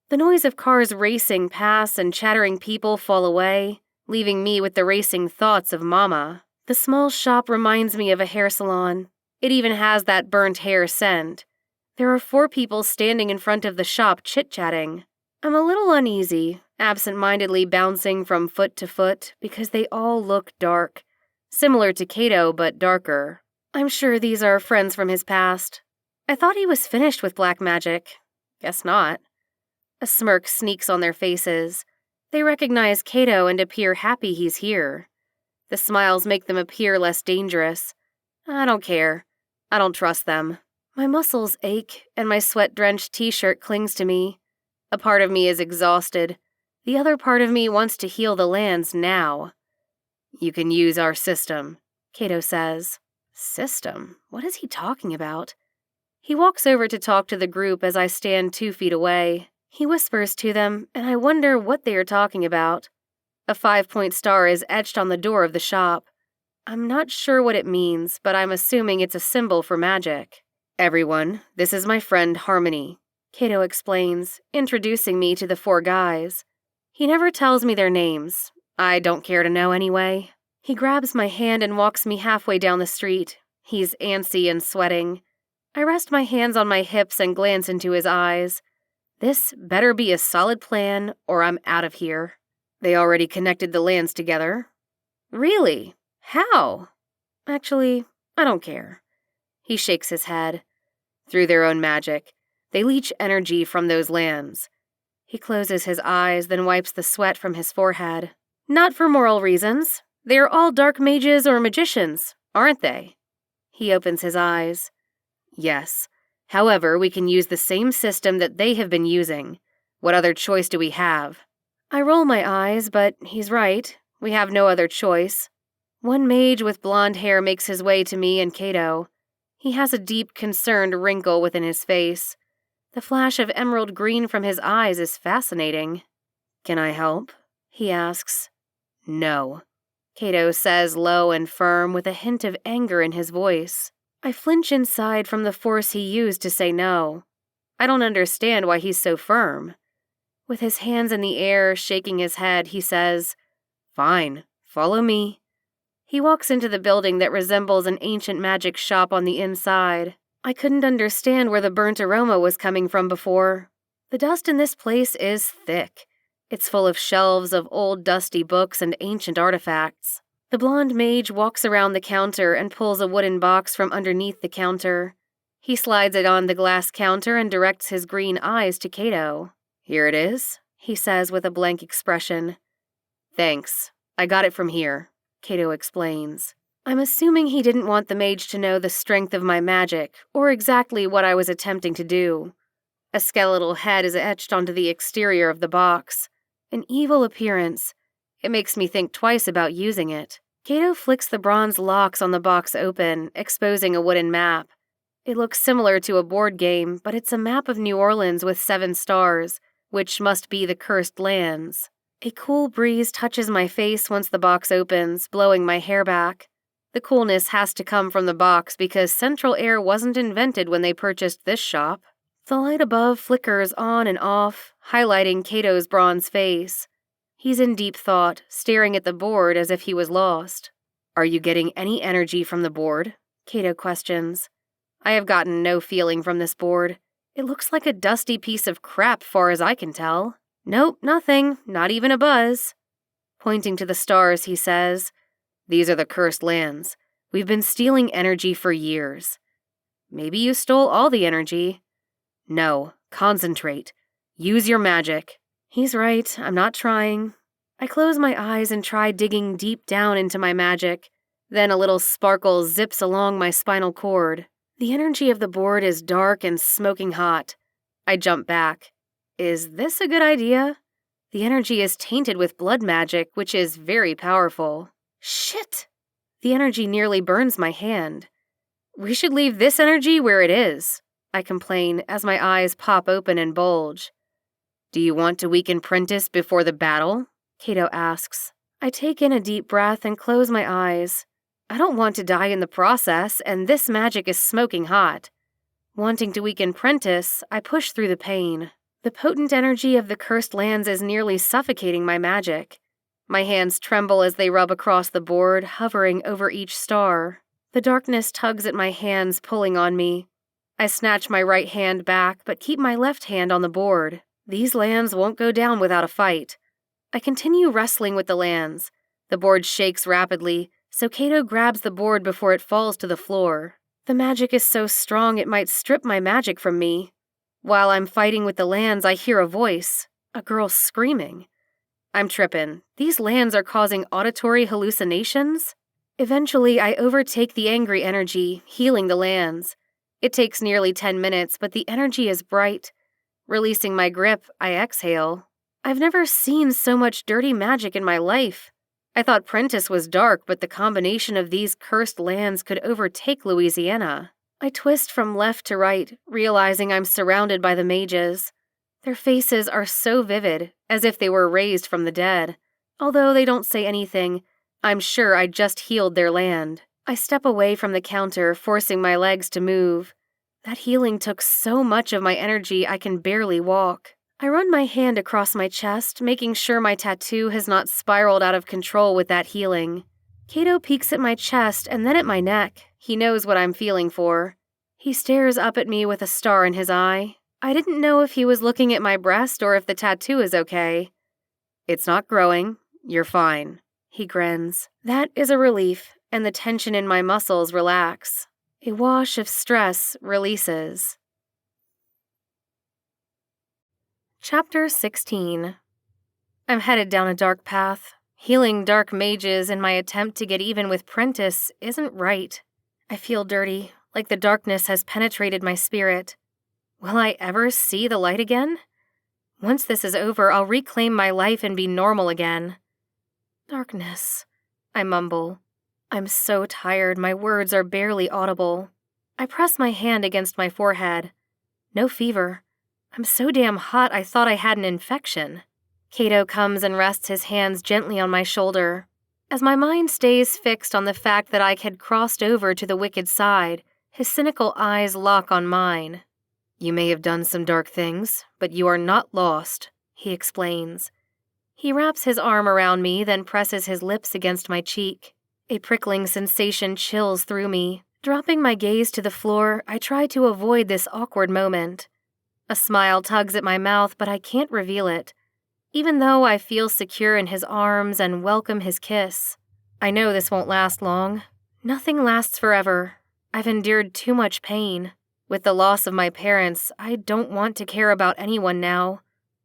The noise of cars racing past and chattering people fall away, leaving me with the racing thoughts of Mama. The small shop reminds me of a hair salon. It even has that burnt hair scent. There are 4 people standing in front of the shop chit-chatting. I'm a little uneasy, absent-mindedly bouncing from foot to foot because they all look dark. Similar to Cato, but darker. I'm sure these are friends from his past. I thought he was finished with black magic. Guess not. A smirk sneaks on their faces. They recognize Cato and appear happy he's here. The smiles make them appear less dangerous. I don't care. I don't trust them. My muscles ache, and my sweat-drenched t-shirt clings to me. A part of me is exhausted. The other part of me wants to heal the lands now. You can use our system, Cato says. System? What is he talking about? He walks over to talk to the group as I stand 2 feet away. He whispers to them, and I wonder what they are talking about. A 5-point star is etched on the door of the shop. I'm not sure what it means, but I'm assuming it's a symbol for magic. Everyone, this is my friend Harmony, Cato explains, introducing me to the 4 guys. He never tells me their names. I don't care to know anyway. He grabs my hand and walks me halfway down the street. He's antsy and sweating. I rest my hands on my hips and glance into his eyes. This better be a solid plan, or I'm out of here. They already connected the lands together. Really? How? Actually, I don't care. He shakes his head. Through their own magic, they leech energy from those lands. He closes his eyes, then wipes the sweat from his forehead. Not for moral reasons. They are all dark mages or magicians, aren't they? He opens his eyes. Yes. However, we can use the same system that they have been using. What other choice do we have? I roll my eyes, but he's right. We have no other choice. One mage with blonde hair makes his way to me and Cato. He has a deep, concerned wrinkle within his face. The flash of emerald green from his eyes is fascinating. Can I help? He asks. No. Cato says low and firm with a hint of anger in his voice. I flinch inside from the force he used to say no. I don't understand why he's so firm. With his hands in the air, shaking his head, he says, Fine, follow me. He walks into the building that resembles an ancient magic shop on the inside. I couldn't understand where the burnt aroma was coming from before. The dust in this place is thick. It's full of shelves of old dusty books and ancient artifacts. The blonde mage walks around the counter and pulls a wooden box from underneath the counter. He slides it on the glass counter and directs his green eyes to Cato. Here it is, he says with a blank expression. Thanks. I got it from here, Cato explains. I'm assuming he didn't want the mage to know the strength of my magic, or exactly what I was attempting to do. A skeletal head is etched onto the exterior of the box. An evil appearance. It makes me think twice about using it. Cato flicks the bronze locks on the box open, exposing a wooden map. It looks similar to a board game, but it's a map of New Orleans with 7 stars, which must be the cursed lands. A cool breeze touches my face once the box opens, blowing my hair back. The coolness has to come from the box because central air wasn't invented when they purchased this shop. The light above flickers on and off, highlighting Cato's bronze face. He's in deep thought, staring at the board as if he was lost. Are you getting any energy from the board? Cato questions. I have gotten no feeling from this board. It looks like a dusty piece of crap far as I can tell. Nope, nothing, not even a buzz. Pointing to the stars, he says, These are the cursed lands. We've been stealing energy for years. Maybe you stole all the energy. No, concentrate. Use your magic. He's right, I'm not trying. I close my eyes and try digging deep down into my magic. Then a little sparkle zips along my spinal cord. The energy of the board is dark and smoking hot. I jump back. Is this a good idea? The energy is tainted with blood magic, which is very powerful. Shit! The energy nearly burns my hand. We should leave this energy where it is, I complain as my eyes pop open and bulge. Do you want to weaken Prentice before the battle? Cato asks. I take in a deep breath and close my eyes. I don't want to die in the process, and this magic is smoking hot. Wanting to weaken Prentice, I push through the pain. The potent energy of the cursed lands is nearly suffocating my magic. My hands tremble as they rub across the board, hovering over each star. The darkness tugs at my hands, pulling on me. I snatch my right hand back, but keep my left hand on the board. These lands won't go down without a fight. I continue wrestling with the lands. The board shakes rapidly, so Cato grabs the board before it falls to the floor. The magic is so strong it might strip my magic from me. While I'm fighting with the lands, I hear a voice, a girl screaming. I'm trippin'. These lands are causing auditory hallucinations? Eventually, I overtake the angry energy, healing the lands. It takes nearly 10 minutes, but the energy is bright. Releasing my grip, I exhale. I've never seen so much dirty magic in my life. I thought Prentice was dark, but the combination of these cursed lands could overtake Louisiana. I twist from left to right, realizing I'm surrounded by the mages. Their faces are so vivid, as if they were raised from the dead. Although they don't say anything, I'm sure I just healed their land. I step away from the counter, forcing my legs to move. That healing took so much of my energy I can barely walk. I run my hand across my chest, making sure my tattoo has not spiraled out of control with that healing. Cato peeks at my chest and then at my neck. He knows what I'm feeling for. He stares up at me with a star in his eye. I didn't know if he was looking at my breast or if the tattoo is okay. It's not growing. You're fine. He grins. That is a relief, and the tension in my muscles relax. A wash of stress releases. Chapter 16. I'm headed down a dark path. Healing dark mages in my attempt to get even with Prentice isn't right. I feel dirty, like the darkness has penetrated my spirit. Will I ever see the light again? Once this is over, I'll reclaim my life and be normal again. Darkness, I mumble. I'm so tired, my words are barely audible. I press my hand against my forehead. No fever. I'm so damn hot I thought I had an infection. Cato comes and rests his hands gently on my shoulder. As my mind stays fixed on the fact that I had crossed over to the wicked side, his cynical eyes lock on mine. You may have done some dark things, but you are not lost, he explains. He wraps his arm around me, then presses his lips against my cheek. A prickling sensation chills through me. Dropping my gaze to the floor, I try to avoid this awkward moment. A smile tugs at my mouth, but I can't reveal it. Even though I feel secure in his arms and welcome his kiss, I know this won't last long. Nothing lasts forever. I've endured too much pain. With the loss of my parents, I don't want to care about anyone now.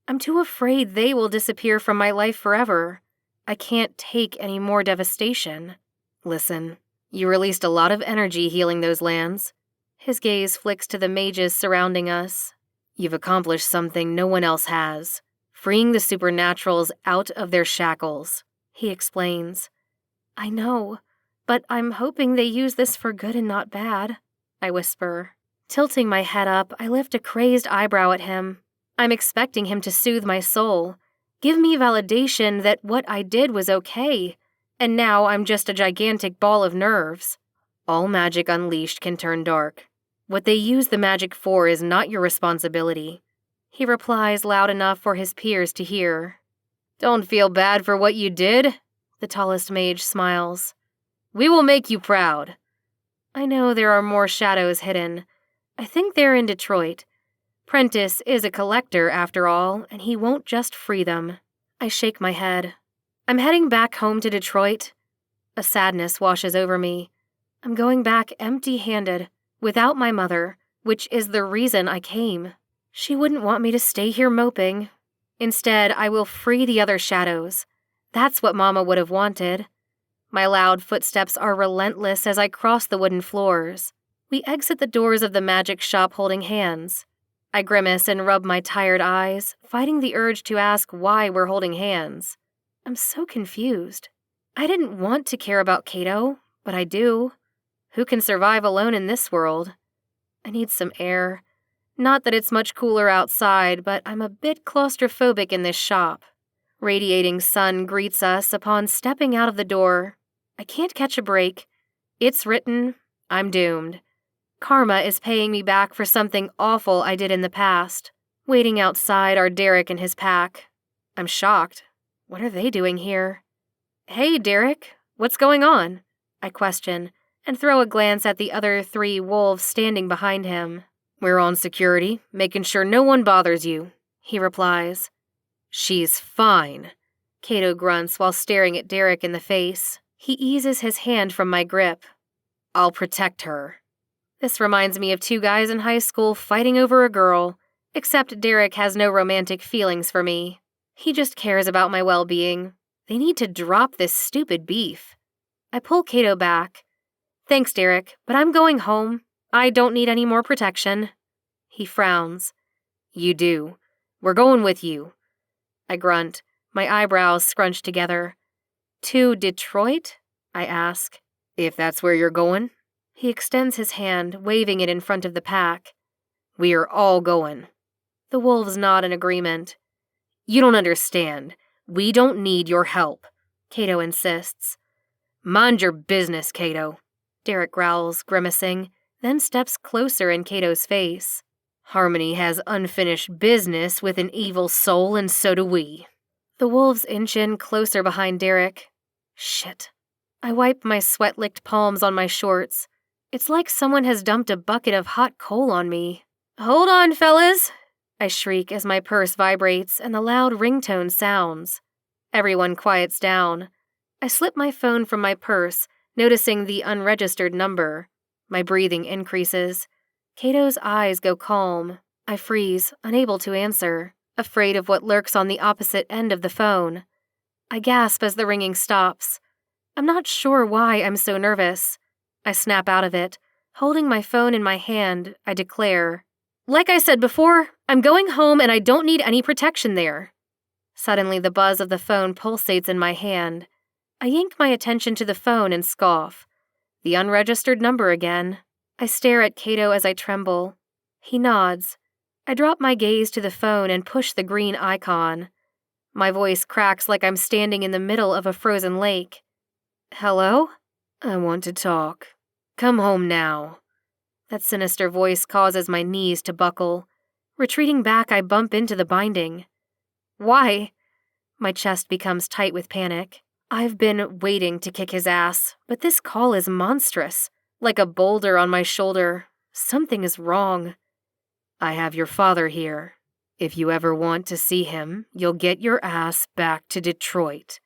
I'm too afraid they will disappear from my life forever. I can't take any more devastation. Listen, you released a lot of energy healing those lands. His gaze flicks to the mages surrounding us. You've accomplished something no one else has, freeing the supernaturals out of their shackles, he explains. I know, but I'm hoping they use this for good and not bad, I whisper. Tilting my head up, I lift a crazed eyebrow at him. I'm expecting him to soothe my soul, give me validation that what I did was okay, and now I'm just a gigantic ball of nerves. All magic unleashed can turn dark. What they use the magic for is not your responsibility, he replies loud enough for his peers to hear. Don't feel bad for what you did, the tallest mage smiles. We will make you proud. I know there are more shadows hidden. I think they're in Detroit. Prentice is a collector, after all, and he won't just free them. I shake my head. I'm heading back home to Detroit. A sadness washes over me. I'm going back empty-handed, without my mother, which is the reason I came. She wouldn't want me to stay here moping. Instead, I will free the other shadows. That's what Mama would have wanted. My loud footsteps are relentless as I cross the wooden floors. We exit the doors of the magic shop holding hands. I grimace and rub my tired eyes, fighting the urge to ask why we're holding hands. I'm so confused. I didn't want to care about Cato, but I do. Who can survive alone in this world? I need some air. Not that it's much cooler outside, but I'm a bit claustrophobic in this shop. Radiating sun greets us upon stepping out of the door. I can't catch a break. It's written, I'm doomed. Karma is paying me back for something awful I did in the past. Waiting outside are Derek and his pack. I'm shocked. What are they doing here? Hey, Derek, what's going on? I question, and throw a glance at the other 3 wolves standing behind him. We're on security, making sure no one bothers you, he replies. She's fine, Cato grunts while staring at Derek in the face. He eases his hand from my grip. I'll protect her. This reminds me of 2 guys in high school fighting over a girl, except Derek has no romantic feelings for me. He just cares about my well-being. They need to drop this stupid beef. I pull Cato back. Thanks, Derek, but I'm going home. I don't need any more protection. He frowns. You do. We're going with you. I grunt, my eyebrows scrunched together. To Detroit? I ask. If that's where you're going. He extends his hand, waving it in front of the pack. We are all going. The wolves nod in agreement. You don't understand. We don't need your help, Cato insists. Mind your business, Cato. Derek growls, grimacing, then steps closer in Cato's face. Harmony has unfinished business with an evil soul, and so do we. The wolves inch in closer behind Derek. Shit. I wipe my sweat-licked palms on my shorts. It's like someone has dumped a bucket of hot coal on me. Hold on, fellas, I shriek as my purse vibrates and the loud ringtone sounds. Everyone quiets down. I slip my phone from my purse, noticing the unregistered number. My breathing increases. Cato's eyes go calm. I freeze, unable to answer. afraid of what lurks on the opposite end of the phone. I gasp as the ringing stops. I'm not sure why I'm so nervous. I snap out of it. Holding my phone in my hand, I declare, "Like I said before, I'm going home and I don't need any protection there." Suddenly, the buzz of the phone pulsates in my hand. I yank my attention to the phone and scoff. The unregistered number again. I stare at Cato as I tremble. He nods. I drop my gaze to the phone and push the green icon. My voice cracks like I'm standing in the middle of a frozen lake. "Hello? I want to talk. Come home now." That sinister voice causes my knees to buckle. Retreating back, I bump into the binding. "Why?" My chest becomes tight with panic. I've been waiting to kick his ass, but this call is monstrous. Like a boulder on my shoulder. Something is wrong. "I have your father here. If you ever want to see him, you'll get your ass back to Detroit."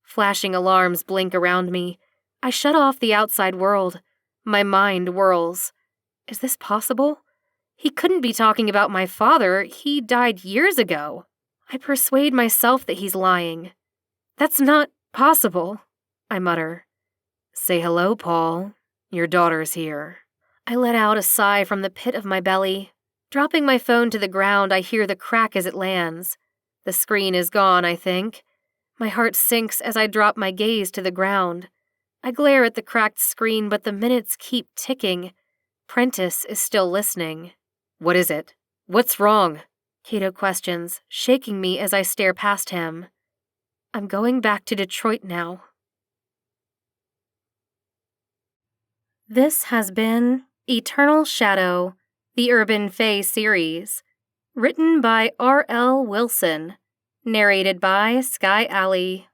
Flashing alarms blink around me. I shut off the outside world. My mind whirls. Is this possible? He couldn't be talking about my father. He died years ago. I persuade myself that he's lying. "That's not possible," I mutter. "Say hello, Paul. Your daughter's here." I let out a sigh from the pit of my belly. Dropping my phone to the ground, I hear the crack as it lands. The screen is gone, I think. My heart sinks as I drop my gaze to the ground. I glare at the cracked screen, but the minutes keep ticking. Prentice is still listening. "What is it? What's wrong?" Cato questions, shaking me as I stare past him. "I'm going back to Detroit now." This has been Eternal Shadow, the Urban Fae Series, written by R.L.Wilson, narrated by Sky Alley.